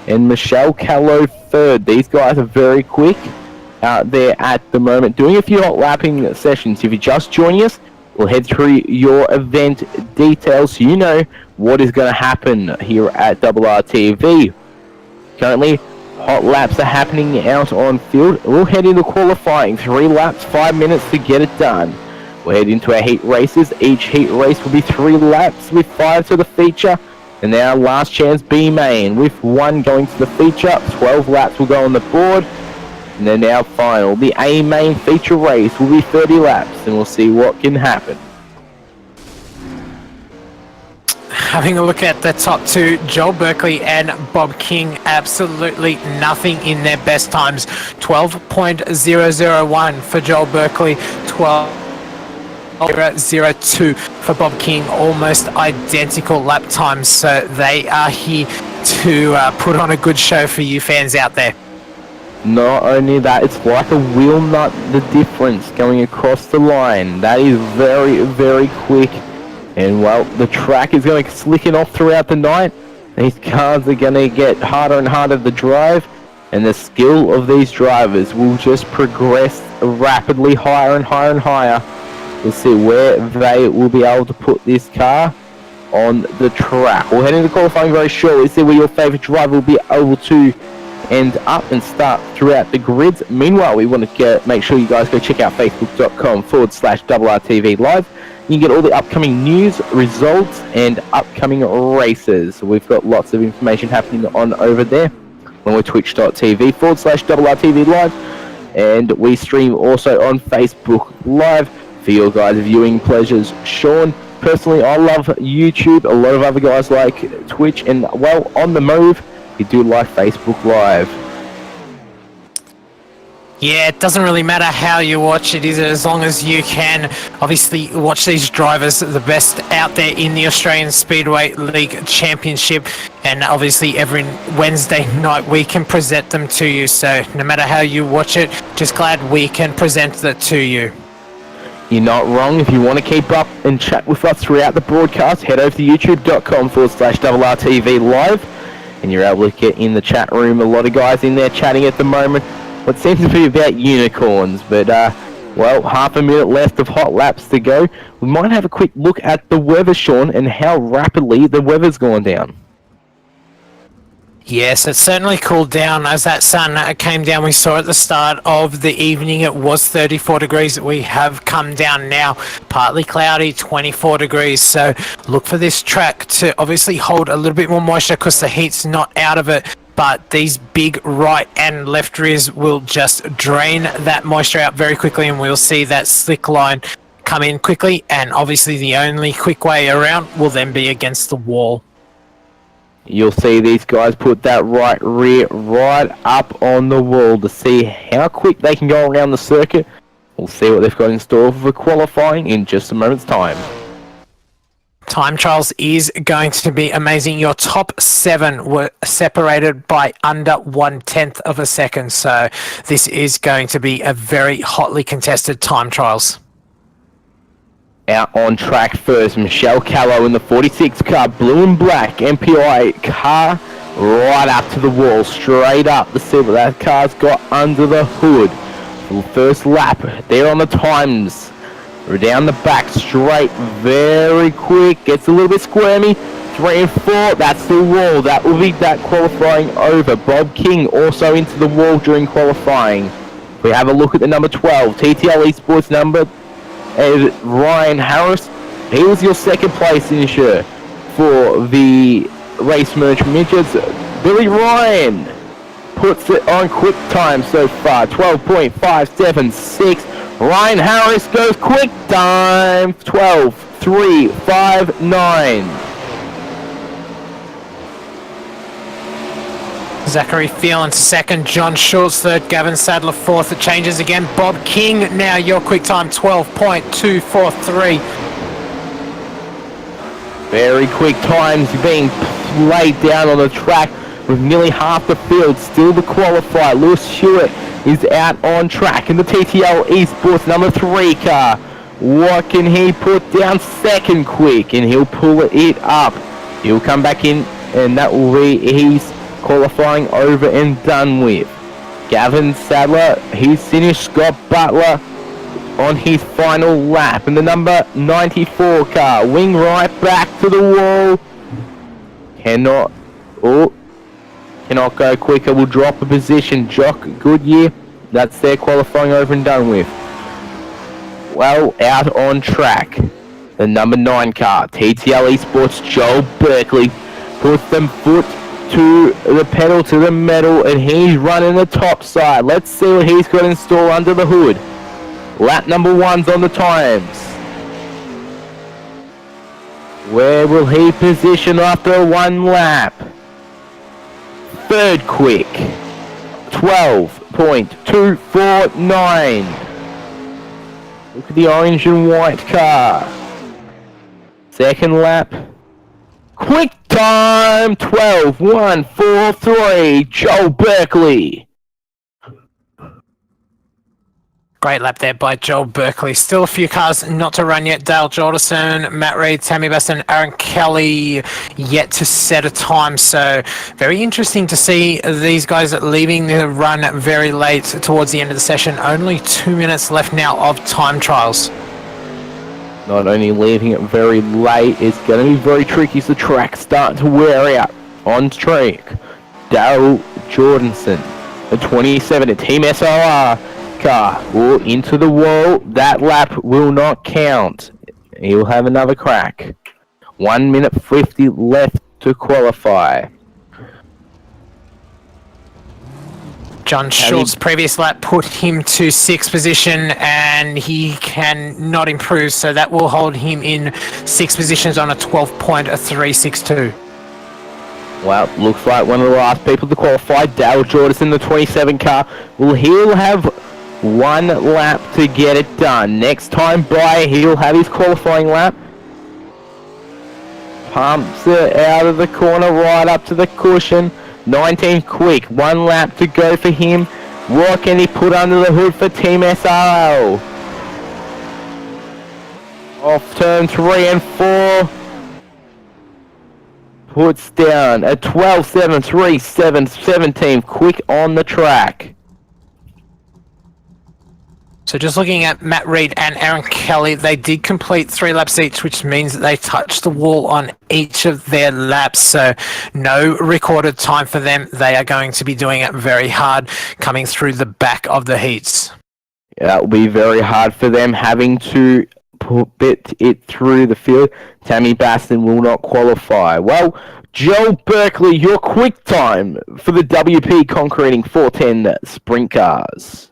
Speaker 1: and Michelle Callow 3rd. These guys are very quick out there at the moment, doing a few hot lapping sessions. If you're just joining us, we'll head through your event details so you know what is going to happen here at RRTV. Currently, hot laps are happening out on field. We'll head into qualifying. 3 laps, 5 minutes to get it done. We'll head into our heat races. Each heat race will be 3 laps with 5 to the feature. And now last chance B main with 1 going to the feature. 12 laps will go on the board. And then our final, the A main feature race, will be 30 laps, and we'll see what can happen.
Speaker 2: Having a look at the top 2, Joel Berkeley and Bob King, absolutely nothing in their best times. 12.001 for Joel Berkeley, 12.002 for Bob King, almost identical lap times. So they are here to put on a good show for you fans out there.
Speaker 1: Not only that, it's like a wheel nut, the difference going across the line. That is very, very quick. And, well, the track is going to slicken off throughout the night. These cars are going to get harder and harder to drive. And the skill of these drivers will just progress rapidly higher and higher and higher. We'll see where they will be able to put this car on the track. We'll head into qualifying very shortly, see where your favourite driver will be able to end up and start throughout the grids. Meanwhile, we want to make sure you guys go check out facebook.com/RRTV Live. You can get all the upcoming news, results, and upcoming races. We've got lots of information happening on over there. When we're twitch.tv/RRTV Live. And we stream also on Facebook Live for your guys' viewing pleasures. Sean, personally, I love YouTube. A lot of other guys like Twitch. And, well, on the move, you do like Facebook Live.
Speaker 2: Yeah, it doesn't really matter how you watch it, is it? As long as you can obviously watch these drivers, the best out there in the Australian Speedway League Championship. And obviously every Wednesday night we can present them to you. So no matter how you watch it, just glad we can present that to you.
Speaker 1: You're not wrong. If you want to keep up and chat with us throughout the broadcast, head over to youtube.com/RRTV Live. And you're able to get in the chat room. A lot of guys in there chatting at the moment. What seems to be about unicorns, but well, half a minute left of hot laps to go. We might have a quick look at the weather, Sean, and how rapidly the weather's gone down.
Speaker 2: Yes, it certainly cooled down as that sun came down. We saw at the start of the evening it was 34 degrees. We have come down now, partly cloudy, 24 degrees. So look for this track to obviously hold a little bit more moisture because the heat's not out of it. But these big right and left rears will just drain that moisture out very quickly, and we'll see that slick line come in quickly. And obviously the only quick way around will then be against the wall.
Speaker 1: You'll see these guys put that right rear right up on the wall to see how quick they can go around the circuit. We'll see what they've got in store for qualifying in just a moment's time.
Speaker 2: Time trials is going to be amazing. Your top 7 were separated by under 1/10 of a second. So this is going to be a very hotly contested time trials.
Speaker 1: Out on track first, Michelle Callow in the 46 car, blue and black, MPI car right up to the wall, straight up to see what that car's got under the hood. First lap, there on the times. We're down the back straight, very quick, gets a little bit squirmy. 3 and 4, that's the wall. That will be that qualifying over. Bob King also into the wall during qualifying. We have a look at the number 12, TTL Esports number Ryan Harris. He was your second place finisher for the Race Merch Midgets. Billy Ryan puts it on quick time so far, 12.576. Ryan Harris goes quick time, 12.359.
Speaker 2: Zachary Phelan to second, John Schultz third, Gavin Sadler fourth. It changes again. Bob King now your quick time, 12.243.
Speaker 1: Very quick times being laid down on the track with nearly half the field still to qualify. Lewis Stewart is out on track in the TTL Esports number 3 car. What can he put down? Second quick, and he'll pull it up. He'll come back in, and that will be his qualifying over and done with. Gavin Sadler, he's finished. Scott Butler on his final lap in the number 94 car. Wing right back to the wall. Cannot go quicker. Will drop a position. Jock Goodyear, that's their qualifying over and done with. Well, out on track, the number 9 car, TTL Esports, Joel Berkeley, puts them foot to the pedal to the metal, and he's running the top side. Let's see what he's got in store under the hood. Lap number 1's on the times. Where will he position after 1 lap? Third quick, 12.249. Look at the orange and white car. Second lap, quick time, 12.143, Joel Berkeley.
Speaker 2: Great lap there by Joel Berkeley. Still a few cars not to run yet. Dale Jordanson, Matt Reid, Tammy Baston, Aaron Kelly yet to set a time. So very interesting to see these guys leaving the run very late towards the end of the session. Only 2 minutes left now of time trials.
Speaker 1: Not only leaving it very late, it's going to be very tricky as the track's starting to wear out. On track, Dale Jordanson, the 27 at Team SRR car, will into the wall. That lap will not count. He will have another crack. 1 minute 50 left to qualify.
Speaker 2: John Schultz, previous lap put him to 6th position, and he can not improve, so that will hold him in 6 positions on a 12.362.
Speaker 1: Well, looks like one of the last people to qualify, Dale Jordanson, the 27 car. Well, he'll have 1 lap to get it done. Next time by, he'll have his qualifying lap. Pumps it out of the corner right up to the cushion. 19 quick, 1 lap to go for him. What can he put under the hood for Team SRL? Off turn 3 and 4. Puts down a 12.737, 17th quick on the track.
Speaker 2: So just looking at Matt Reed and Aaron Kelly, they did complete 3 laps each, which means that they touched the wall on each of their laps. So no recorded time for them. They are going to be doing it very hard coming through the back of the heats.
Speaker 1: Yeah, that will be very hard for them having to put it through the field. Tammy Baston will not qualify. Well, Joe Berkeley, your quick time for the WP Concreting 410 sprint cars.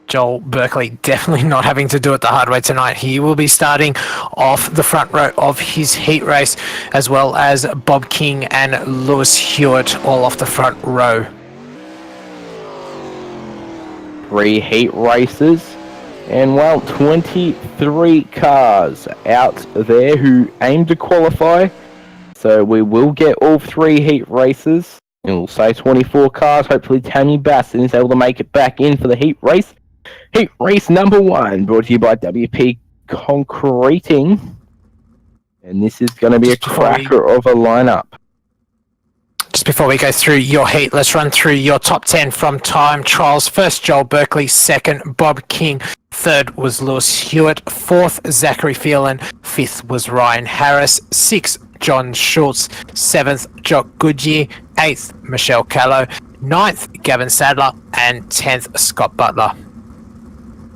Speaker 2: Joel Berkeley definitely not having to do it the hard way tonight. He will be starting off the front row of his heat race, as well as Bob King and Lewis Hewitt all off the front row.
Speaker 1: 3 heat races, and well, 23 cars out there who aim to qualify. So we will get all 3 heat races. And we'll say 24 cars. Hopefully Tammy Baston is able to make it back in for the heat race. Heat race number 1, brought to you by WP Concreting. And this is going to be a cracker of a lineup.
Speaker 2: Just before we go through your heat, let's run through your top 10 from time trials. First, Joel Berkeley. Second, Bob King. Third was Lewis Hewitt. Fourth, Zachary Phelan. Fifth was Ryan Harris. Sixth, John Schultz. Seventh, Jock Goodyear. Eighth, Michelle Callow. Ninth, Gavin Sadler. And 10th, Scott Butler.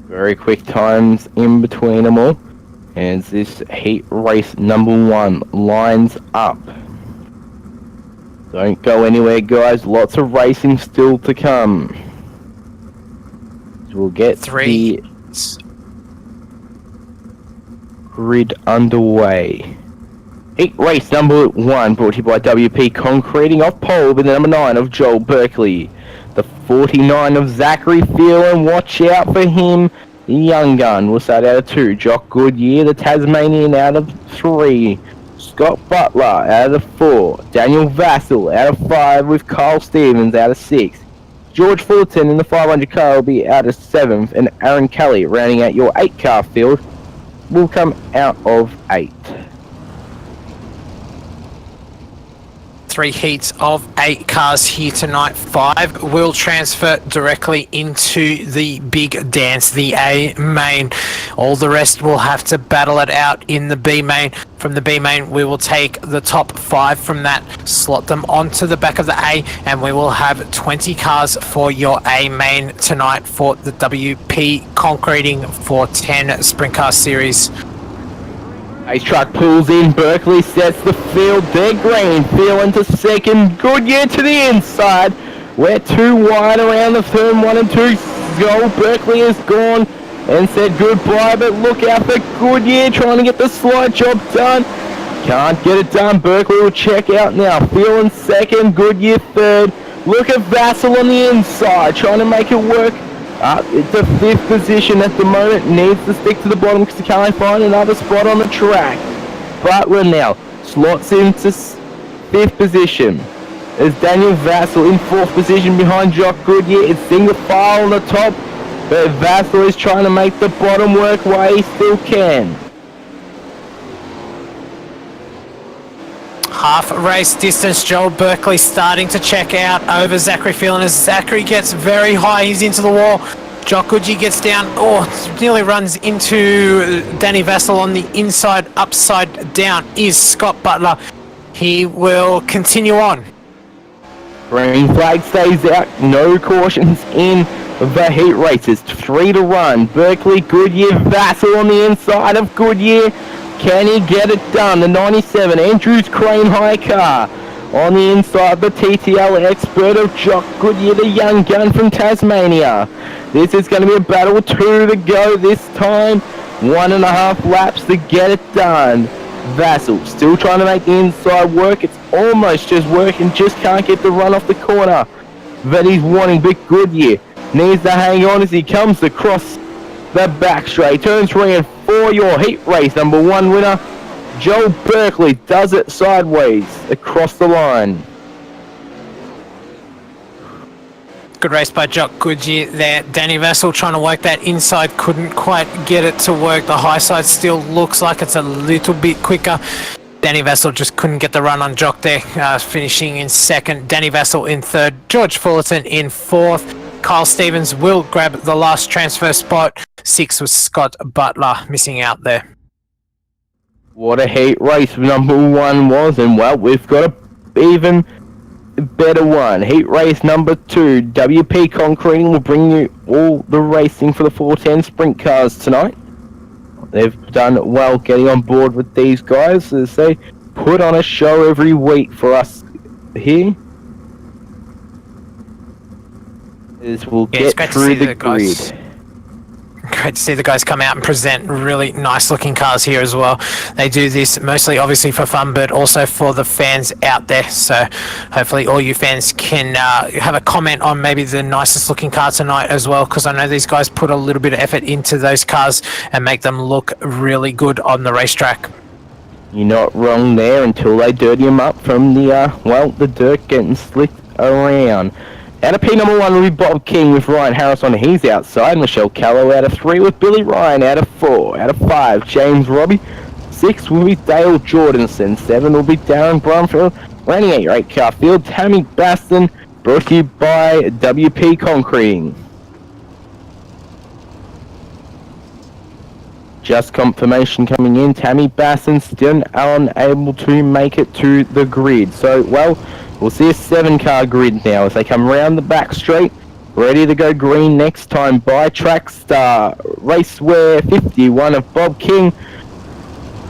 Speaker 1: Very quick times in between them all. As this heat race number 1 lines up. Don't go anywhere, guys. Lots of racing still to come. We'll get the grid underway. Heat race number 1 brought to you by WP Concreting. Off pole with the number 9 of Joel Berkeley. The 49 of Zachary Phelan. Watch out for him. The young gun will start out of 2. Jock Goodyear, the Tasmanian, out of 3. Scott Butler out of 4. Daniel Vassell out of 5 with Carl Stevens out of 6. George Fullerton in the 500 car will be out of 7th. And Aaron Kelly rounding out your 8 car field will come out of 8.
Speaker 2: 3 heats of 8 cars here tonight. 5 will transfer directly into the big dance, the A main. All the rest will have to battle it out in the B main. From the B main, we will take the top 5 from that, slot them onto the back of the A, and we will have 20 cars for your A main tonight for the WP Concreting 410 Sprint Car Series.
Speaker 1: Ace truck pulls in, Berkeley sets the field, they're green, Phelan to second, Goodyear to the inside, we're 2 wide around the turn 1 and 2, Joel Berkeley is gone and said goodbye, but look out for Goodyear trying to get the slide job done, can't get it done, Berkeley will check out now, Phelan second, Goodyear third, look at Vassell on the inside, trying to make it work. It's a 5th position at the moment, needs to stick to the bottom because he can't find another spot on the track. Butler now slots into 5th position. There's Daniel Vassell in 4th position behind Jock Goodyear. It's single file on the top, but Vassell is trying to make the bottom work while he still can.
Speaker 2: Half race distance, Joel Berkeley starting to check out over Zachary Phelan as Zachary gets very high, he's into the wall. Jock Goodyear gets down, nearly runs into Danny Vassell on the inside, upside down is Scott Butler. He will continue on.
Speaker 1: Green flag stays out, no cautions in the heat races. 3 to run, Berkeley, Goodyear, Vassell on the inside of Goodyear. Can he get it done? The 97 Andrews Crane High car on the inside, the TTL expert of Jock Goodyear, the young gun from Tasmania. This is going to be a battle, 2 to go this time. 1.5 laps to get it done. Vassell still trying to make the inside work. It's almost just working, just can't get the run off the corner that he's wanting. But Goodyear needs to hang on as he comes across the back straight. Turn 3 and 4, your heat race number 1 winner. Joel Berkeley does it sideways across the line.
Speaker 2: Good race by Jock Goodyear there. Danny Vassell trying to work that inside, couldn't quite get it to work. The high side still looks like it's a little bit quicker. Danny Vessel just couldn't get the run on Jock there, finishing in second. Danny Vessel in third. George Fullerton in fourth. Kyle Stevens will grab the last transfer spot. 6 was Scott Butler missing out there.
Speaker 1: What a heat race number 1 was, and well, we've got a even better one. Heat race number 2. WP Concreting will bring you all the racing for the 410 sprint cars tonight. They've done well getting on board with these guys as they put on a show every week for us here. As we'll get through the grid.
Speaker 2: Great to see the guys come out and present really nice looking cars here as well. They do this mostly obviously for fun, but also for the fans out there. So hopefully all you fans can have a comment on maybe the nicest looking car tonight as well, because I know these guys put a little bit of effort into those cars and make them look really good on the racetrack.
Speaker 1: You're not wrong there until they dirty them up from the dirt getting slicked around. Out of P number 1 will be Bob King with Ryan Harris on his outside. Michelle Callow out of 3 with Billy Ryan out of 4. Out of 5, James Robbie. 6 will be Dale Jordanson. 7 will be Darren Brumfield. Running 8 car field, Tammy Baston. Brought to you by WP Concreting. Just confirmation coming in. Tammy Baston still unable to make it to the grid. So, well, we'll see a 7-car grid now as they come round the back straight, ready to go green next time by Trackstar. Raceware 51 of Bob King.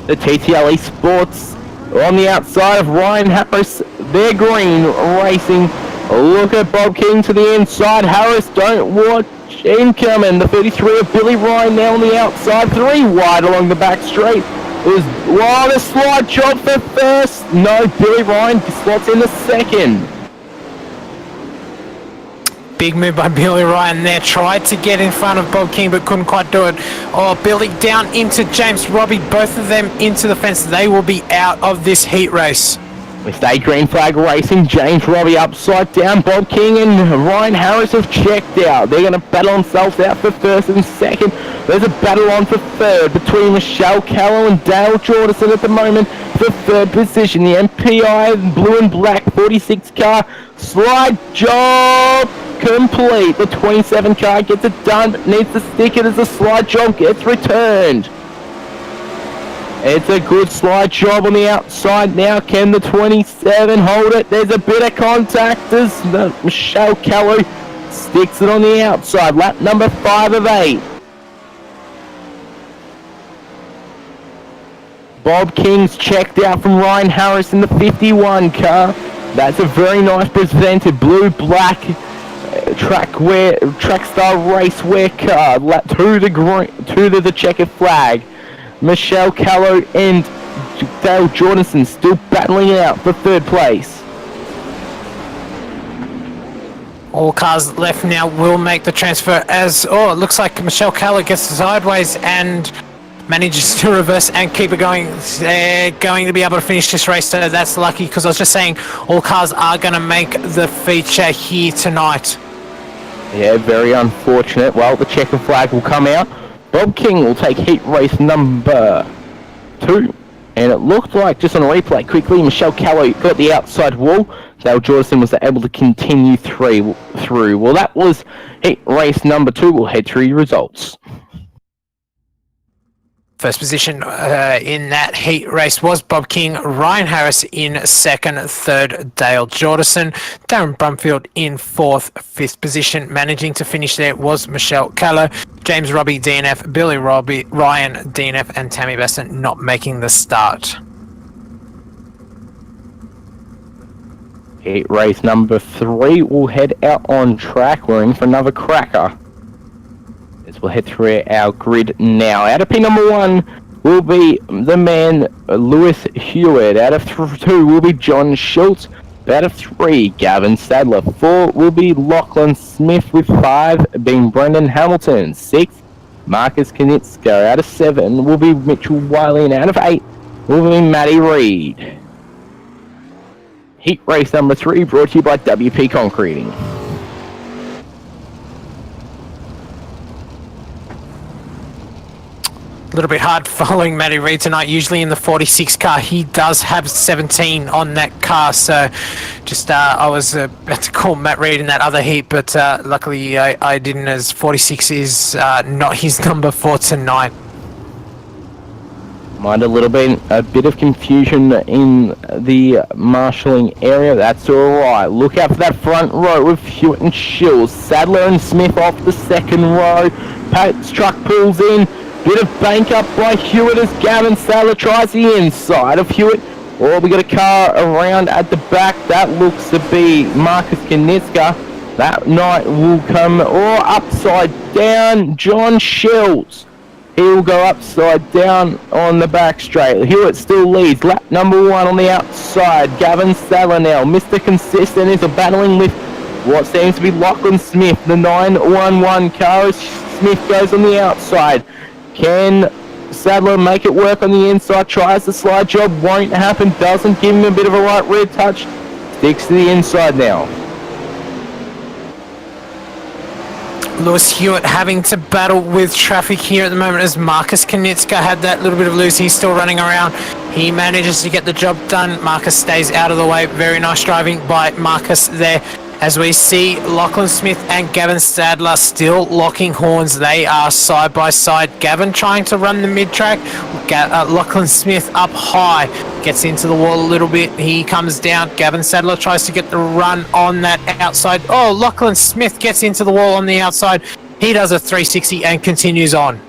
Speaker 1: The TTL Sports on the outside of Ryan Harris. They're green racing. Look at Bob King to the inside. Harris, don't watch him coming. The 33 of Billy Ryan now on the outside. 3 wide along the back straight. It was a slide job for first. No, Billy Ryan slots in the second.
Speaker 2: Big move by Billy Ryan there. Tried to get in front of Bob King but couldn't quite do it. Oh, Billy down into James Robbie. Both of them into the fence. They will be out of this heat race.
Speaker 1: We stay green flag racing. James Robbie upside down. Bob King and Ryan Harris have checked out. They're going to battle themselves out for first and second. There's a battle on for third between Michelle Callow and Dale Jordanson at the moment for third position. The MPI blue and black 46 car slide job complete. The 27 car gets it done but needs to stick it as the slide job gets returned. It's a good slide job on the outside now. Can the 27 hold it? There's a bit of contact as Michelle Callow sticks it on the outside. Lap number 5 of 8. Bob King's checked out from Ryan Harris in the 51 car. That's a very nice presented blue-black Trackstar Raceware car. Lap to the checkered flag. Michelle Callow and Dale Jordanson still battling it out for third place.
Speaker 2: All cars left now will make the transfer as, it looks like Michelle Callow gets sideways and manages to reverse and keep it going. They're going to be able to finish this race, so that's lucky, because I was just saying all cars are going to make the feature here tonight.
Speaker 1: Yeah, very unfortunate. Well, the checkered flag will come out. Bob King will take heat race number 2. And it looked like, just on a replay quickly, Michelle Callow got the outside wall. Dale Jordanson was able to continue through. Well, that was heat race number 2. We'll head through your results.
Speaker 2: First position in that heat race was Bob King. Ryan Harris in second. Third, Dale Jordanson. Darren Brumfield in fourth. Fifth position, managing to finish there, was Michelle Callow. James Robbie, DNF. Billy Robbie, Ryan, DNF. And Tammy Baston not making the start.
Speaker 1: Heat race number 3 will head out on track. We're in for another cracker. As we'll head through our grid now. Out of P number 1 will be the man Lewis Hewitt. Out of 2 will be John Schultz. Out of 3, Gavin Sadler. 4 will be Lachlan Smith, with 5 being Brendan Hamilton. 6, Marcus Knitska. Out of 7 will be Mitchell Wiley. And out of 8 will be Matty Reed. Heat race number 3 brought to you by WP Concreting.
Speaker 2: little bit hard following Matty Reid tonight. Usually in the 46 car, he does have 17 on that car. So just I was about to call Matt Reid in that other heat, but luckily I didn't, as 46 is not his number for tonight.
Speaker 1: Mind a bit of confusion in the marshalling area. That's all right. Look out for that front row with Hewitt and Shields. Sadler and Smith off the second row. Pat's truck pulls in. Bit of bank up by Hewitt as Gavin Sadler tries the inside of Hewitt. Oh, we got a car around at the back. That looks to be Marcus Kanitska. That night will come upside down. John Shields. He will go upside down on the back straight. Hewitt still leads. Lap number 1 on the outside. Gavin Sadler now. Mr. Consistent is battling with what seems to be Lachlan Smith. The 911 car as Smith goes on the outside. Can Sadler make it work on the inside? Tries the slide job. Won't happen. Doesn't give him a bit of a right rear touch. Sticks to the inside now.
Speaker 2: Lewis Hewitt having to battle with traffic here at the moment as Marcus Kanitska had that little bit of loose. He's still running around. He manages to get the job done. Marcus stays out of the way. Very nice driving by Marcus there. As we see Lachlan Smith and Gavin Sadler still locking horns. They are side by side. Gavin trying to run the mid-track. Lachlan Smith up high. Gets into the wall a little bit. He comes down. Gavin Sadler tries to get the run on that outside. Oh, Lachlan Smith gets into the wall on the outside. He does a 360 and continues on.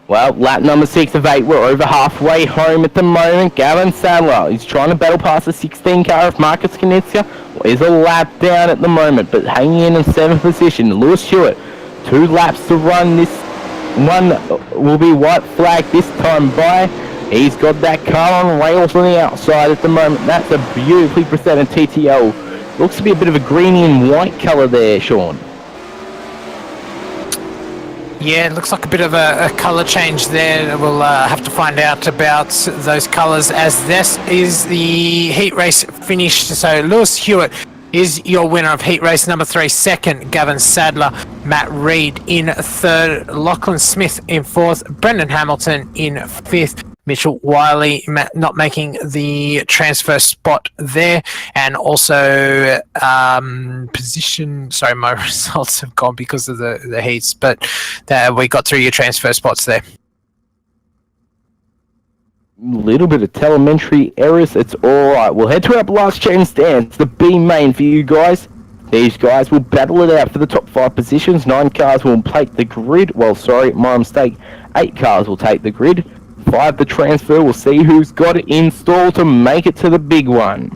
Speaker 1: Well, lap number 6 of 8, we're over halfway home at the moment. Gavin Sadler, he's trying to battle past the 16 car of Marcus Kanitska. Is a lap down at the moment, but hanging in 7th position. Lewis Hewitt, 2 laps to run. This one will be white flag this time by. He's got that car on rails on the outside at the moment. That's a beautifully presented TTL. Looks to be a bit of a greeny and white colour there, Sean.
Speaker 2: Yeah, it looks like a bit of a colour change there. We'll have to find out about those colours as this is the heat race finished. So Lewis Hewitt is your winner of heat race number 3. Second, Gavin Sadler. Matt Reid in 3rd. Lachlan Smith in 4th. Brendan Hamilton in 5th. Mitchell Wiley not making the transfer spot there, and also position. Sorry, my results have gone because of the heats, but we got through your transfer spots there.
Speaker 1: Little bit of telemetry errors. It's all right. We'll head to our last chance stands. The B main for you guys. These guys will battle it out for the top 5 positions. 9 cars will take the grid. Well, sorry, my mistake. 8 cars will take the grid. 5 the transfer. We'll see who's got it installed to make it to the big one.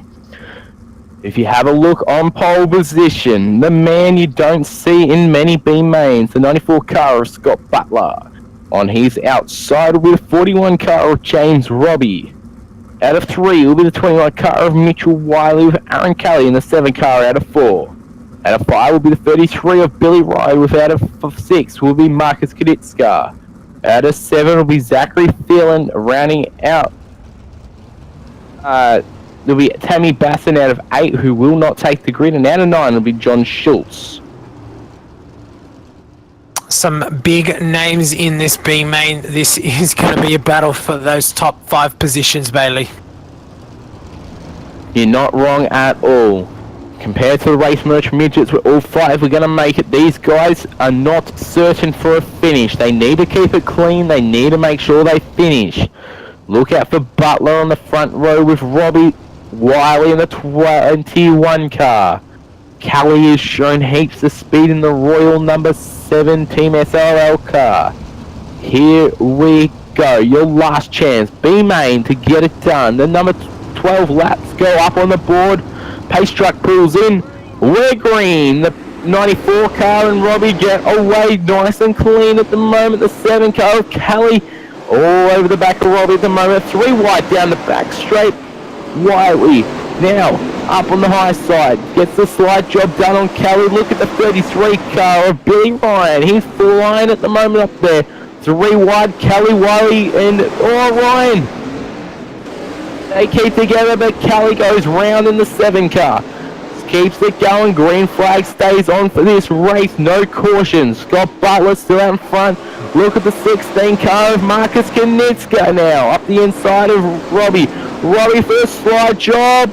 Speaker 1: If you have a look on pole position, the man you don't see in many B mains, the 94 car of Scott Butler. On his outside will be the 41 car of James Robbie. Out of 3 will be the 21 car of Mitchell Wiley with Aaron Kelly in the 7 car out of 4. Out of 5 will be the 33 of Billy Ride with out of 6 will be Marcus Kanitska. Out of 7 will be Zachary Thielen rounding out. There'll be Tammy Basson out of 8 who will not take the grid, and out of 9 will be John Schultz.
Speaker 2: Some big names in this B main. This is going to be a battle for those top 5 positions, Bailey.
Speaker 1: You're not wrong at all. Compared to the race merch midgets, we're all 5 we're going to make it. These guys are not certain for a finish. They need to keep it clean. They need to make sure they finish. Look out for Butler on the front row with Robbie Wiley in the 21 car. Kelly has shown heaps of speed in the Royal number 7 Team SRL car. Here we go. Your last chance. B main to get it done. The number 12 laps go up on the board. Pace truck pulls in. We're green. The 94 car and Robbie get away nice and clean at the moment. The 7 car of Kelly all over the back of Robbie at the moment. 3 wide down the back straight. Wiley now up on the high side. Gets the slide job done on Kelly. Look at the 33 car of Billy Ryan. He's flying at the moment up there. 3 wide. Kelly, Wiley and Ryan. They keep together, but Kelly goes round in the 7 car. keeps it going. Green flag stays on for this race. No caution. Scott Butler still out in front. Look at the 16 car of Marcus Knitska now. Up the inside of Robbie. Robbie for a slide job.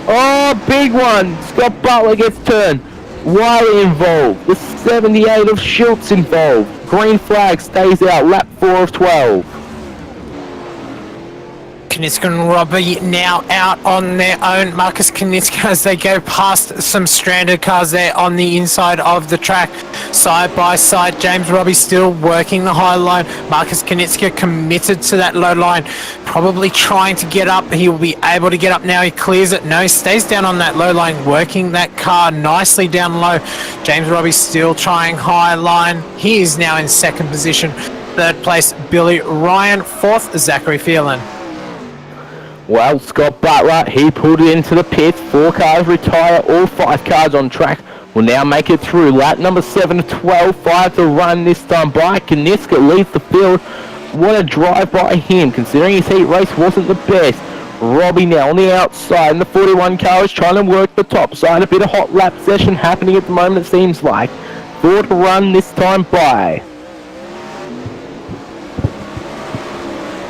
Speaker 1: Oh, big one. Scott Butler gets turned. Wiley involved. The 78 of Schultz involved. Green flag stays out. Lap 4 of 12.
Speaker 2: Knitska and Robbie now out on their own. Marcus Knitska as they go past some stranded cars there on the inside of the track. Side by side, James Robbie still working the high line. Marcus Knitska committed to that low line, probably trying to get up. He will be able to get up now. He clears it. No, he stays down on that low line, working that car nicely down low. James Robbie still trying high line. He is now in second position. Third place, Billy Ryan. Fourth, Zachary Phelan.
Speaker 1: Well, Scott Butler, he pulled it into the pits. 4 cars retire, all 5 cars on track will now make it through. Lap number 7 of 12, 5 to run this time by. Knitska leads the field. What a drive by him, considering his heat race wasn't the best. Robbie now on the outside, and the 41 car is trying to work the top side. A bit of hot lap session happening at the moment, it seems like. 4 to run this time by.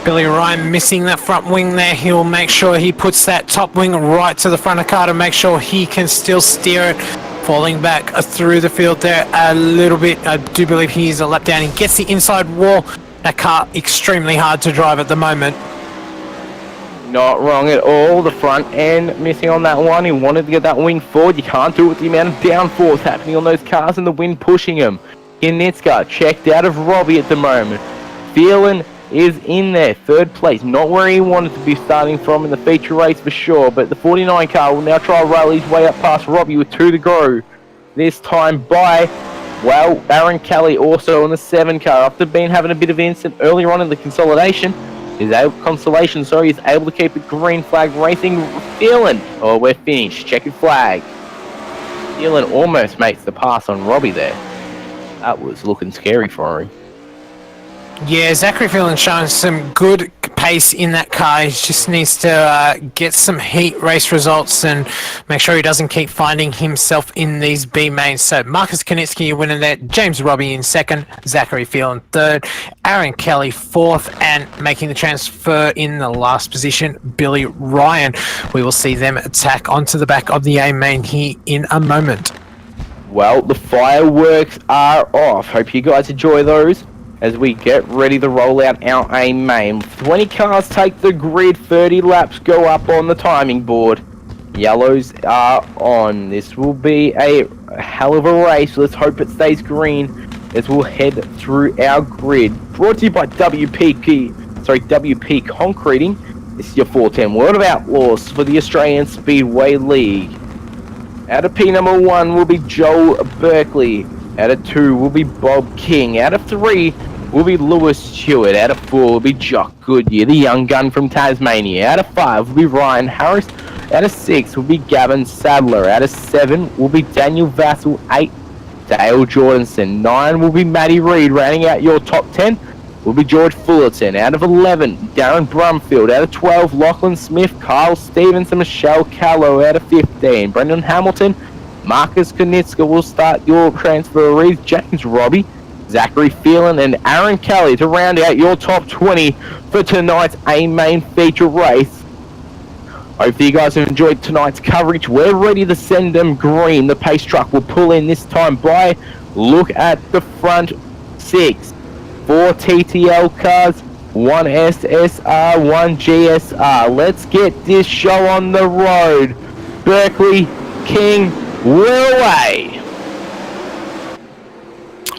Speaker 2: Billy Ryan missing that front wing there. He'll make sure he puts that top wing right to the front of the car to make sure he can still steer it. Falling back through the field there a little bit. I do believe he's a lap down. He gets the inside wall. That car extremely hard to drive at the moment.
Speaker 1: Not wrong at all. The front end missing on that one. He wanted to get that wing forward. You can't do it with the amount of downforce happening on those cars and the wind pushing him. Knitska checked out of Robbie at the moment. Phelan is in there, third place, not where he wanted to be starting from in the feature race for sure, but the 49 car will now try to rally his way up past Robbie with 2 to go. This time by, well, Aaron Kelly also on the 7 car, after having a bit of an incident earlier on in the consolidation, is able to keep a green flag racing. Phelan, oh, we're finished, checkered flag. Phelan almost makes the pass on Robbie there. That was looking scary for him.
Speaker 2: Yeah, Zachary Phelan showing some good pace in that car. He just needs to get some heat race results and make sure he doesn't keep finding himself in these B mains. So Marcus Knitska winning there, James Robbie in second, Zachary Phelan third, Aaron Kelly fourth, and making the transfer in the last position, Billy Ryan. We will see them attack onto the back of the A main here in a moment.
Speaker 1: Well, the fireworks are off. Hope you guys enjoy those as we get ready to roll out our A main. 20 cars take the grid, 30 laps go up on the timing board. Yellows are on. This will be a hell of a race. Let's hope it stays green as we'll head through our grid. Brought to you by WP Concreting. This is your 410 World of Outlaws for the Australian Speedway League. Out of P number 1 will be Joel Berkeley. Out of 2 will be Bob King. Out of 3 will be Lewis Stewart. Out of 4 will be Jock Goodyear, the young gun from Tasmania. Out of 5 will be Ryan Harris. Out of 6 will be Gavin Sadler. Out of 7 will be Daniel Vassell. 8, Dale Jordanson. 9 will be Matty Reid. Rounding out your top 10 will be George Fullerton. Out of 11, Darren Brumfield. Out of 12, Lachlan Smith, Kyle Stevens, and Michelle Callow. Out of 15, Brendan Hamilton, Marcus Knitska will start your transferees. James Robbie, Zachary Phelan, and Aaron Kelly to round out your top 20 for tonight's A main feature race. Hopefully you guys have enjoyed tonight's coverage. We're ready to send them green. The pace truck will pull in this time by. Look at the front 6. 4 TTL cars, 1 SSR, 1 GSR. Let's get this show on the road. Berkeley, King, we're away.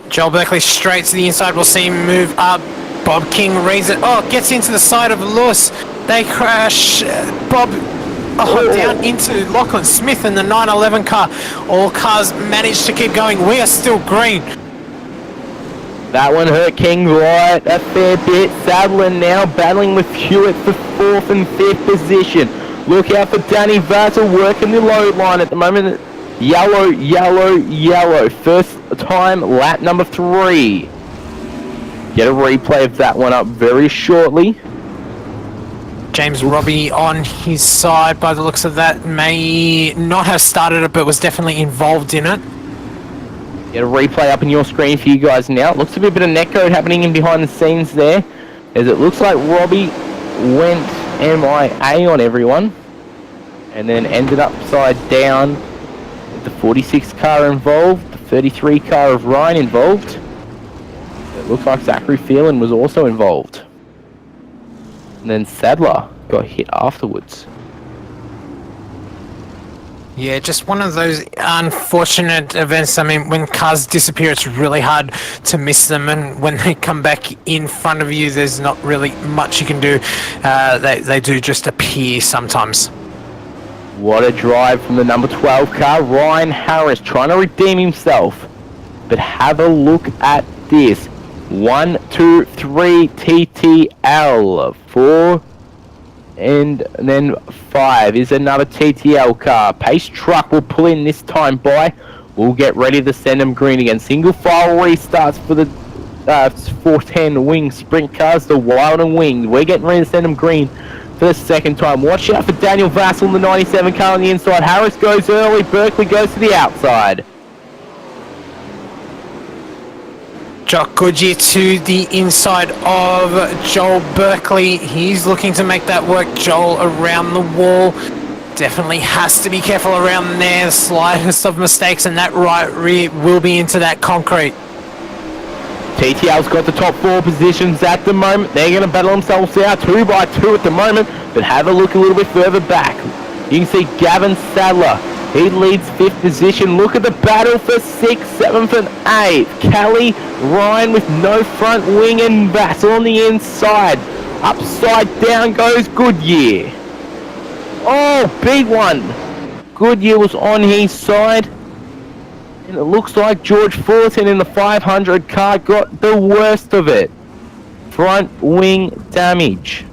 Speaker 2: Joel Berkeley straight to the inside. We'll see him move up. Bob King reads it. Oh, gets into the side of Lewis. They crash. Bob down into Lachlan Smith in the 911 car. All cars managed to keep going. We are still green.
Speaker 1: That one hurt King right a fair bit. Sadler now battling with Hewitt for 4th and 5th position. Look out for Danny Vassell working the load line at the moment. Yellow, yellow, yellow. First time, lap number 3. Get a replay of that one up very shortly.
Speaker 2: James Robbie on his side, by the looks of that, may not have started it, but was definitely involved in it.
Speaker 1: Get a replay up on your screen for you guys now. It looks to be a bit of netcode happening in behind the scenes there, as it looks like Robbie went MIA on everyone, and then ended upside down with the 46 car involved, the 33 car of Ryan involved. It looks like Zachary Phelan was also involved. And then Sadler got hit afterwards.
Speaker 2: Yeah, just one of those unfortunate events. I mean, when cars disappear, it's really hard to miss them, and when they come back in front of you, there's not really much you can do. They do just appear sometimes.
Speaker 1: What a drive from the number 12 car, Ryan Harris, trying to redeem himself. But have a look at this. 1, 2, 3 TTL, 4, and then 5 is another TTL car. Pace truck will pull in this time by. We'll get ready to send them green again. Single file restarts for the 410 wing sprint cars, the wild and winged. We're getting ready to send them green for the second time. Watch out for Daniel Vassell, the 97 car on the inside. Harris goes early, Berkeley goes to the outside.
Speaker 2: Jock Goodyear to the inside of Joel Berkeley. He's looking to make that work. Joel around the wall. Definitely has to be careful around there. The slightest of mistakes and that right rear will be into that concrete.
Speaker 1: TTL's got the top 4 positions at the moment. They're going to battle themselves out 2 by 2 at the moment. But have a look a little bit further back. You can see Gavin Sadler. He leads 5th position. Look at the battle for 6th, 7th and 8th. Kelly, Ryan with no front wing and Vassell on the inside. Upside down goes Goodyear. Oh, big one. Goodyear was on his side. And it looks like George Fullerton in the 500 car got the worst of it. Front wing damage.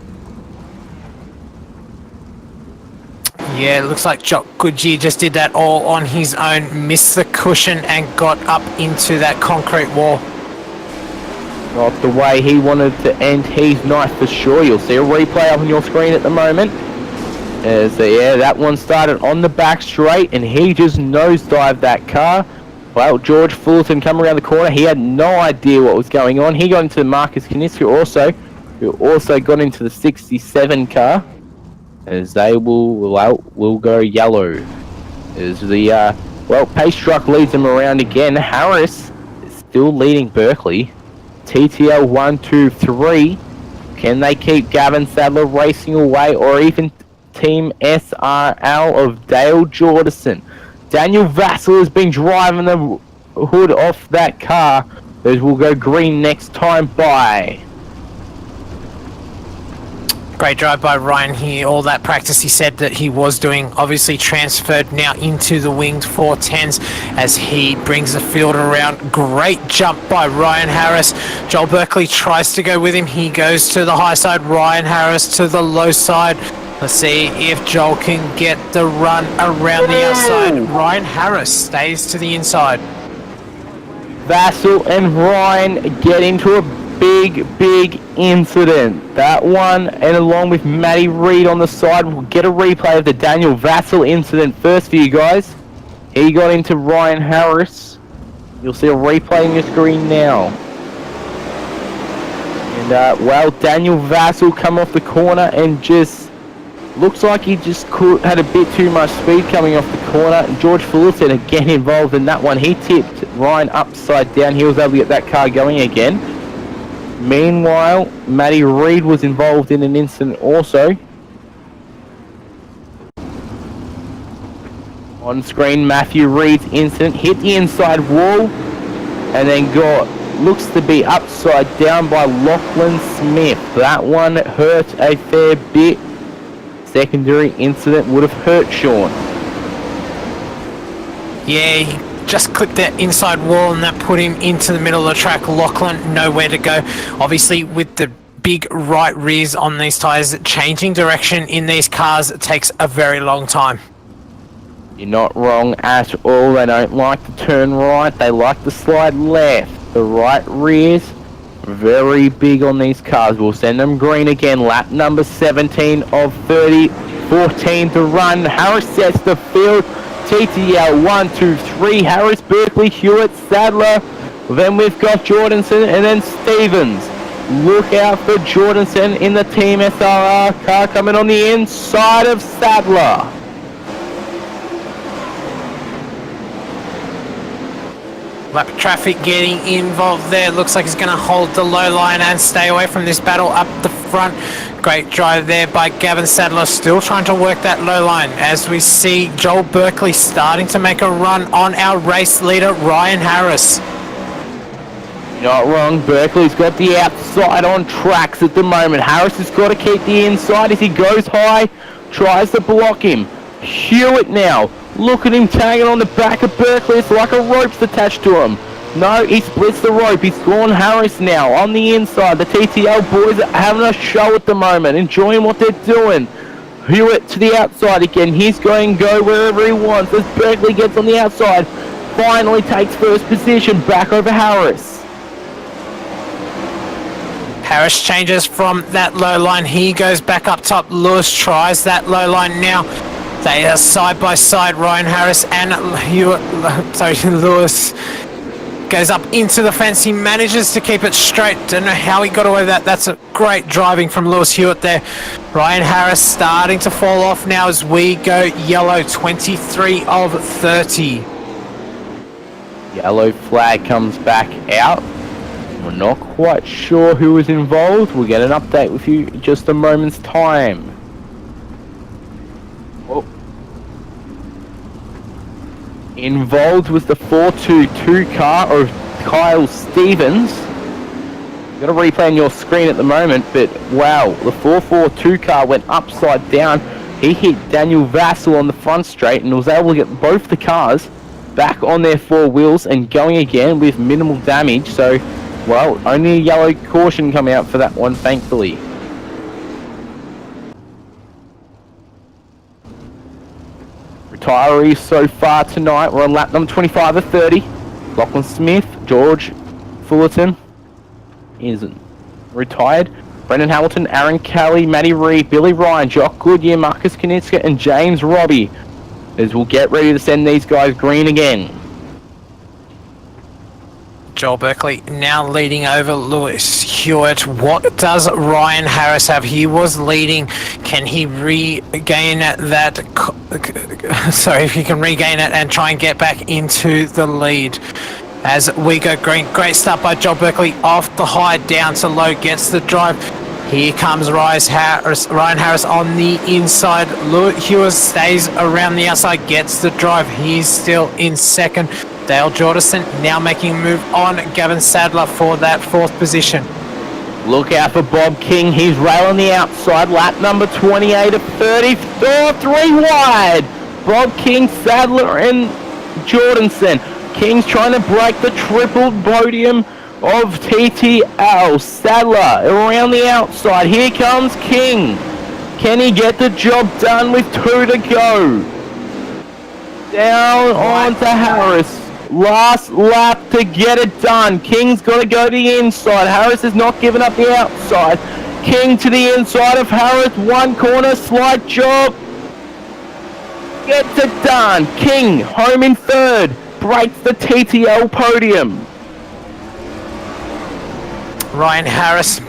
Speaker 2: Yeah, it looks like Jock Goodyear just did that all on his own, missed the cushion and got up into that concrete wall.
Speaker 1: Not the way he wanted to end his night for sure. You'll see a replay up on your screen at the moment. So yeah, that one started on the back straight and he just nosedived that car. Well, George Fullerton come around the corner. He had no idea what was going on. He got into Marcus Kaniska who also got into the 67 car. As they will go yellow. As the pace truck leads them around again. Harris is still leading Berkeley. TTL 1, 2, 3. Can they keep Gavin Sadler racing away, or even Team SRL of Dale Jordison? Daniel Vassell has been driving the hood off that car. As will go green next time by.
Speaker 2: Great drive by Ryan here. All that practice he said that he was doing obviously transferred now into the winged 410s as he brings the field around. Great jump by Ryan Harris. Joel Berkeley tries to go with him. He goes to the high side. Ryan Harris to the low side. Let's see if Joel can get the run around the outside. Ryan Harris stays to the inside.
Speaker 1: Vassell and Ryan get into a big incident. That one, and along with Matty Reid on the side, we'll get a replay of the Daniel Vassell incident first for you guys. He got into Ryan Harris. You'll see a replay on your screen now. And Daniel Vassell come off the corner and just looks like he just had a bit too much speed coming off the corner. George Fullerton again involved in that one. He tipped Ryan upside down. He was able to get that car going again. Meanwhile, Matty Reid was involved in an incident also. On screen, Matthew Reid's incident hit the inside wall and then looks to be upside down by Lachlan Smith. That one hurt a fair bit. Secondary incident would have hurt Sean.
Speaker 2: Yeah, he just clipped that inside wall and that put him into the middle of the track. Lachlan, nowhere to go. Obviously, with the big right rears on these tyres, changing direction in these cars takes a very long time.
Speaker 1: You're not wrong at all. They don't like to turn right. They like to slide left. The right rears Very big on these cars. We'll send them green again. Lap number 17 of 30. 14 to run. Harris sets the field. TTL 1, 2, 3. Harris, Berkeley, Hewitt, Sadler. Then we've got Jordanson and then Stevens. Look out for Jordanson in the Team SRR car coming on the inside of Sadler.
Speaker 2: Lap traffic getting involved there. Looks like he's going to hold the low line and stay away from this battle up the front. Great drive there by Gavin Sadler, still trying to work that low line as we see Joel Berkeley starting to make a run on our race leader, Ryan Harris.
Speaker 1: Not wrong, Berkeley's got the outside on tracks at the moment. Harris has got to keep the inside as he goes high, tries to block him. Hewitt now, look at him tagging on the back of Berkeley. It's like a rope's attached to him. No, he splits the rope. He's gone Harris now on the inside. The TTL boys are having a show at the moment, enjoying what they're doing. Hewitt to the outside again. He's going to go wherever he wants as Berkeley gets on the outside. Finally takes first position back over Harris.
Speaker 2: Harris changes from that low line. He goes back up top. Lewis tries that low line now. They are side by side, Ryan Harris and Lewis goes up into the fence. He manages to keep it straight. Don't know how he got away with that. That's a great driving from Lewis Hewitt there. Ryan Harris starting to fall off now as we go yellow, 23 of 30.
Speaker 1: Yellow flag comes back out. We're not quite sure who was involved. We'll get an update with you in just a moment's time. Oh. Involved was the 422 car of Kyle Stevens. Got a replay on your screen at the moment, but wow, the 442 car went upside down. He hit Daniel Vassell on the front straight and was able to get both the cars back on their four wheels and going again with minimal damage. So, well, only a yellow caution come out for that one, thankfully. Retirees so far tonight, we're on lap number 25 of 30. Lachlan Smith, George Fullerton is retired. Brendan Hamilton, Aaron Kelly, Matty Reed, Billy Ryan, Jock Goodyear, Marcus Kanitzka and James Robbie as we'll get ready to send these guys green again.
Speaker 2: Joel Berkeley now leading over Lewis Hewitt. What does Ryan Harris have? He was leading. Can he regain that? Sorry, if he can regain it and try and get back into the lead. As we go green, great start by Joel Berkeley off the high down to low, gets the drive. Here comes Ryan Harris on the inside. Hewitt stays around the outside, gets the drive. He's still in second. Dale Jordison now making a move on Gavin Sadler for that fourth position.
Speaker 1: Look out for Bob King. He's railing the outside. Lap number 28 of 30. 3 wide. Bob King, Sadler and Jordanson. King's trying to break the triple podium of TTL. Sadler around the outside. Here comes King. Can he get the job done with 2 to go? Down onto Harris. Last lap to get it done. King's got to go to the inside. Harris has not given up the outside. King to the inside of Harris. One corner, slight job. Gets it done. King home in third. Breaks the TTL podium.
Speaker 2: Ryan Harris,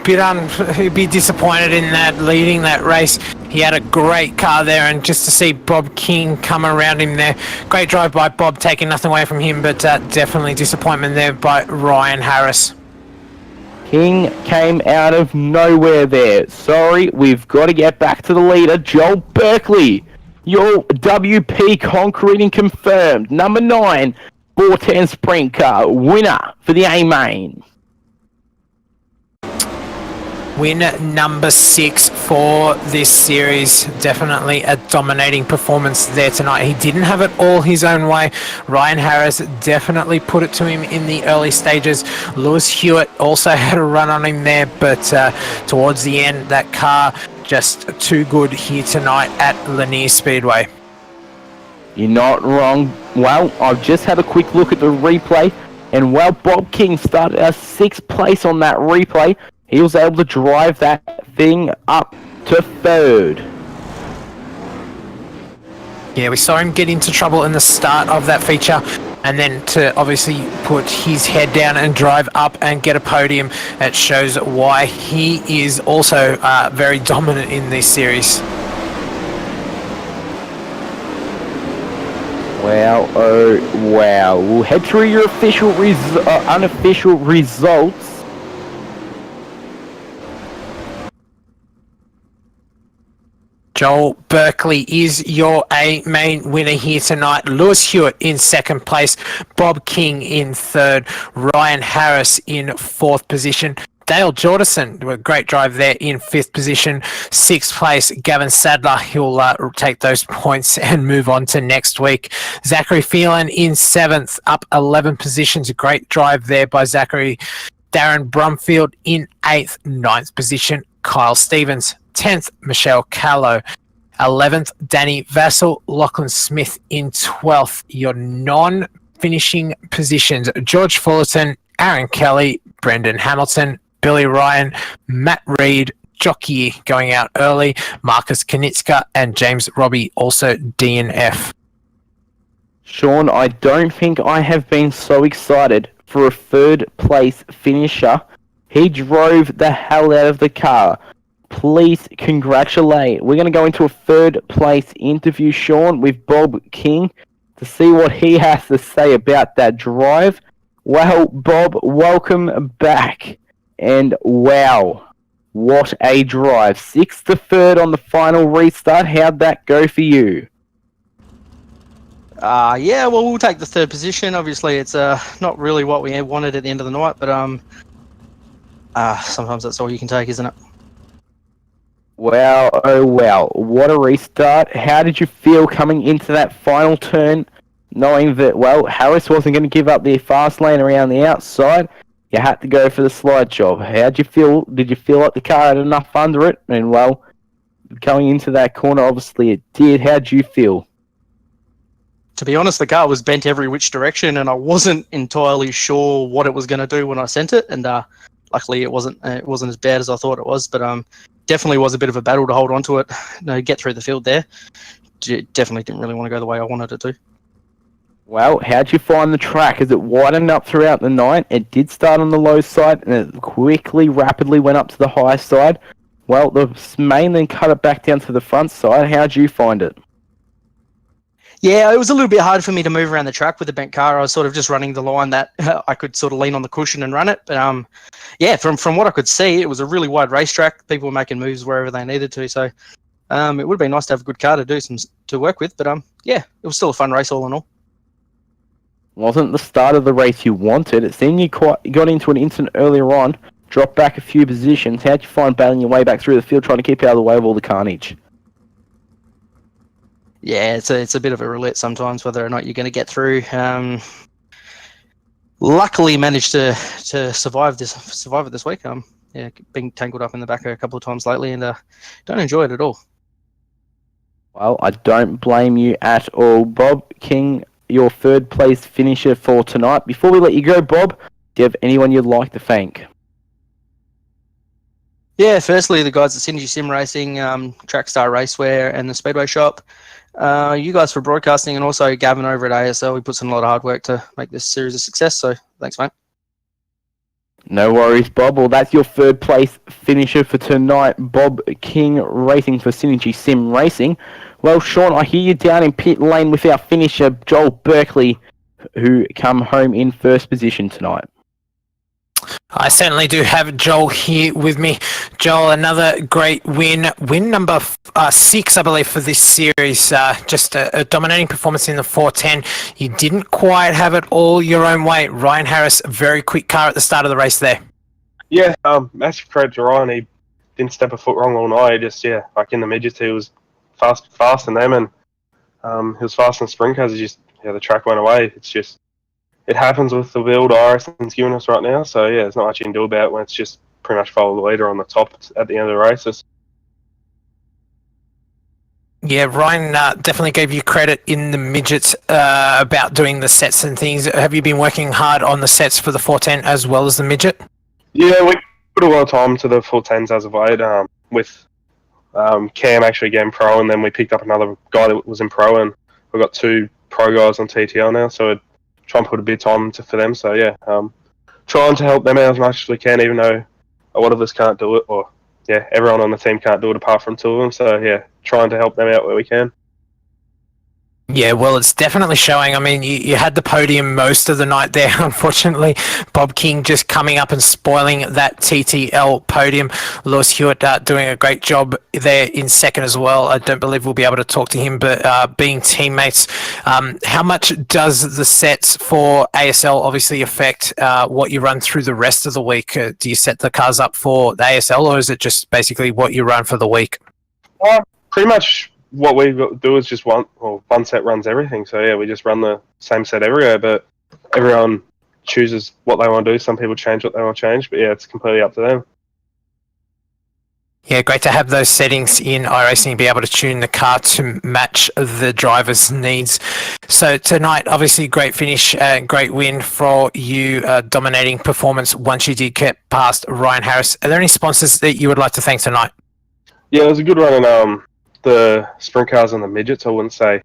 Speaker 2: he'd be disappointed in that, leading that race. He had a great car there, and just to see Bob King come around him there. Great drive by Bob, taking nothing away from him, but definitely disappointment there by Ryan Harris.
Speaker 1: King came out of nowhere there. Sorry, we've got to get back to the leader, Joel Berkeley. Your WP concreting confirmed. Number 9, 410 sprint car, winner for the A main.
Speaker 2: Win number 6 for this series. Definitely a dominating performance there tonight. He didn't have it all his own way. Ryan Harris definitely put it to him in the early stages. Lewis Hewitt also had a run on him there, but towards the end, that car just too good here tonight at Lanier Speedway.
Speaker 1: You're not wrong. Well, I've just had a quick look at the replay. And while Bob King started at 6th place on that replay, he was able to drive that thing up to 3rd.
Speaker 2: Yeah, we saw him get into trouble in the start of that feature, and then to obviously put his head down and drive up and get a podium. It shows why he is also very dominant in this series.
Speaker 1: Wow, oh wow. We'll head through your official unofficial results.
Speaker 2: Joel Berkeley is your A main winner here tonight. Lewis Hewitt in 2nd place, Bob King in 3rd, Ryan Harris in 4th position. Dale Jordison, a great drive there in 5th position. 6th place, Gavin Sadler. He'll take those points and move on to next week. Zachary Phelan in 7th, up 11 positions. A great drive there by Zachary. Darren Brumfield in 8th, 9th position. Kyle Stevens, 10th, Michelle Callow. 11th, Danny Vassell. Lachlan Smith in 12th. Your non-finishing positions, George Fullerton, Aaron Kelly, Brendan Hamilton, Billy Ryan, Matt Reed, Jockey going out early, Marcus Kanitska, and James Robbie also DNF.
Speaker 1: Sean, I don't think I have been so excited for a 3rd place finisher. He drove the hell out of the car. Please congratulate. We're going to go into a 3rd place interview, Sean, with Bob King to see what he has to say about that drive. Well, Bob, welcome back. And wow, what a drive. 6th to 3rd on the final restart. How'd that go for you?
Speaker 4: Yeah, well, we'll take the 3rd position. Obviously, it's not really what we wanted at the end of the night, but sometimes that's all you can take, isn't it?
Speaker 1: Wow, oh wow, what a restart. How did you feel coming into that final turn, knowing that, well, Harris wasn't going to give up the fast lane around the outside? You had to go for the slide job. How'd you feel? Did you feel like the car had enough under it? And, well, going into that corner, obviously it did. How'd you feel?
Speaker 4: To be honest, the car was bent every which direction, and I wasn't entirely sure what it was going to do when I sent it. And luckily, it wasn't as bad as I thought it was. But definitely was a bit of a battle to hold on to it, get through the field there. Definitely didn't really want to go the way I wanted it to.
Speaker 1: Well, how'd you find the track? As it widened up throughout the night, it did start on the low side, and it rapidly went up to the high side. Well, the main then cut it back down to the front side. How'd you find it?
Speaker 4: Yeah, it was a little bit hard for me to move around the track with the bent car. I was sort of just running the line that I could sort of lean on the cushion and run it. But yeah, from what I could see, it was a really wide racetrack. People were making moves wherever they needed to. So it would have been nice to have a good car to work with. But yeah, it was still a fun race all in all.
Speaker 1: Wasn't the start of the race you wanted. It seemed you got into an incident earlier on, dropped back a few positions. How'd you find battling your way back through the field, trying to keep out of the way of all the carnage?
Speaker 4: Yeah, it's a bit of a roulette sometimes whether or not you're going to get through. Luckily, managed to survive it this week. Yeah, being tangled up in the back a couple of times lately, and don't enjoy it at all.
Speaker 1: Well, I don't blame you at all, Bob King. Your 3rd place finisher for tonight. Before we let you go, Bob, do you have anyone you'd like to thank?
Speaker 4: Yeah, firstly, the guys at Synergy Sim Racing, Trackstar Racewear, and the Speedway Shop. You guys for broadcasting, and also Gavin over at ASL. We put in a lot of hard work to make this series a success, so thanks, mate.
Speaker 1: No worries, Bob. Well, that's your 3rd place finisher for tonight, Bob King racing for Synergy Sim Racing. Well, Sean, I hear you down in pit lane with our finisher, Joel Berkeley, who come home in 1st position tonight.
Speaker 2: I certainly do have Joel here with me. Joel, another great win number 6, I believe, for this series. Just a dominating performance in the 410. You didn't quite have it all your own way. Ryan Harris, very quick car at the start of the race there.
Speaker 7: Yeah, massive credit to Ryan. He didn't step a foot wrong all night. He just, like in the midgets, he was fast in them, and he was fast in sprint cars. The track went away. It's just, it happens with the build iRacing's giving us right now. So yeah, there's not much you can do about it when it's just pretty much follow the leader on the top at the end of the races.
Speaker 2: Yeah, Ryan definitely gave you credit in the midgets about doing the sets and things. Have you been working hard on the sets for the 410 as well as the midget?
Speaker 7: Yeah, we put a lot of time to the 410s as of late, with Cam actually getting pro, and then we picked up another guy that was in pro, and we've got 2 pro guys on TTL now, so we're trying to put a bit of time for them. So yeah, trying to help them out as much as we can, even though a lot of us can't do it, or yeah, everyone on the team can't do it apart from 2 of them. So yeah, trying to help them out where we can.
Speaker 2: Yeah, well, it's definitely showing. I mean, you had the podium most of the night there. Unfortunately, Bob King just coming up and spoiling that TTL podium. Lewis Hewitt doing a great job there in second as well. I don't believe we'll be able to talk to him, but being teammates, how much does the sets for ASL obviously affect what you run through the rest of the week? Do you set the cars up for the ASL, or is it just basically what you run for the week?
Speaker 7: Pretty much what we do is just one set runs everything. So yeah, we just run the same set everywhere, but everyone chooses what they want to do. Some people change what they want to change, but yeah, it's completely up to them.
Speaker 2: Yeah, great to have those settings in iRacing and be able to tune the car to match the driver's needs. So tonight, obviously, great finish, great win for you, dominating performance once you did get past Ryan Harris. Are there any sponsors that you would like to thank tonight? Yeah,
Speaker 7: it was a good run in the sprint cars and the midgets. I wouldn't say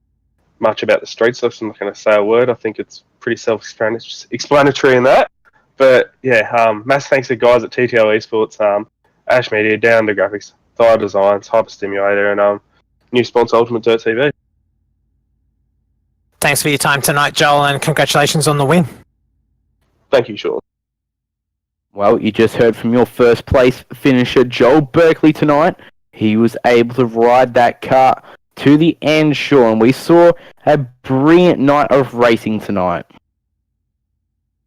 Speaker 7: much about the street stuff, so I'm not going to say a word. I think it's pretty self-explanatory in that. But yeah, mass thanks to guys at TTL Esports, Ash Media, Down to Graphics, Thigh Designs, Hyper Stimulator, and new sponsor Ultimate Rd10.
Speaker 2: Thanks for your time tonight, Joel, and congratulations on the win.
Speaker 7: Thank you, Sean.
Speaker 1: Well, you just heard from your first place finisher, Joel Berkeley, tonight. He was able to ride that car to the end, Sean. We saw a brilliant night of racing tonight.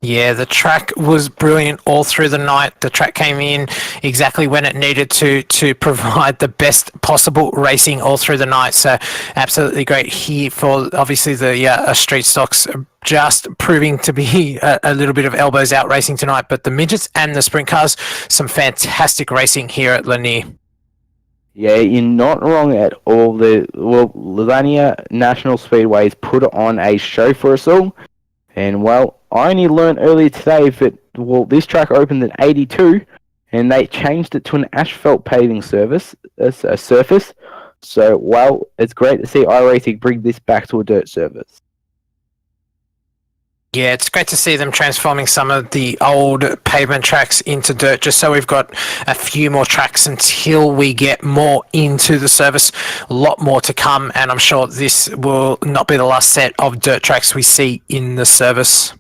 Speaker 2: Yeah, the track was brilliant all through the night. The track came in exactly when it needed to provide the best possible racing all through the night. So absolutely great here for obviously the street stocks just proving to be a little bit of elbows out racing tonight. But the midgets and the sprint cars, some fantastic racing here at Lanier.
Speaker 1: Yeah, you're not wrong at all. Lanier National Speedways put on a show for us all. And, well, I only learned earlier today that, this track opened in 82, and they changed it to an asphalt paving surface. So, well, it's great to see iRacing bring this back to a dirt surface.
Speaker 2: Yeah, it's great to see them transforming some of the old pavement tracks into dirt, just so we've got a few more tracks until we get more into the service. A lot more to come, and I'm sure this will not be the last set of dirt tracks we see in the service.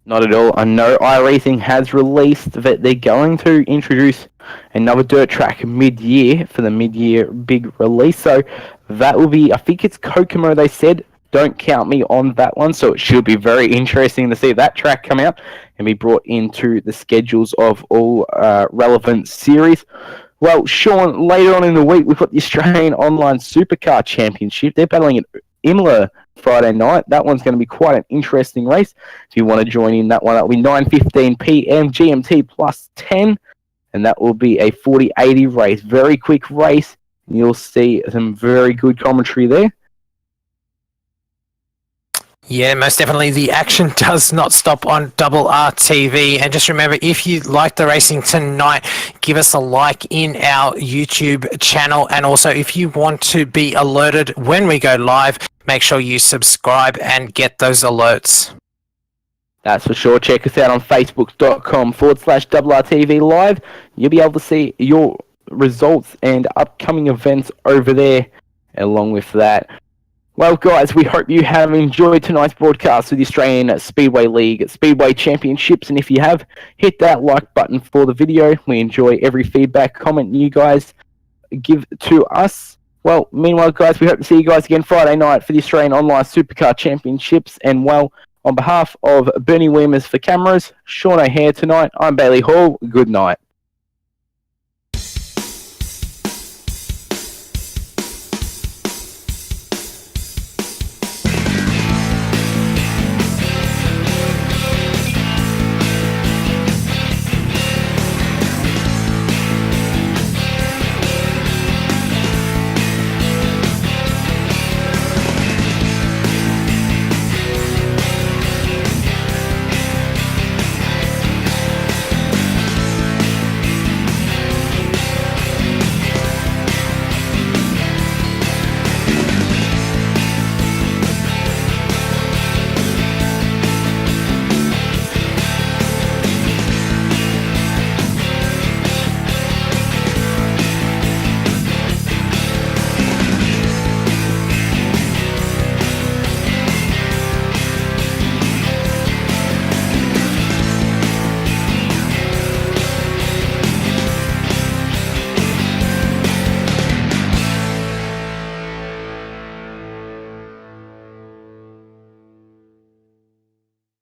Speaker 1: Not at all. I know iRacing has released that they're going to introduce another dirt track mid-year for the mid-year big release. So that will be, I think it's Kokomo, they said. Don't count me on that one, so it should be very interesting to see that track come out and be brought into the schedules of all relevant series. Well, Sean, later on in the week, we've got the Australian Online Supercar Championship. They're battling at Imola Friday night. That one's going to be quite an interesting race. If you want to join in that one, that'll be 9:15 p.m. GMT plus 10, and that will be a 40-80 race. Very quick race. You'll see some very good commentary there.
Speaker 2: Yeah, most definitely. The action does not stop on RRTV. And just remember, if you like the racing tonight, give us a like in our YouTube channel. And also, if you want to be alerted when we go live, make sure you subscribe and get those alerts.
Speaker 1: That's for sure. Check us out on facebook.com/RRTV live. You'll be able to see your results and upcoming events over there along with that. Well, guys, we hope you have enjoyed tonight's broadcast with the Australian Speedway League Speedway Championships. And if you have, hit that like button for the video. We enjoy every feedback, comment you guys give to us. Well, meanwhile, guys, we hope to see you guys again Friday night for the Australian Online Supercar Championships. And, well, on behalf of Bernie Weemers for cameras, Sean O'Hare tonight, I'm Bailey Hall. Good night.